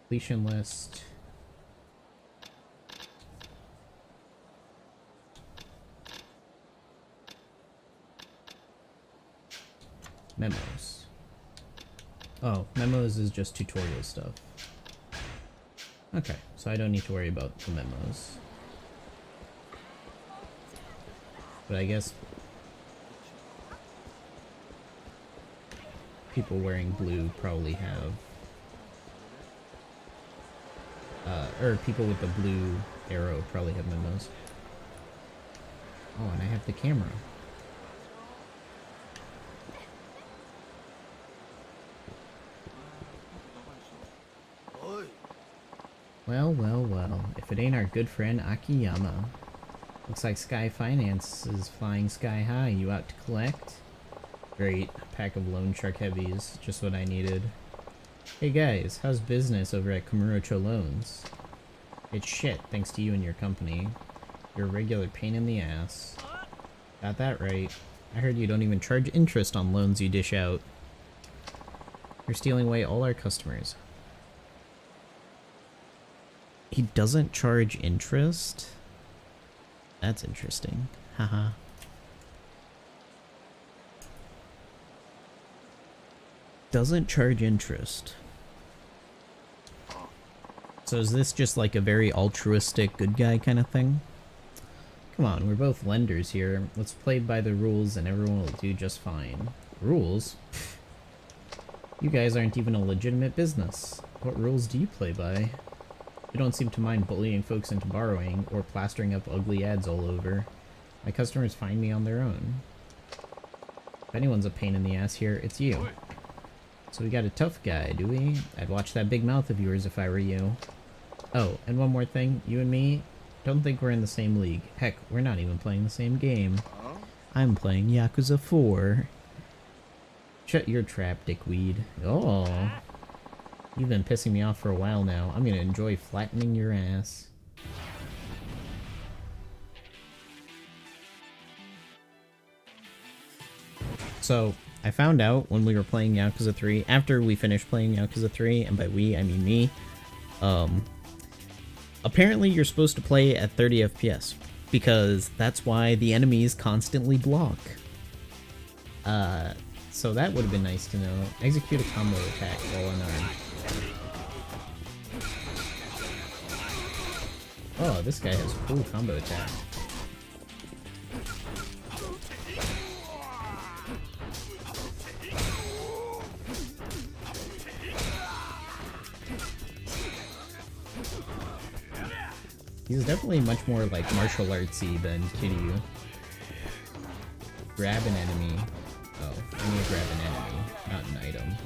A: Completion list. Memos. Oh, memos is just tutorial stuff. Okay, so I don't need to worry about the memos. But I guess people wearing blue probably have, or people with the blue arrow probably have memos. Oh, and I have the camera. Well, well, well, if it ain't our good friend Akiyama. Looks like Sky Finance is flying sky high. You out to collect? Great. Pack of loan shark heavies. Just what I needed. Hey guys, how's business over at Kamurocho Loans? It's shit, thanks to you and your company. You're a regular pain in the ass. Got that right. I heard you don't even charge interest on loans you dish out. You're stealing away all our customers. He doesn't charge interest? That's interesting. Haha. Doesn't charge interest. So is this just like a very altruistic good guy kind of thing? Come on, we're both lenders here. Let's play by the rules and everyone will do just fine. Rules? You guys aren't even a legitimate business. What rules do you play by? You don't seem to mind bullying folks into borrowing or plastering up ugly ads all over. My customers find me on their own. If anyone's a pain in the ass here, it's you. So we got a tough guy, do we? I'd watch that big mouth of yours if I were you. Oh, and one more thing, you and me, don't think we're in the same league. Heck, we're not even playing the same game. I'm playing Yakuza 4. Shut your trap, dickweed. Oh. You've been pissing me off for a while now. I'm gonna enjoy flattening your ass. So, I found out when we were playing Yakuza 3, after we finished playing Yakuza 3, and by we, I mean me, apparently you're supposed to play at 30 FPS, because that's why the enemies constantly block. So that would have been nice to know. Execute a combo attack while unarmed. Oh, this guy has cool combo attack. He's definitely much more like martial artsy than Kiryu. Grab an enemy. Oh, I need to grab an enemy, not an item.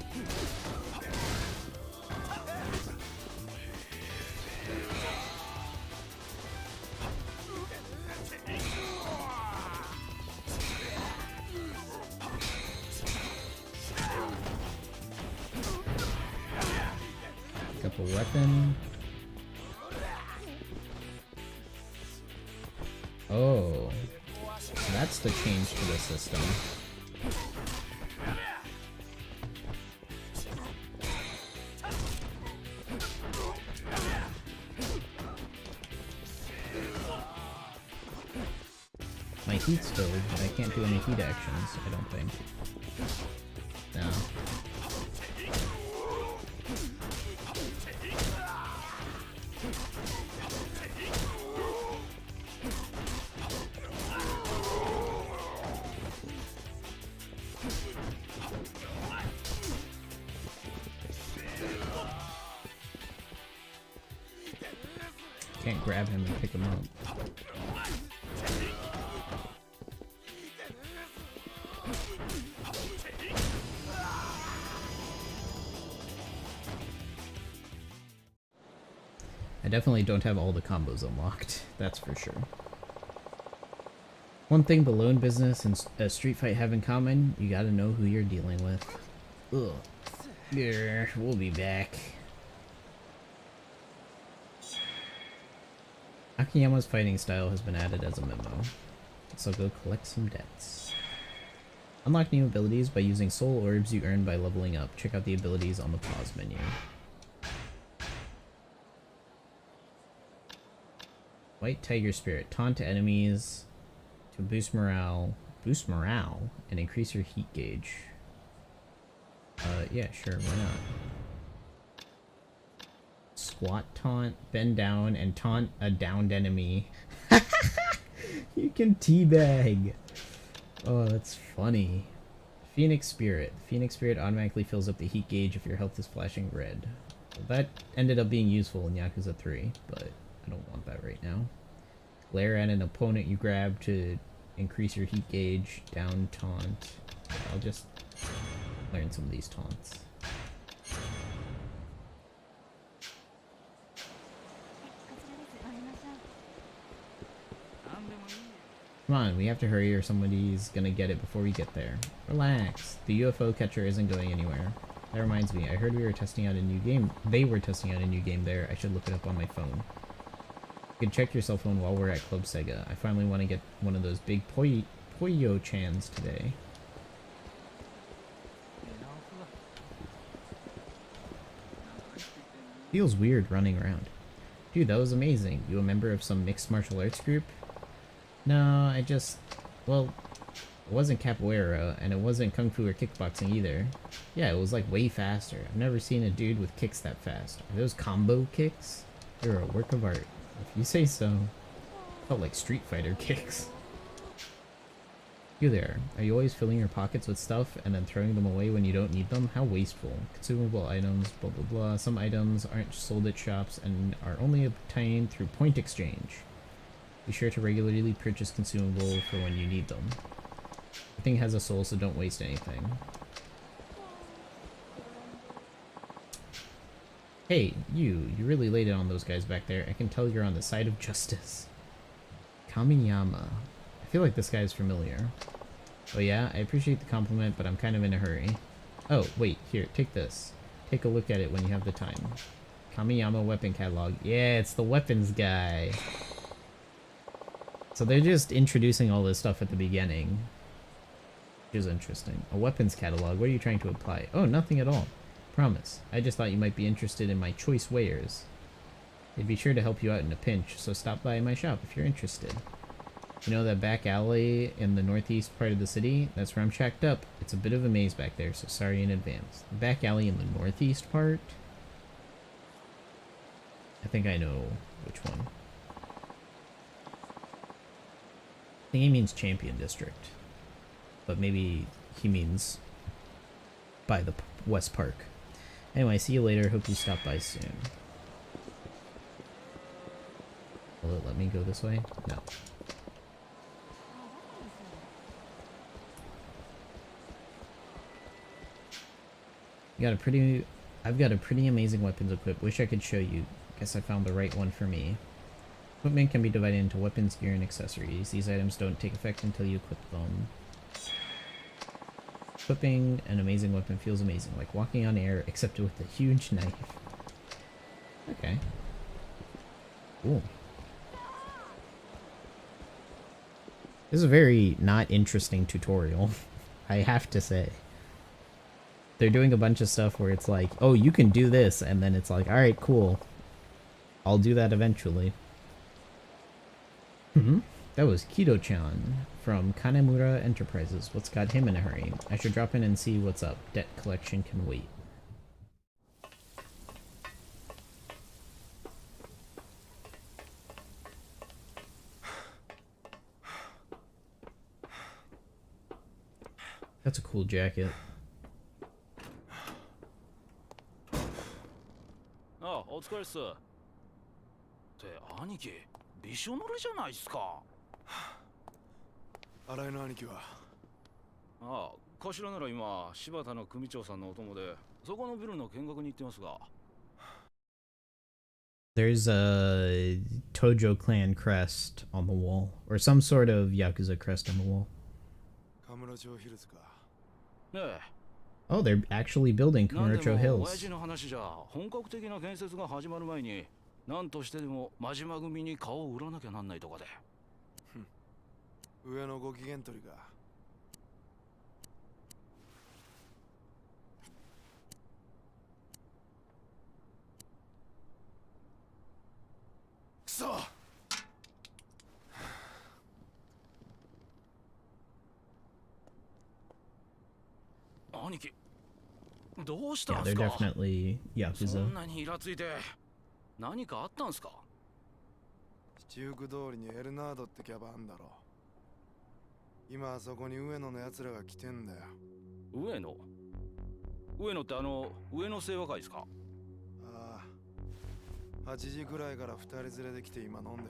A: Couple weapon. Oh, that's the change to the system. My heat's filled, but I can't do any heat actions, I don't think. No. Can't grab him and pick him up. I definitely don't have all the combos unlocked, that's for sure. One thing the lone business and a street fight have in common, you gotta know who you're dealing with. Ugh. Yeah, we'll be back. Akiyama's fighting style has been added as a memo, so go collect some debts. Unlock new abilities by using soul orbs you earn by leveling up. Check out the abilities on the pause menu. White Tiger Spirit. Taunt enemies to boost morale, and increase your heat gauge. Yeah, sure, why not? Squat taunt, bend down, and taunt a downed enemy. You can teabag. Oh, that's funny. Phoenix Spirit. Phoenix Spirit automatically fills up the heat gauge if your health is flashing red. Well, that ended up being useful in Yakuza 3, but I don't want that right now. Glare at an opponent you grab to increase your heat gauge. Down taunt. I'll just learn some of these taunts. Come on, we have to hurry or somebody's gonna get it before we get there. Relax. The UFO catcher isn't going anywhere. That reminds me, I heard we were testing out a new game. They were testing out a new game there. I should look it up on my phone. You can check your cell phone while we're at Club Sega. I finally want to get one of those big Poyo-chans today. Feels weird running around. Dude, that was amazing. You a member of some mixed martial arts group? No, well, it wasn't capoeira, and it wasn't kung fu or kickboxing either. Yeah, it was like way faster. I've never seen a dude with kicks that fast. Are those combo kicks? They're a work of art. If you say so. Felt like Street Fighter kicks. You there. Are you always filling your pockets with stuff and then throwing them away when you don't need them? How wasteful. Consumable items, blah blah blah. Some items aren't sold at shops and are only obtained through point exchange. Be sure to regularly purchase consumable for when you need them. Everything has a soul, so don't waste anything. Hey, you really laid it on those guys back there. I can tell you're on the side of justice. Kamiyama. I feel like this guy's familiar. Oh yeah, I appreciate the compliment, but I'm kind of in a hurry. Oh, wait, here, take this. Take a look at it when you have the time. Kamiyama weapon catalog. Yeah, it's the weapons guy. So they're just introducing all this stuff at the beginning. Which is interesting. A weapons catalog, what are you trying to apply? Oh, nothing at all. Promise. I just thought you might be interested in my choice wares. They'd be sure to help you out in a pinch, so stop by my shop if you're interested. You know that back alley in the northeast part of the city? That's where I'm shacked up. It's a bit of a maze back there, so sorry in advance. The back alley in the northeast part? I think I know which one. I think he means Champion District. But maybe he means by the West Park. Anyway, see you later. Hope you stop by soon. Will it let me go this way? No. I've got a pretty amazing weapons equip. Wish I could show you. Guess I found the right one for me. Equipment can be divided into weapons, gear, and accessories. These items don't take effect until you equip them. Equipping an amazing weapon feels amazing, like walking on air, except with a huge knife. Okay. Cool. This is a very not interesting tutorial, I have to say. They're doing a bunch of stuff where it's like, oh, you can do this, and then it's like, alright, cool. I'll do that eventually. That was Kido-chan from Kanemura Enterprises. What's got him in a hurry? I should drop in and see what's up. Debt collection can wait. That's a cool jacket.
D: あ、お疲れっす。って兄貴、びしょ濡れじゃないっすか。
E: 新井の兄貴は。
D: ああ、頭なら今柴田の組長さんのお供で、そこのビルの見学に行ってますが。
A: There's a Tojo clan crest on the wall, or some sort of Yakuza crest on the wall.
E: カムロ町ヒルズか。
D: ねえ。
A: Oh, they're actually building Kamurocho
D: 親
A: Hills.
D: 父の話じゃ本格的な建設が始まる前に何としてでも真島組に顔を売らなきゃなんないとかで。
E: 上のご機嫌取りか。くそ。
D: 兄貴、どうした
A: Yeah,
D: んす
A: they're
D: か。
A: definitely
D: そ
A: Yakuza.
D: んなにイラついて何かあったんすか。
E: 七福通りにエルナードってキャバあんだろ。今あそこに上野のやつらが来てんだよ。
D: 上野って上野清和会ですか。
E: ああ、8時くらいから2人連れで来て今飲んでる。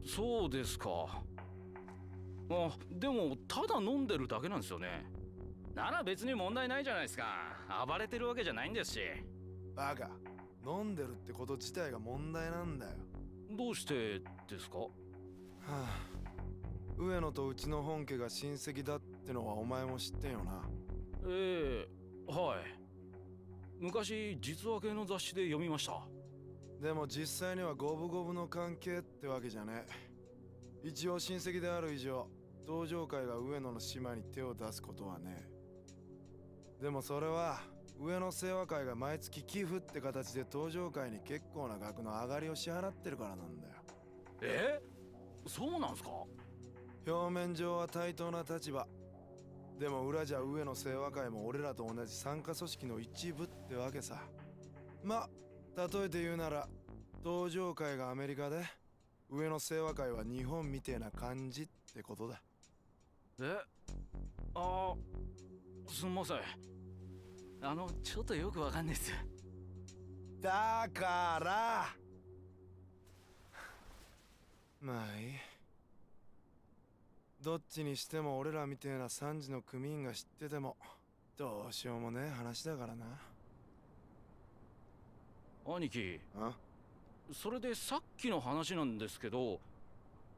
D: そうですか。あ、でもただ飲んでるだけなんですよね。なら別に問題ないじゃないですか。暴れてるわけじゃないんですし。
E: バカ、飲んでるってこと自体が問題なんだよ。
D: どうしてですか。は
E: あ、上野とうちの本家が親戚だってのはお前も知ってんよな。
D: はい。昔実話系の雑誌で読みました。
E: でも実際には五分五分の関係ってわけじゃねえ。一応親戚である以上、道場会が上野の島に手を出すことはねえ。でもそれは上野清和会が毎月寄付って形で道場会に結構な額の上がりを支払ってるからなんだよ。
D: そうなんすか。
E: 表面上は対等な立場。でも裏じゃ上野清和会も俺らと同じ傘下組織の一部ってわけさ。ま、例えて言うなら道場会がアメリカで上野清和会は日本みてえな感じってことだ。
D: すんません。ちょっとよくわかんないっす。
E: だからまあいい。どっちにしても俺らみてえな3時の組員が知っててもどうしようもねえ話だからな。
D: 兄貴、
E: あ、
D: それでさっきの話なんですけど、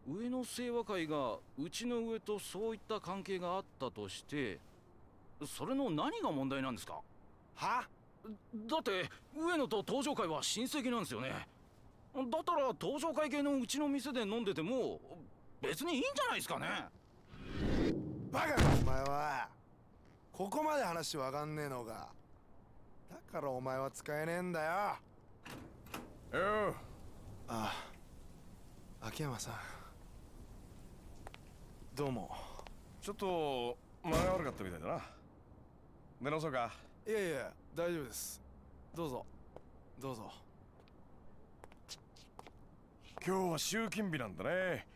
D: 上野清和会がうちの上とそういった関係があったとして、それの何が問題なんですか。
E: は？
D: だって上野と東上会は親戚なんですよね。だったら東上会系のうちの店で飲んでても別にいいんじゃないですかね。
E: バカかお前は。ここまで話わかんねえのか。だからお前は使えねえんだよ。ああ、秋山さん。どうも。
B: ちょっと間が悪かったみたいだな。出直そうか。
E: いやいや、大丈夫です。どうぞどうぞ。
B: 今日は集金日なんだね。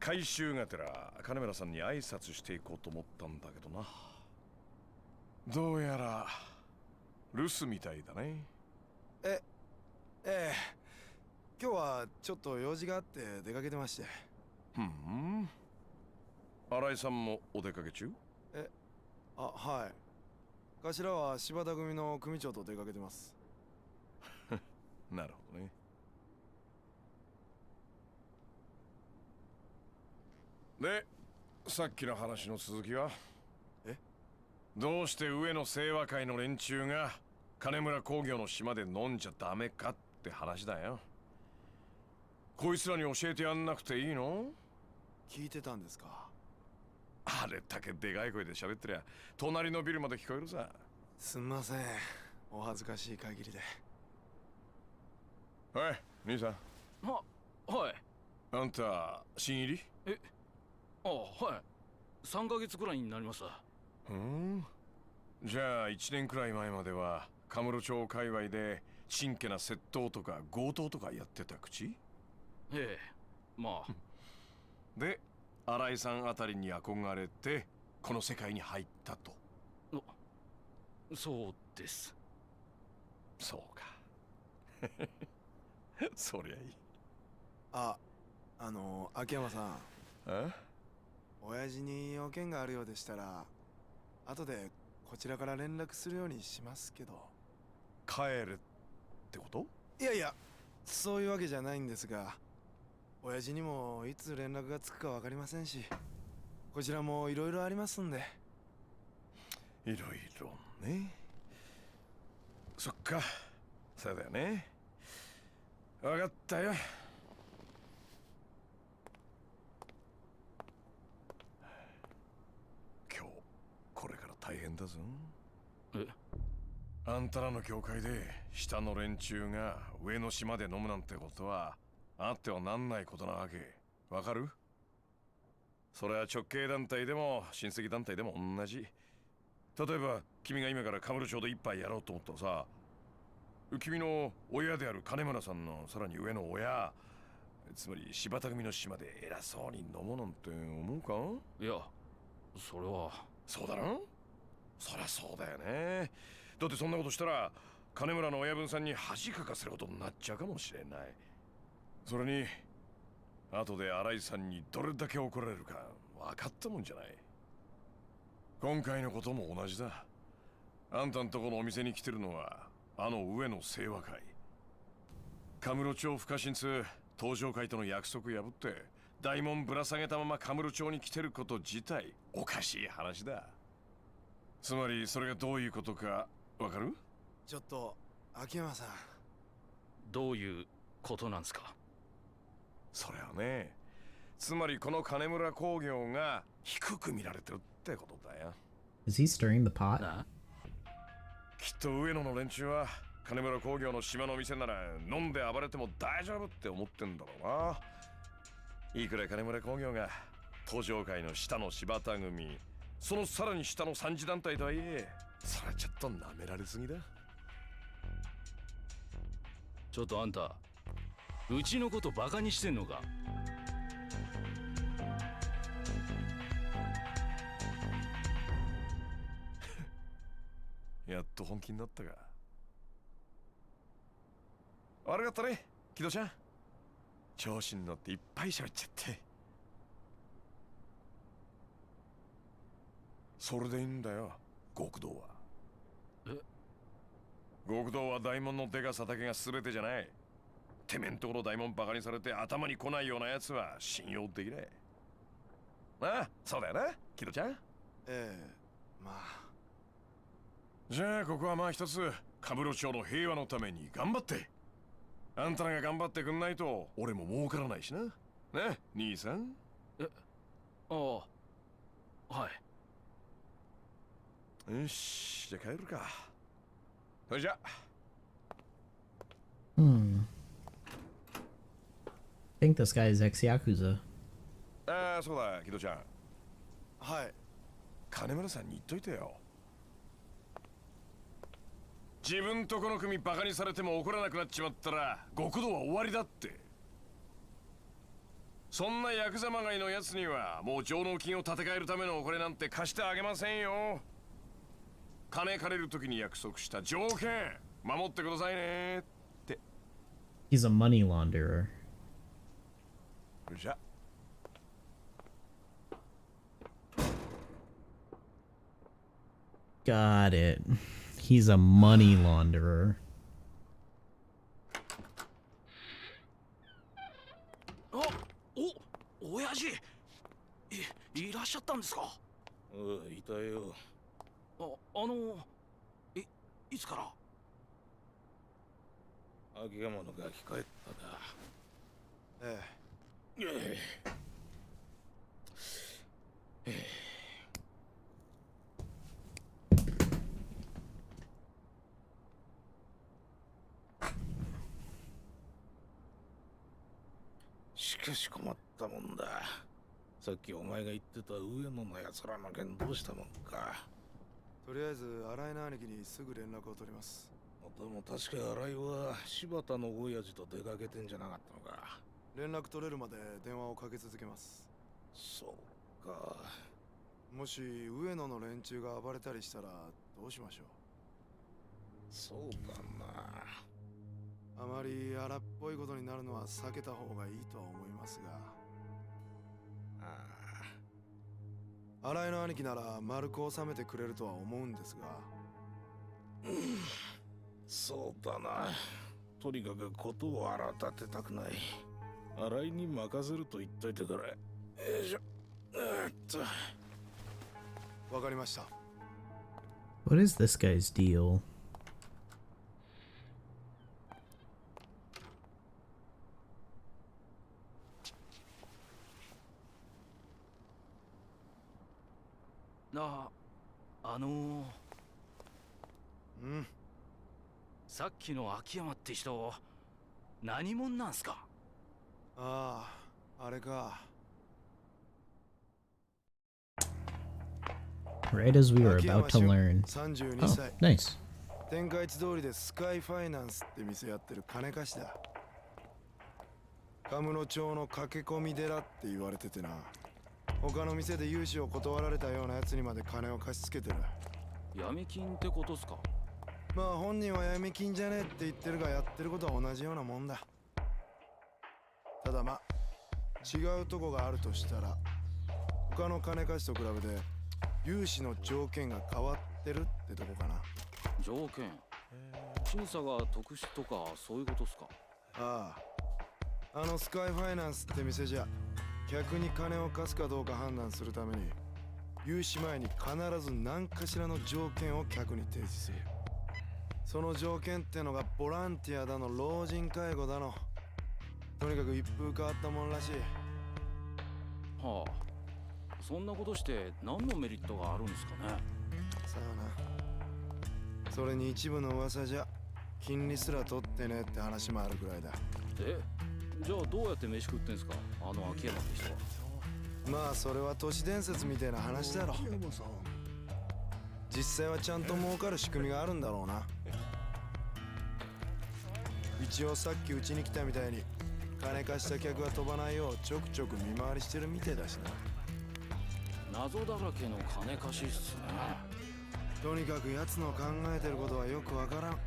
B: 回収がてら金村さんに挨拶していこうと思ったんだけどな。どうやら留守みたいだね。
E: ええ、今日はちょっと用事があって出かけてまして。
B: 新井さんもお出かけ中？
E: はい。頭は柴田組の組長と出かけてます。
B: なるほどね。で、さっきの話の続きは？どうして上野清和会の連中が金村工業の島で飲んじゃダメかって話だよ。こいつらに教えてやんなくていいの？
E: 聞いてたんですか？
B: あれだけでかい声で喋ってりゃ隣のビルまで聞こえるさ。
E: すんません、お恥ずかしい限りで。
B: はい、兄さん。
D: はい。
B: あんた新入り？
D: はい。3ヶ月くらいになります。
B: じゃあ1年くらい前まではカムロ町界隈でちんけな窃盗とか強盗とかやってた口？
D: ええ、まあ。
B: で、新井さんあたりに憧れてこの世界に入ったと。
D: そうです。
B: そうか。そりゃいい。
E: 秋山さん。
B: え？
E: 親父に用件があるようでしたら後でこちらから連絡するようにしますけど。
B: 帰るってこと？
E: いやいや、そういうわけじゃないんですが、親父にもいつ連絡がつくか分かりませんし、こちらもいろいろありますんで。
B: いろいろね。そっか、そうだよね。分かったよ。今日これから大変だぞ。あんたらの教会で下の連中が上の島で飲むなんてことはあってはなんないことなわけ。わかる？それは直系団体でも親戚団体でも同じ。例えば君が今からカムロ町で一杯やろうと思ったらさ、君の親である金村さんのさらに上の親、つまり柴田組の島で偉そうに飲もうなんて思うか？
D: いや、それは。
B: そうだろ？そりゃそうだよね。だってそんなことしたら金村の親分さんに恥かかせることになっちゃうかもしれない。それに後で新井さんにどれだけ怒られるか分かったもんじゃない。今回のことも同じだ。あんたんとこのお店に来てるのはあの上野清和会。カムロ町不可侵通登場会との約束破って大門ぶら下げたままカムロ町に来てること自体おかしい話だ。つまりそれがどういうことかわかる？
E: ちょっと秋山さん。
D: どういうことなんすか？
B: それはね、つまりこの金村工業が低く見られてるってことだよ。
A: Is he stirring the pot?
B: きっと上野の連中は金村工業の島の店なら飲んで暴れても大丈夫って思ってんだろうな。いくら金村工業が登場界の下の柴田組、そのさらに下の三次団体とはいえ、それちょっと舐められすぎだ。
D: ちょっとあんた、うちのことバカにしてんのか？
B: やっと本気になったか。悪かったね、木戸ちゃん。調子に乗っていっぱい喋っちゃって。それでいいんだよ、極道は。極道は大門のでかさだけが全てじゃない。てめんところ大門バカにされて頭に来ないようなやつは信用できない。ああ、そうだよな、木戸ちゃん。
E: まあ。
B: じゃあここはまあ一つカムロ町の平和のために頑張って。あんたらが頑張ってくんないと俺も儲からないしな。ね、兄さん。
D: はい。
B: よし、じゃあ帰るか。それじゃ。
A: I think this guy is ex-Yakuza.
B: そうだ、木戸ちゃん。
E: はい。
B: 金村さんに言っといてよ。自分とこの組バカにされても怒らなくなっちまったら極道は終わりだって。そんなヤクザまがいのやつにはもう上納金を立て替えるためのお金なんて貸してあげませんよ。金借りるときに約束した条件守ってくださいねって。
A: He's a money launderer.
B: じゃ
A: Got it. He's a money launderer.
D: 親父、いらっしゃったんですか。
F: いたよ。
D: いつから。
F: 秋山のガキ帰っただ。
E: ええ。
F: しかし困ったもんだ。さっきお前が言ってた上野の奴らの件どうしたもんか。
E: とりあえず新井の兄貴にすぐ連絡を取ります。
F: でも確か新井は柴田の親父と出かけてんじゃなかったのか。
E: 連絡取れるまで電話をかけ続けます。
F: そうか。
E: もし上野の連中が暴れたりしたらどうしましょう。
F: そうだな。
E: あまり荒っぽいことになるのは避けた方がいいとは思いますが。新井の兄貴なら丸く収めてくれるとは思うんですが。
F: そうだな。とにかくことを荒立てたくない。新井に任せると言っといてくれ。よいしょ。
E: わかりました。
A: What is this guy's deal?
D: さっきの秋山って人、何者なんすか。
E: ああ、あれか。
A: Right as we were about to learn.
E: 32
A: Oh,
E: 歳。
A: nice.
E: 天下一通りでスカイファイナンスって店やってる金貸しだ。カムロ町の駆け込み寺って言われててな。他の店で融資を断られたようなやつにまで金を貸し付けてる。
D: 闇金ってことっすか。
E: まあ本人は闇金じゃねえって言ってるが、やってることは同じようなもんだ。ただまあ違うとこがあるとしたら、他の金貸しと比べて融資の条件が変わってるってとこかな。
D: 条件、審査が特殊とかそういうことっすか。
E: ああ、あのスカイファイナンスって店じゃ客に金を貸すかどうか判断するために融資前に必ず何かしらの条件を客に提示する。その条件ってのがボランティアだの老人介護だの、とにかく一風変わったもんらしい。
D: はあ、そんなことして何のメリットがあるんですかね。
E: さあな。それに一部の噂じゃ金利すら取ってねって話もあるくらいだ。
D: じゃあどうやって飯食ってんすか、あの秋山って人は。
E: まあそれは都市伝説みたいな話だろ。実際はちゃんと儲かる仕組みがあるんだろうな。一応さっきうちに来たみたいに金貸した客が飛ばないようちょくちょく見回りしてるみてえだしな。
D: 謎だらけの金貸しっすね。
E: とにかく奴の考えてることはよくわからん。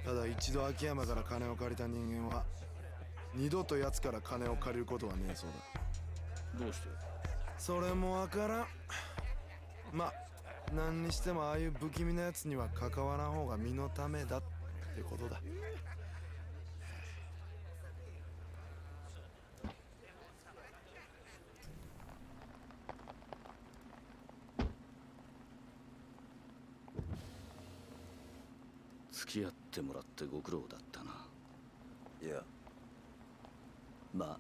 E: ただ一度秋山から金を借りた人間は二度と奴から金を借りることはねえそうだ。
D: どうして。
E: それもわからん。まあ何にしてもああいう不気味な奴には関わらん方が身のためだってことだ。
G: 付き合ってもらってご苦労だったな。いや、ま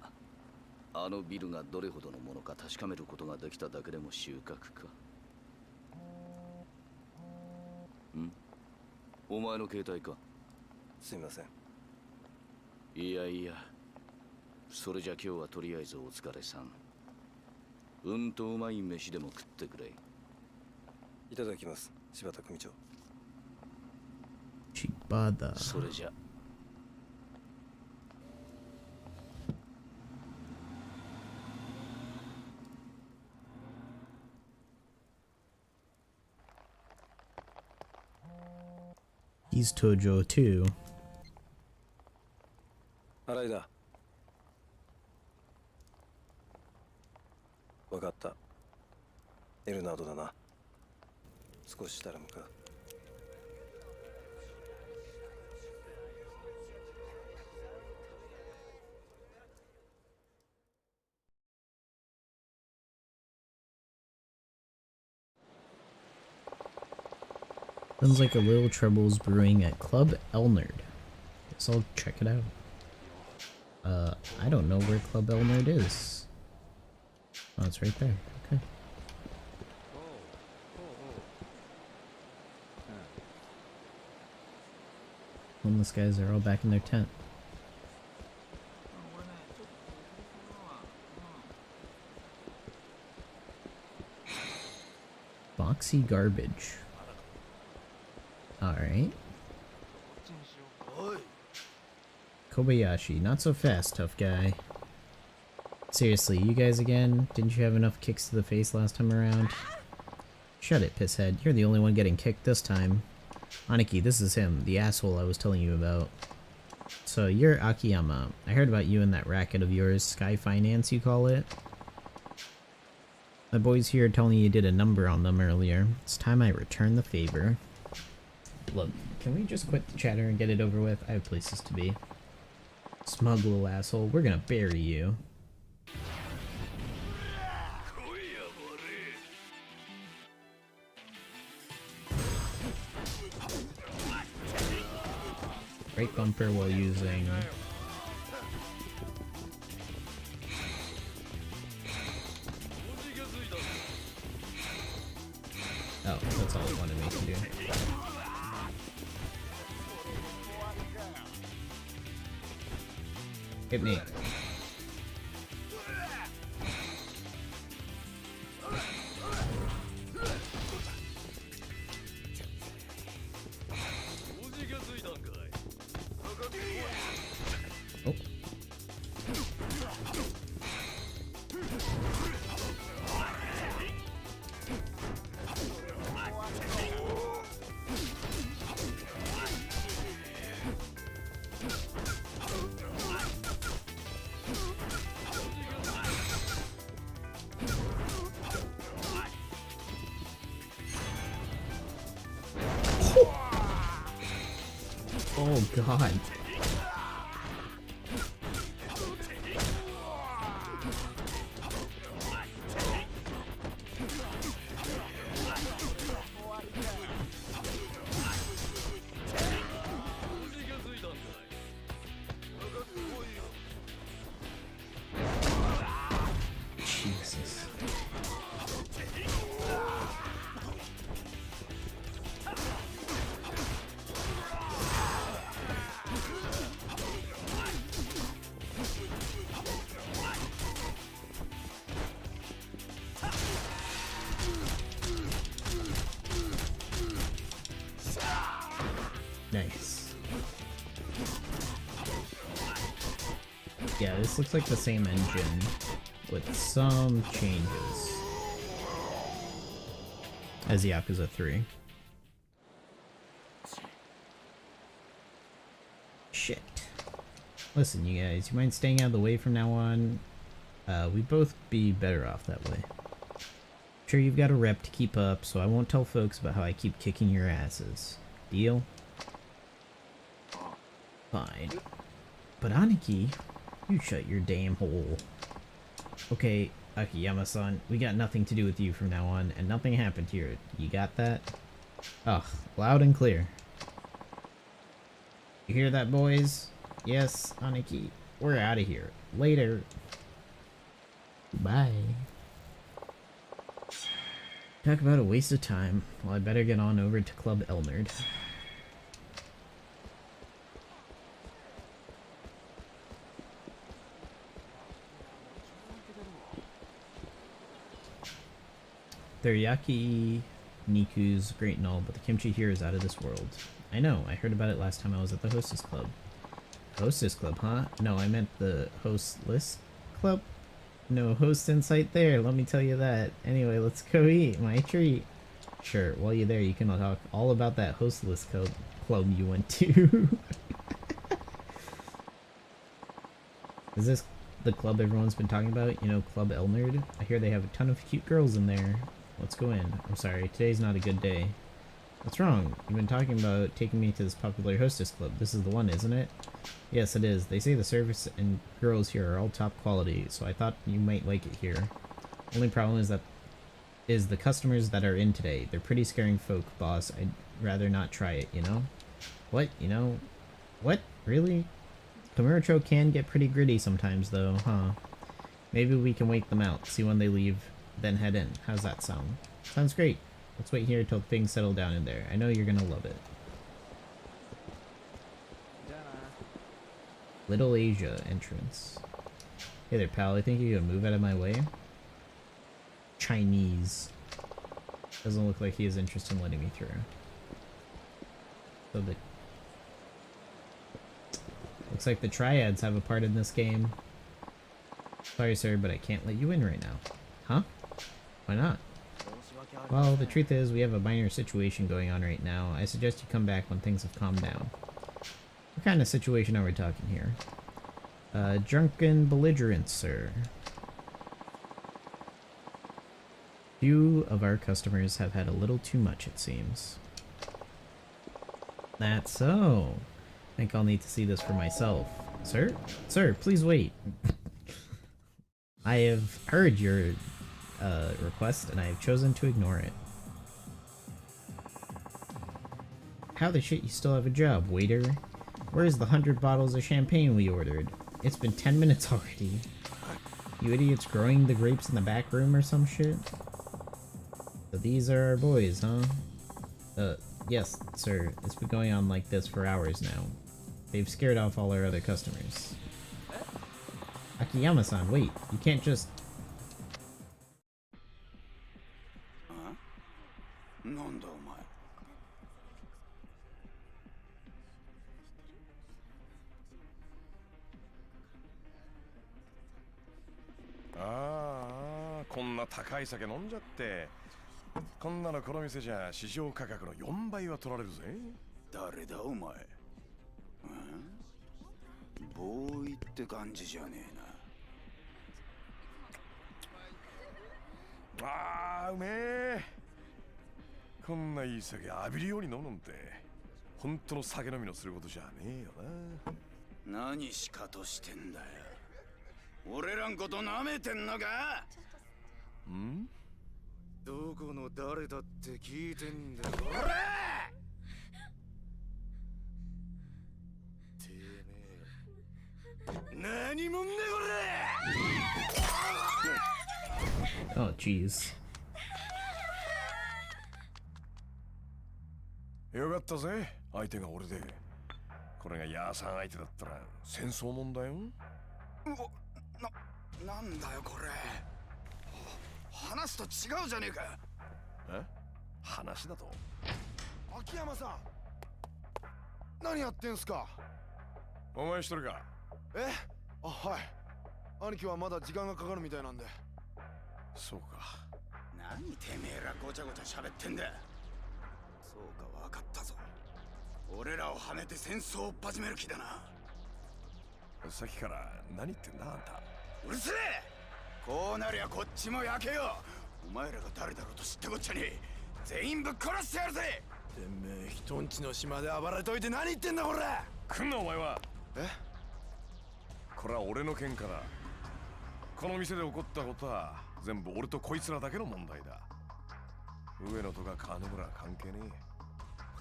G: ああのビルがどれほどのものか確かめることができただけでも収穫か。お前の携帯か。
H: すみません。
G: いやいや、それじゃ今日はとりあえずお疲れさん。うんとうまい飯でも食ってくれ。
H: いただきます、柴田組長。
A: Chibada.
G: それじゃ。
A: He's Tojo too.
H: 新井だ。わかった。エルナードだな。少ししたら向かう。
A: Sounds like a little trouble's brewing at Club Elnerd. Guess I'll check it out. I don't know where Club Elnerd is. Oh, it's right there. Okay. Homeless guys are all back in their tent. Boxy garbage. Alright. Kobayashi, not so fast, tough guy. Seriously, you guys again? Didn't you have enough kicks to the face last time around? Shut it, pisshead. You're the only one getting kicked this time. Aniki, this is him, the asshole I was telling you about. So, you're Akiyama. I heard about you and that racket of yours, Sky Finance you call it. My boys here told me you did a number on them earlier. It's time I return the favor. Look, can we just quit the chatter and get it over with? I have places to be. Smug little asshole, we're gonna bury you. Right bumper while using... Oh, that's all it wanted me to do. Hit me. Oh. Oh god. Jesus. Nice. Yeah, this looks like the same engine with some changes as Yakuza 3. Shit. Listen, you guys, you mind staying out of the way from now on? We'd both be better off that way. I'm sure you've got a rep to keep up, so I won't tell folks about how I keep kicking your asses. Deal? Fine. But Aniki, you shut your damn hole. Okay, Akiyama-san, we got nothing to do with you from now on, and nothing happened here. You got that? Ugh, loud and clear. You hear that, boys? Yes, Aniki, we're out of here. Later. Bye. Talk about a waste of time. Well, I better get on over to Club Elnerd. Teriyaki Niku's great and all, but the kimchi here is out of this world. I know, I heard about it last time I was at the Hostess Club. Hostess Club, huh? No, I meant the Hostless Club. No host in sight there, let me tell you that. Anyway, let's go eat, my treat. Sure, while you're there, you can talk all about that Hostless Club you went to. Is this the club everyone's been talking about? You know, Club Elnerd? I hear they have a ton of cute girls in there. Let's go in. I'm sorry, today's not a good day. What's wrong? You've been talking about taking me to this popular Hostess Club. This is the one, isn't it? Yes, it is. They say the service and girls here are all top quality, so I thought you might like it here. Only problem is the customers that are in today. They're pretty scaring folk, boss. I'd rather not try it, you know? What? You know? What? Really? Kamurocho can get pretty gritty sometimes, though, huh? Maybe we can wait them out, see when they leave, then head in. How's that sound? Sounds great. Let's wait here till things settle down in there. I know you're gonna love it. Little Asia entrance. Hey there, pal. I think you can move out of my way. Chinese. Doesn't look like he is interested in letting me through. So the... Looks like the Triads have a part in this game. Sorry, sir, but I can't let you in right now. Huh? Why not? Well, the truth is, we have a minor situation going on right now. I suggest you come back when things have calmed down. What kind of situation are we talking here? Drunken belligerence, sir. Few of our customers have had a little too much, it seems. That's so. I think I'll need to see this for myself. Sir? Sir, please wait. I have heard your request, and I have chosen to ignore it. How the shit you still have a job, waiter? Where's the 100 bottles of champagne we ordered? It's been 10 minutes already. You idiots growing the grapes in the back room or some shit? So these are our boys, huh? Yes, sir. It's been going on like this for hours now. They've scared off all our other customers. Akiyama-san, wait. You can't just...
B: こんな高い酒飲んじゃって、こんなのこの店じゃ市場価格の4倍は取られるぜ。
F: 誰だお前。ボーイって感じじゃねえな。
B: あー、うめえ。こんないい酒浴びるように飲むなんて、本当の酒飲みのすることじゃねえよ
F: な。何しかとしてんだよ。俺らんこと舐めてんのか？
B: ん？
E: どこの誰だって聞いてんだよ。おら！てめえ。何もんだこれ！
A: Oh, jeez.
B: よかったぜ、相手が俺で。これがヤーさん相手だったら戦争もんだよ。
F: なんだよこれ。話と違うじゃねえか。
B: え？話だと？
E: 秋山さん、何やってんすか？
B: お前一人か？
E: え？あ、はい。兄貴はまだ時間がかかるみたいなんで。
B: そうか。
F: 何てめえらごちゃごちゃ喋ってんだ。そうか、分かったぞ。俺らをはめて戦争を始める気だな。
B: さっきから何言ってんだあんた。
F: うるせえ。こうなりゃこっちも焼けよ。お前らが誰だろうと知ってこっちゃに全員ぶっ殺してやるぜ。
E: てめえ人んちの島で暴れといて何言ってんだこれ。
B: 来んなお前は。
E: え？
B: これは俺の喧嘩だ。この店で起こったことは全部俺とこいつらだけの問題だ。上野とか金村は関係ねえ。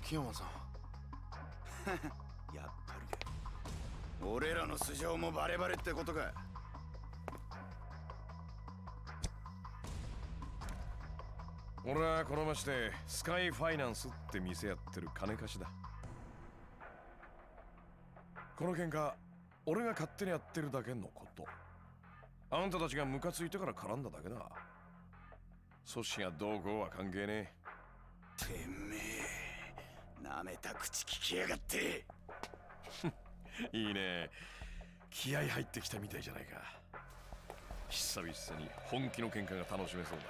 E: 秋山さん。
F: やっぱりか。俺らの素性もバレバレってことか。
B: 俺はこの町でスカイファイナンスって店やってる金貸しだ。この喧嘩俺が勝手にやってるだけのこと。あんたたちがムカついてから絡んだだけだ。組織がどうこうは関係ね
I: てめえ、なめた口聞きやがって。
B: え。いいね。気合入ってきたみたいじゃないか。久々に本気の喧嘩が楽しめそうだ。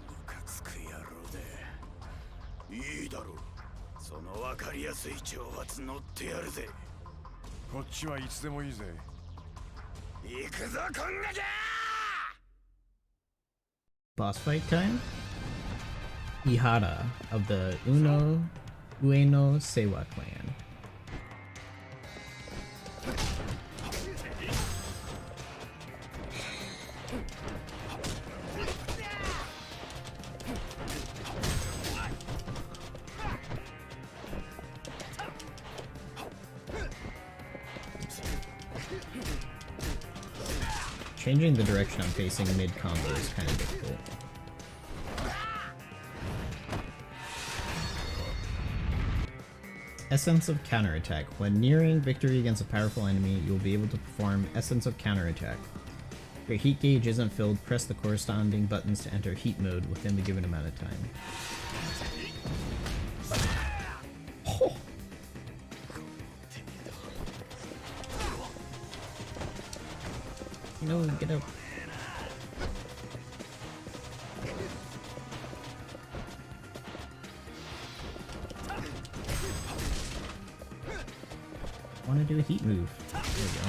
I: ムカつく野郎で。いいだろう。その分かりやすい挑発乗ってやるぜ。
B: こっちはいつでもいいぜ。
I: 行くぞこんなじゃ。
A: Boss fight time? Ihara of the Ueno Seiwa clan. Changing the direction I'm facing mid-combo is kind of difficult. Essence of Counterattack. When nearing victory against a powerful enemy, you will be able to perform Essence of Counterattack. If your heat gauge isn't filled, press the corresponding buttons to enter heat mode within the given amount of time. Oh. No, get up. I want to do a heat move. There we go.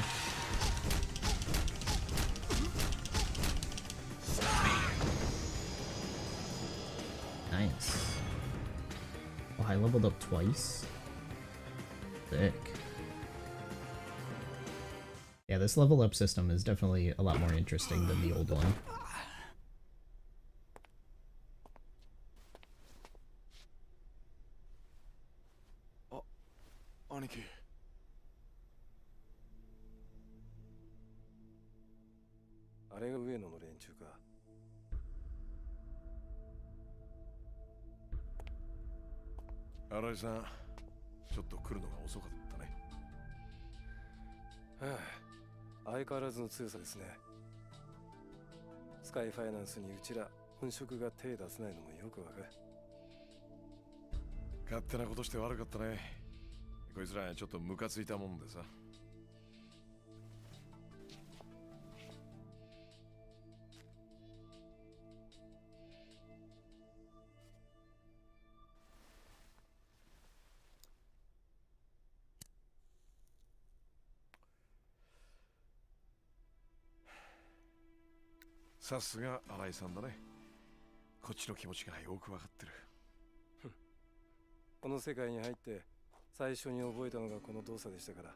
A: Nice. Oh, I leveled up twice. Sick. Yeah, this level up system is definitely a lot more interesting than the old one.
E: 兄貴。
H: あれが上野の連中か。
B: 新井さん、ちょっと来るのが遅かったね。
H: はあ、相変わらずの強さですね。スカイファイナンスにうちら本職が手出せないのもよくわかる。
B: 勝手なことして悪かったね。こいつらちょっとムカついたもんでさ。さすが新井さんだね。こっちの気持ちがよくわかってる。
H: この世界に入って最初に覚えたのがこの動作でしたから。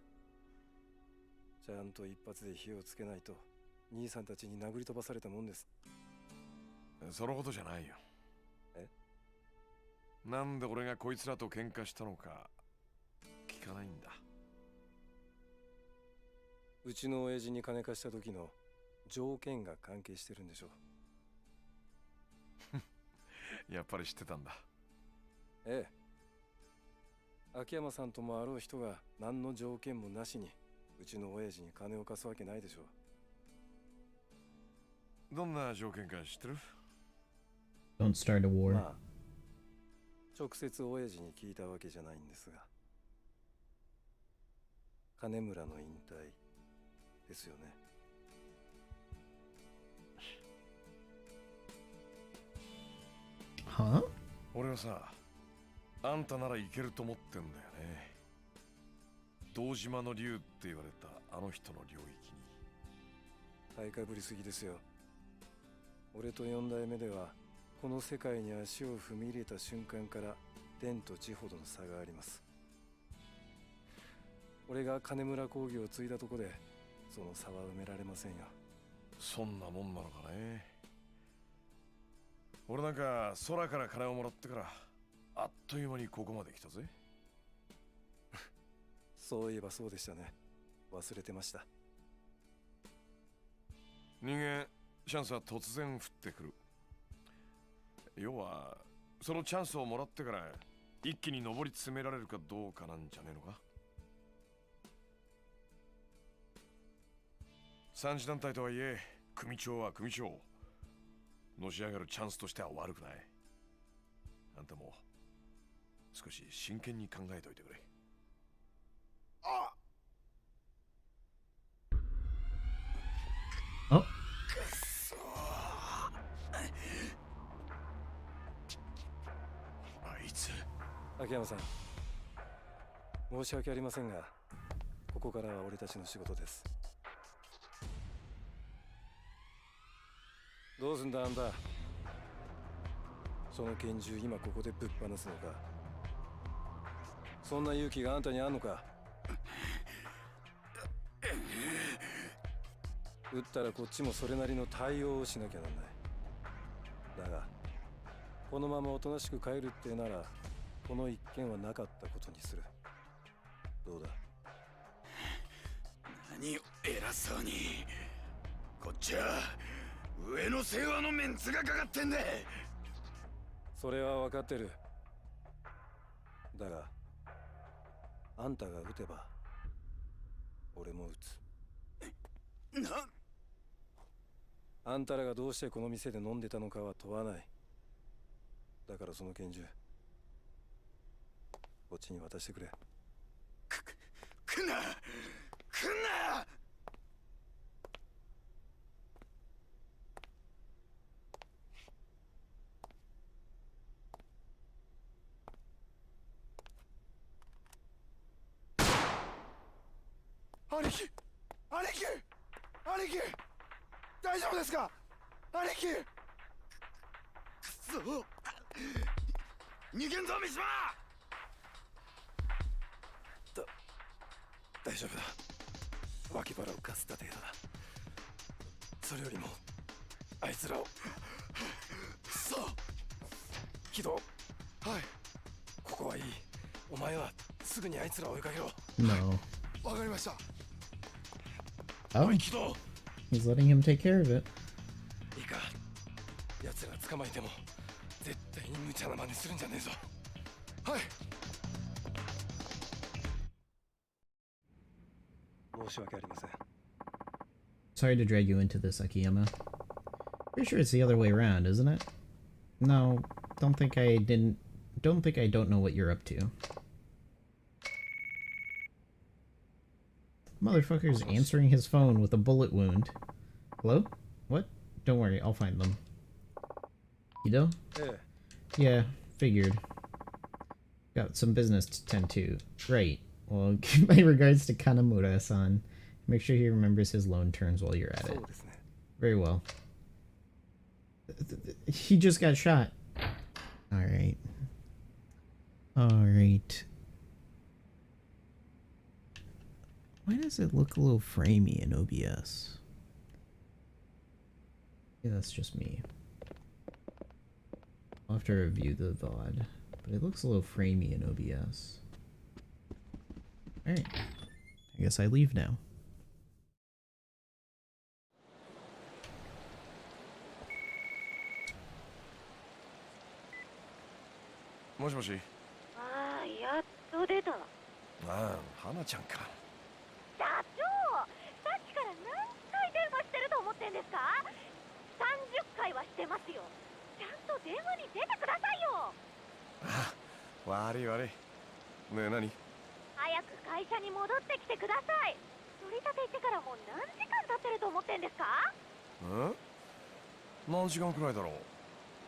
H: ちゃんと一発で火をつけないと兄さんたちに殴り飛ばされたもんです。
B: そのことじゃないよ。
H: え？
B: なんで俺がこいつらと喧嘩したのか聞かないんだ。
H: うちの親父に金貸した時の条件が関係してるんでしょ
B: う。やっぱり知ってたんだ。
H: ええ。秋山さんともあろう人が何の条件もなしにうちの親父に金を貸すわけないでしょ
B: う。どんな条件か知ってる？
A: Don't start a war.
H: まあ、直接親父に聞いたわけじゃないんですが、金村の引退ですよね。
A: Huh?
B: 俺はさ、あんたならいけると思ってんだよね。堂島の竜って言われたあの人の領域に。
H: 買いかぶりすぎですよ。俺と四代目ではこの世界に足を踏み入れた瞬間から天と地ほどの差があります。俺が金村工業を継いだとこでその差は埋められませんよ。
B: そんなもんなのかね。俺なんか空から金をもらってからあっという間にここまで来たぜ。
H: そういえばそうでしたね。忘れてました。
B: 人間チャンスは突然降ってくる。要はそのチャンスをもらってから一気に上り詰められるかどうかなんじゃねえのか。三次団体とはいえ組長は組長、のし上がるチャンスとしては悪くない。あんたも少し真剣に考えておいてくれ。
E: あ
A: あ、
B: くそあいつ。
H: 秋山さん、申し訳ありませんが、ここからは俺たちの仕事です。どうすんだあんた。その拳銃今ここでぶっ放すのか。そんな勇気があんたにあんのか。撃ったらこっちもそれなりの対応をしなきゃなんない。だがこのままおとなしく帰るってなら、この一件はなかったことにする。どうだ。
I: 何を偉そうに。こっちは上の世話のメンツがかかってんだ。
H: それは分かってる。だがあんたが撃てば俺も撃つ。あんたらがどうしてこの店で飲んでたのかは問わない。だからその拳銃こっちに渡してくれ。
I: 来んな来んな。
E: 兄貴、兄貴、兄貴、大丈夫ですか兄貴。
I: くそ逃げんぞ三島。
H: 大丈夫だ。脇腹をかすった程度だ。それよりもあいつらを。
I: くそ
H: 木戸、はい、ここはいい。お前はすぐにあいつらを追いかけろ。
A: No.
E: わかりました。
A: Oh,
H: おい木戸。
A: he's letting him take care of it.
H: いいか、奴ら捕まえても絶対に無茶な真似するんじゃねえぞ。
E: はい。
H: 申し訳ありません。
A: Sorry to drag you into this, Akiyama. Pretty sure it's the other way around, isn't it? No, don't think I don't know what you're up to. Motherfucker's answering his phone with a bullet wound. Hello? What? Don't worry, I'll find them. Kido? Yeah, figured. Got some business to tend to. Right. Well, give my regards to Kanamura-san. Make sure he remembers his loan terms while you're at it. Very well. He just got shot. Alright. Alright. Why does it look a little framey in OBS? Yeah, that's just me. I'll have to review the VOD, but it looks a little framey in OBS. Alright. I guess I leave now.
B: もしもし。
C: ああ、やっと出た。
B: ああ、花ちゃんか。
C: 社長、さっきから何回電話してると思ってんですか？30回はしてますよ。ちゃんと電話に出てくださいよ。
B: ああ、悪い悪い。ねえ何？
C: 早く会社に戻ってきてください。取り立て行ってからもう何時間経ってると思ってんですか？
B: 何時間くらいだろう。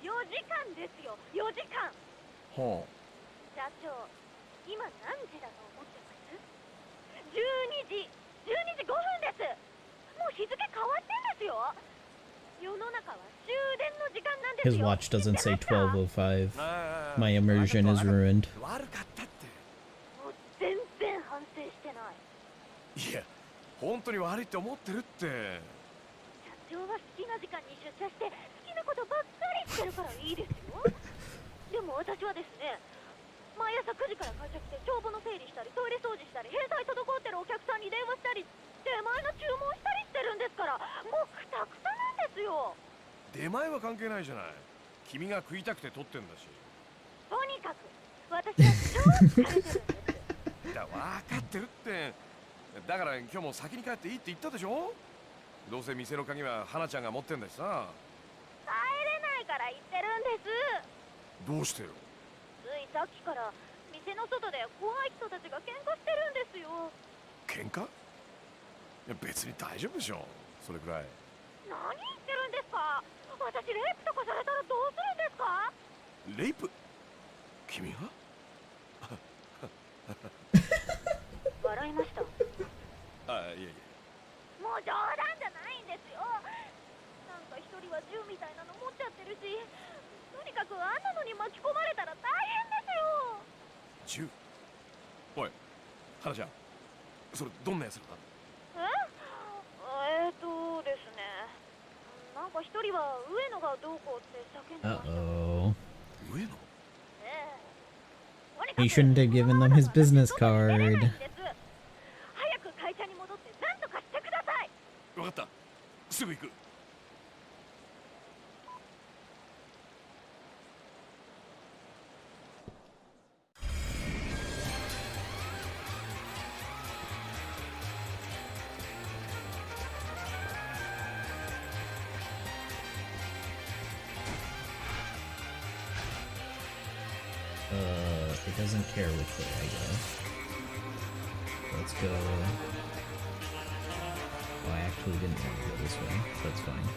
C: 4時間ですよ、4時間。
B: はあ。
C: 社長、今何時だと思ってます？ 12時5分です。もう日付変わってんですよ。世の中は終電の時間なんですよ。
A: His watch doesn't say 12:05. My immersion is ruined.
B: 悪かったって。
C: もう全然反省してない。
B: いや、本当に悪いって思ってるって。
C: 社長は好きな時間に出社して好きなことばっかりしてるからいいですよ。でも私はですね、毎朝9時から会社来て帳簿の整理したりトイレ掃除したり返済滞ってるお客さんに電話したり出前の注文したりしてるんですから、もうくたくたなんですよ。
B: 出前は関係ないじゃない。君が食いたくて取ってんだし。
C: とにかく私は超疲れてるんです。
B: いや、分かってるって。だから今日も先に帰っていいって言ったでしょ。どうせ店の鍵は花ちゃんが持ってんだしさ。
C: 帰れなないから言ってるんです。
B: どうしてよ。
C: ついさっきから店の外で怖い人たちが喧嘩してるんですよ。
B: 喧嘩？いや別に大丈夫でしょ、それくらい。
C: 何言ってるんですか。私レイプとかされたらどうするんですか。
B: レイプ？君が？
C: 笑いました。
B: あ、いやいや。
C: もう冗談じゃないんですよ。なんか一人は銃みたいなの持っちゃってるし、とにかくあんなのに巻き込まれたら大変ですよ。
B: 銃？おい、花ちゃん、それどんなやつらだ？
C: ですね。なんか一人は上野がどうこうって叫んでました。
A: Uh-oh.
B: 上野？He
A: shouldn't have given them his business card.
C: 早く会社に戻って何とかしてください。
B: わかった。すぐ行く。
A: It doesn't care which way I go. Let's go. Oh, I actually didn't want to go this way. That's fine.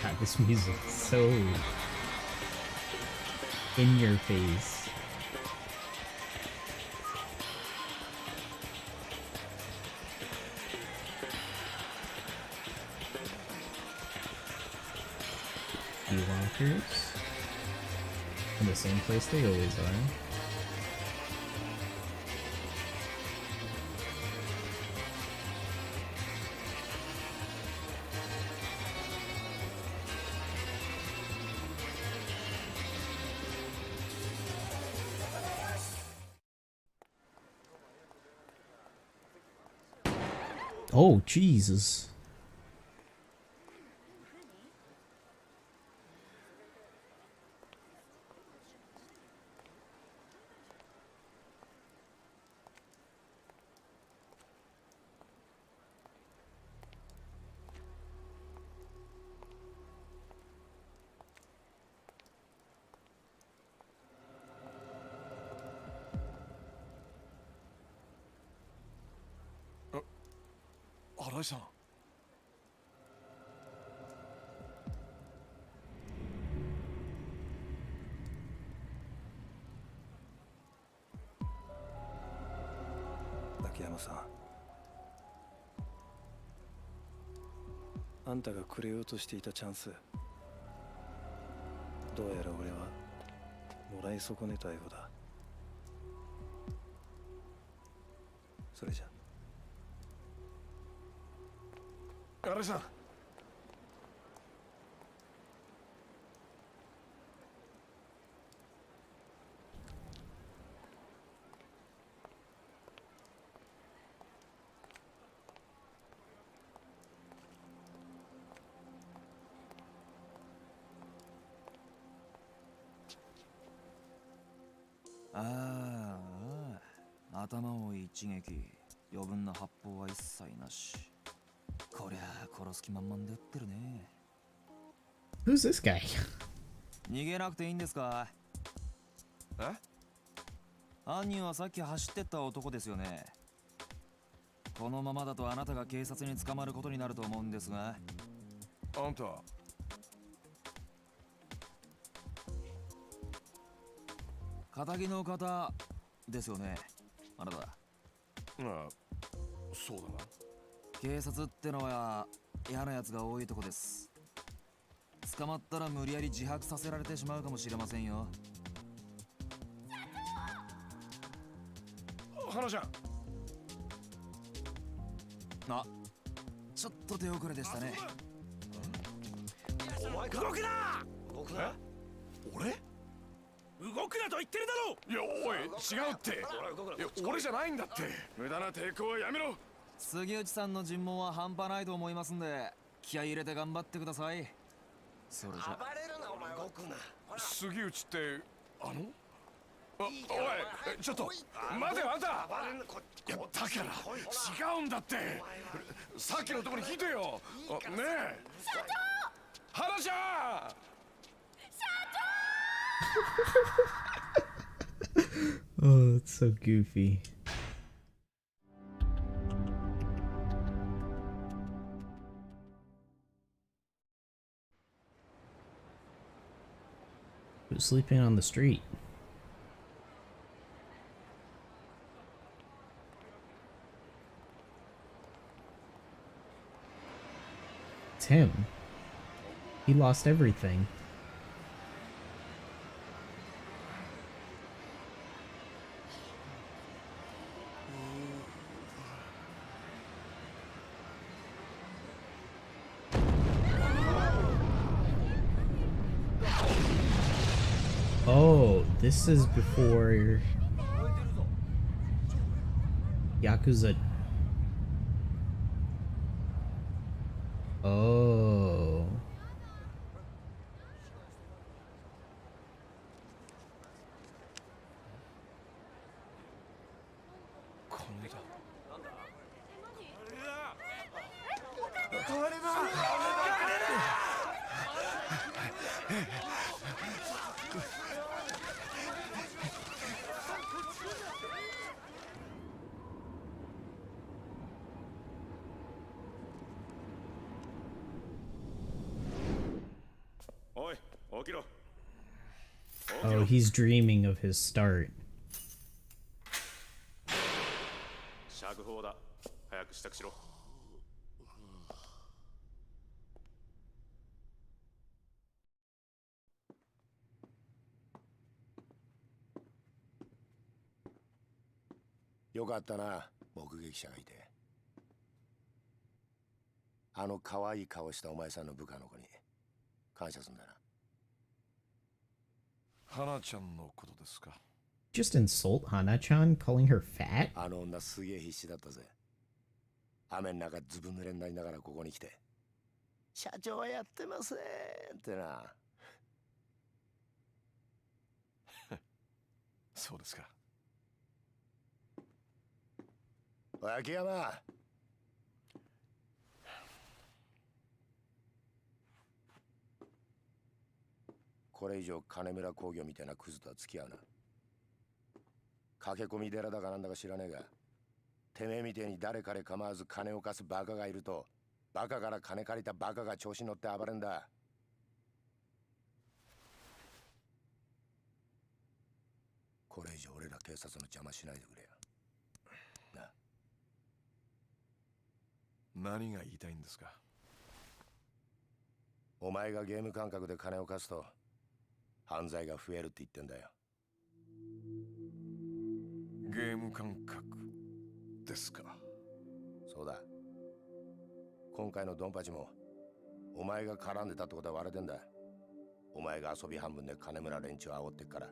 A: God, this music is so in your face. Lockers in the same place they always are. Oh, Jesus.
B: Solaris-san.
H: 秋山さん、あんたがくれようとしていたチャンス、どうやら俺はもらい損ねたようだ。それじゃ。
B: 新井さん。
J: ああ、頭を一撃、余分な発砲は一切なし。こりゃ殺す気満々で撃ってるね。
A: Who's this guy?
J: 逃げなくていいんですか？
B: え？
J: 犯人はさっき走ってった男ですよね。このままだとあなたが警察に捕まることになると思うんですが。
B: あんた
J: 仇の方ですよね、あなた。
B: ああ、そうだな。
J: 警察ってのは嫌なやつが多いとこです。捕まったら無理やり自白させられてしまうかもしれませんよ。
B: 花ちゃん。
J: あ、ちょっと手遅れでしたね。
F: お前動くな！動くな！
B: 俺？
F: 動くなと言ってるだろう！
B: いや、おい、違うって。いや、俺じゃないんだって。無駄な抵抗はやめろ。
J: 杉内さんの尋問は半端ないと思いますんで、気合い入れて頑張ってください。それじゃ。
F: 暴れるな、お前。動くな。
B: 杉内ってあおい、ちょっと待てよあんた。いやだから違うんだって。さっきのところに聞いてよ。ねえ社長、花ちゃん。
A: Oh, it's so goofy. Who's sleeping on the street? It's him. He lost everything. Oh, this is before Yakuza. Oh. Oh, he's dreaming of his start.
K: よかったな、目撃者がいて。あの可愛い顔したお前さんの部下の子に感謝すんだな。
B: 花ちゃんのことですか。
A: Just insult Hana-chan, calling her fat?
K: あの女すげえ必死だったぜ。雨の中ずぶ濡れになりながらここに来て、社長はやってませんってな。
B: そうですか。
K: 秋山。これ以上金村工業みたいなクズとは付き合うな。駆け込み寺だかなんだか知らねえが、てめえみてえに誰彼構わず金を貸すバカがいると、バカから金借りたバカが調子に乗って暴れんだ。これ以上俺ら警察の邪魔しないでくれよ。
B: 何が言いたいんですか。
K: お前がゲーム感覚で金を貸すと犯罪が増えるって言ってんだよ。
B: ゲーム感覚ですか。
K: そうだ。今回のドンパチもお前が絡んでたってことは割れてんだ。お前が遊び半分で金村連中を煽ってっから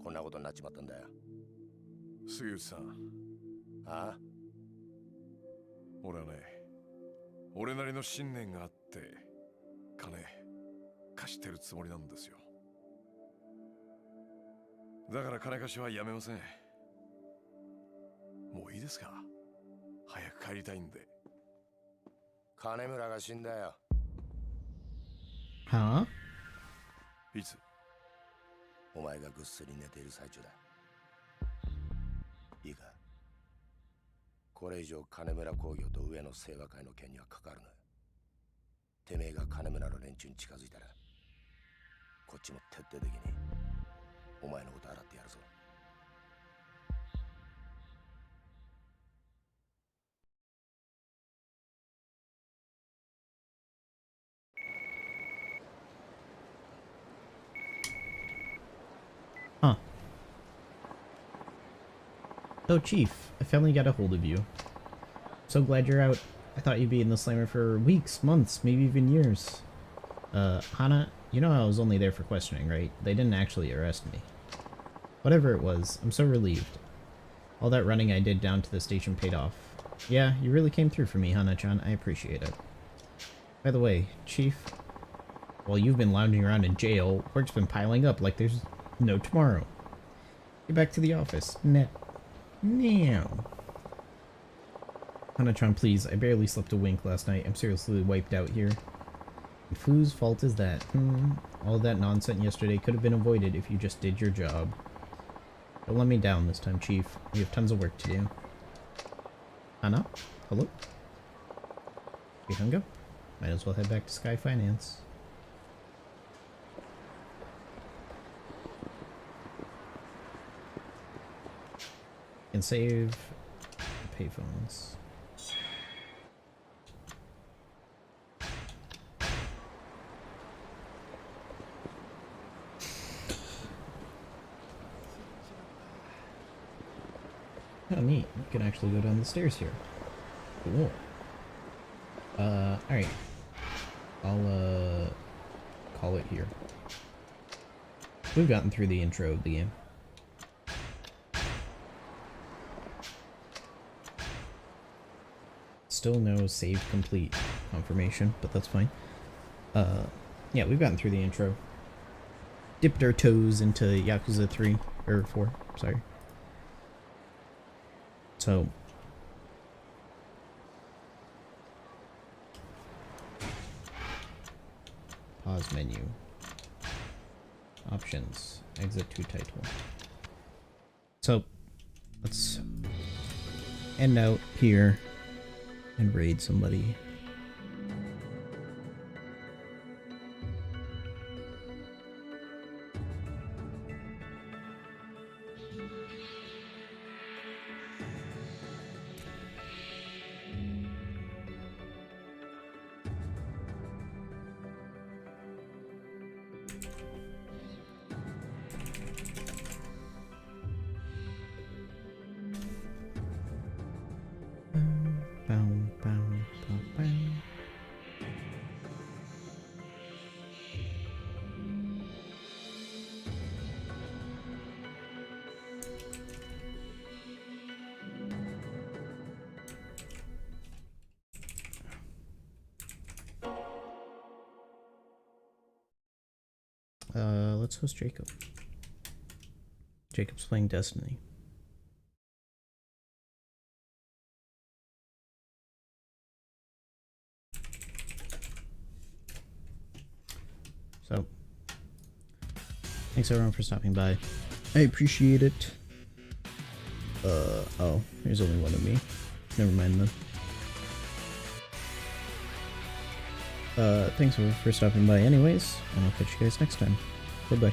K: こんなことになっちまったんだよ。
B: 杉内さん。
K: ああ、
B: 俺はね、俺なりの信念があって金貸してるつもりなんですよ。だから金貸しはやめません。もういいですか。早く帰りたいんで。
K: 金村が死んだよ。
A: は
B: あ？いつ？
K: お前がぐっすり寝ている最中だ。いいか、これ以上金村工業と上野清和会の件には関わるな。てめえが金村の連中に近づいたらこっちも徹底的にお前のこと洗ってやるぞ。
A: Huh. Oh, Chief, I finally got a hold of you. So glad you're out. I thought you'd be in the slammer for weeks, months, maybe even years. Hana, you know I was only there for questioning, right? They didn't actually arrest me. Whatever it was, I'm so relieved. All that running I did down to the station paid off. Yeah, you really came through for me, Hana-chan. I appreciate it. By the way, Chief, while you've been lounging around in jail, work's been piling up like there's no tomorrow. Get back to the office. Now. Hanatron, please. I barely slept a wink last night. I'm seriously wiped out here. And whose fault is that? All that nonsense yesterday could have been avoided if you just did your job. Don't let me down this time, Chief. We have tons of work to do. Hana? Hello? You hung up? Might as well head back to Sky Finance. And save the payphones. Oh, neat. You can actually go down the stairs here. Cool. Alright. I'll, call it here. We've gotten through the intro of the game. Still no save complete confirmation, but that's fine. Yeah, we've gotten through the intro. Dipped our toes into Yakuza 3, or 4, sorry. So, pause menu, options, exit to title. So, let's end out here and raid somebody. Let's host Jacob. Jacob's playing Destiny. So, thanks everyone for stopping by. I appreciate it. Oh, there's only one of me. Never mind then. Thanks for stopping by anyways, and I'll catch you guys next time. Bye-bye.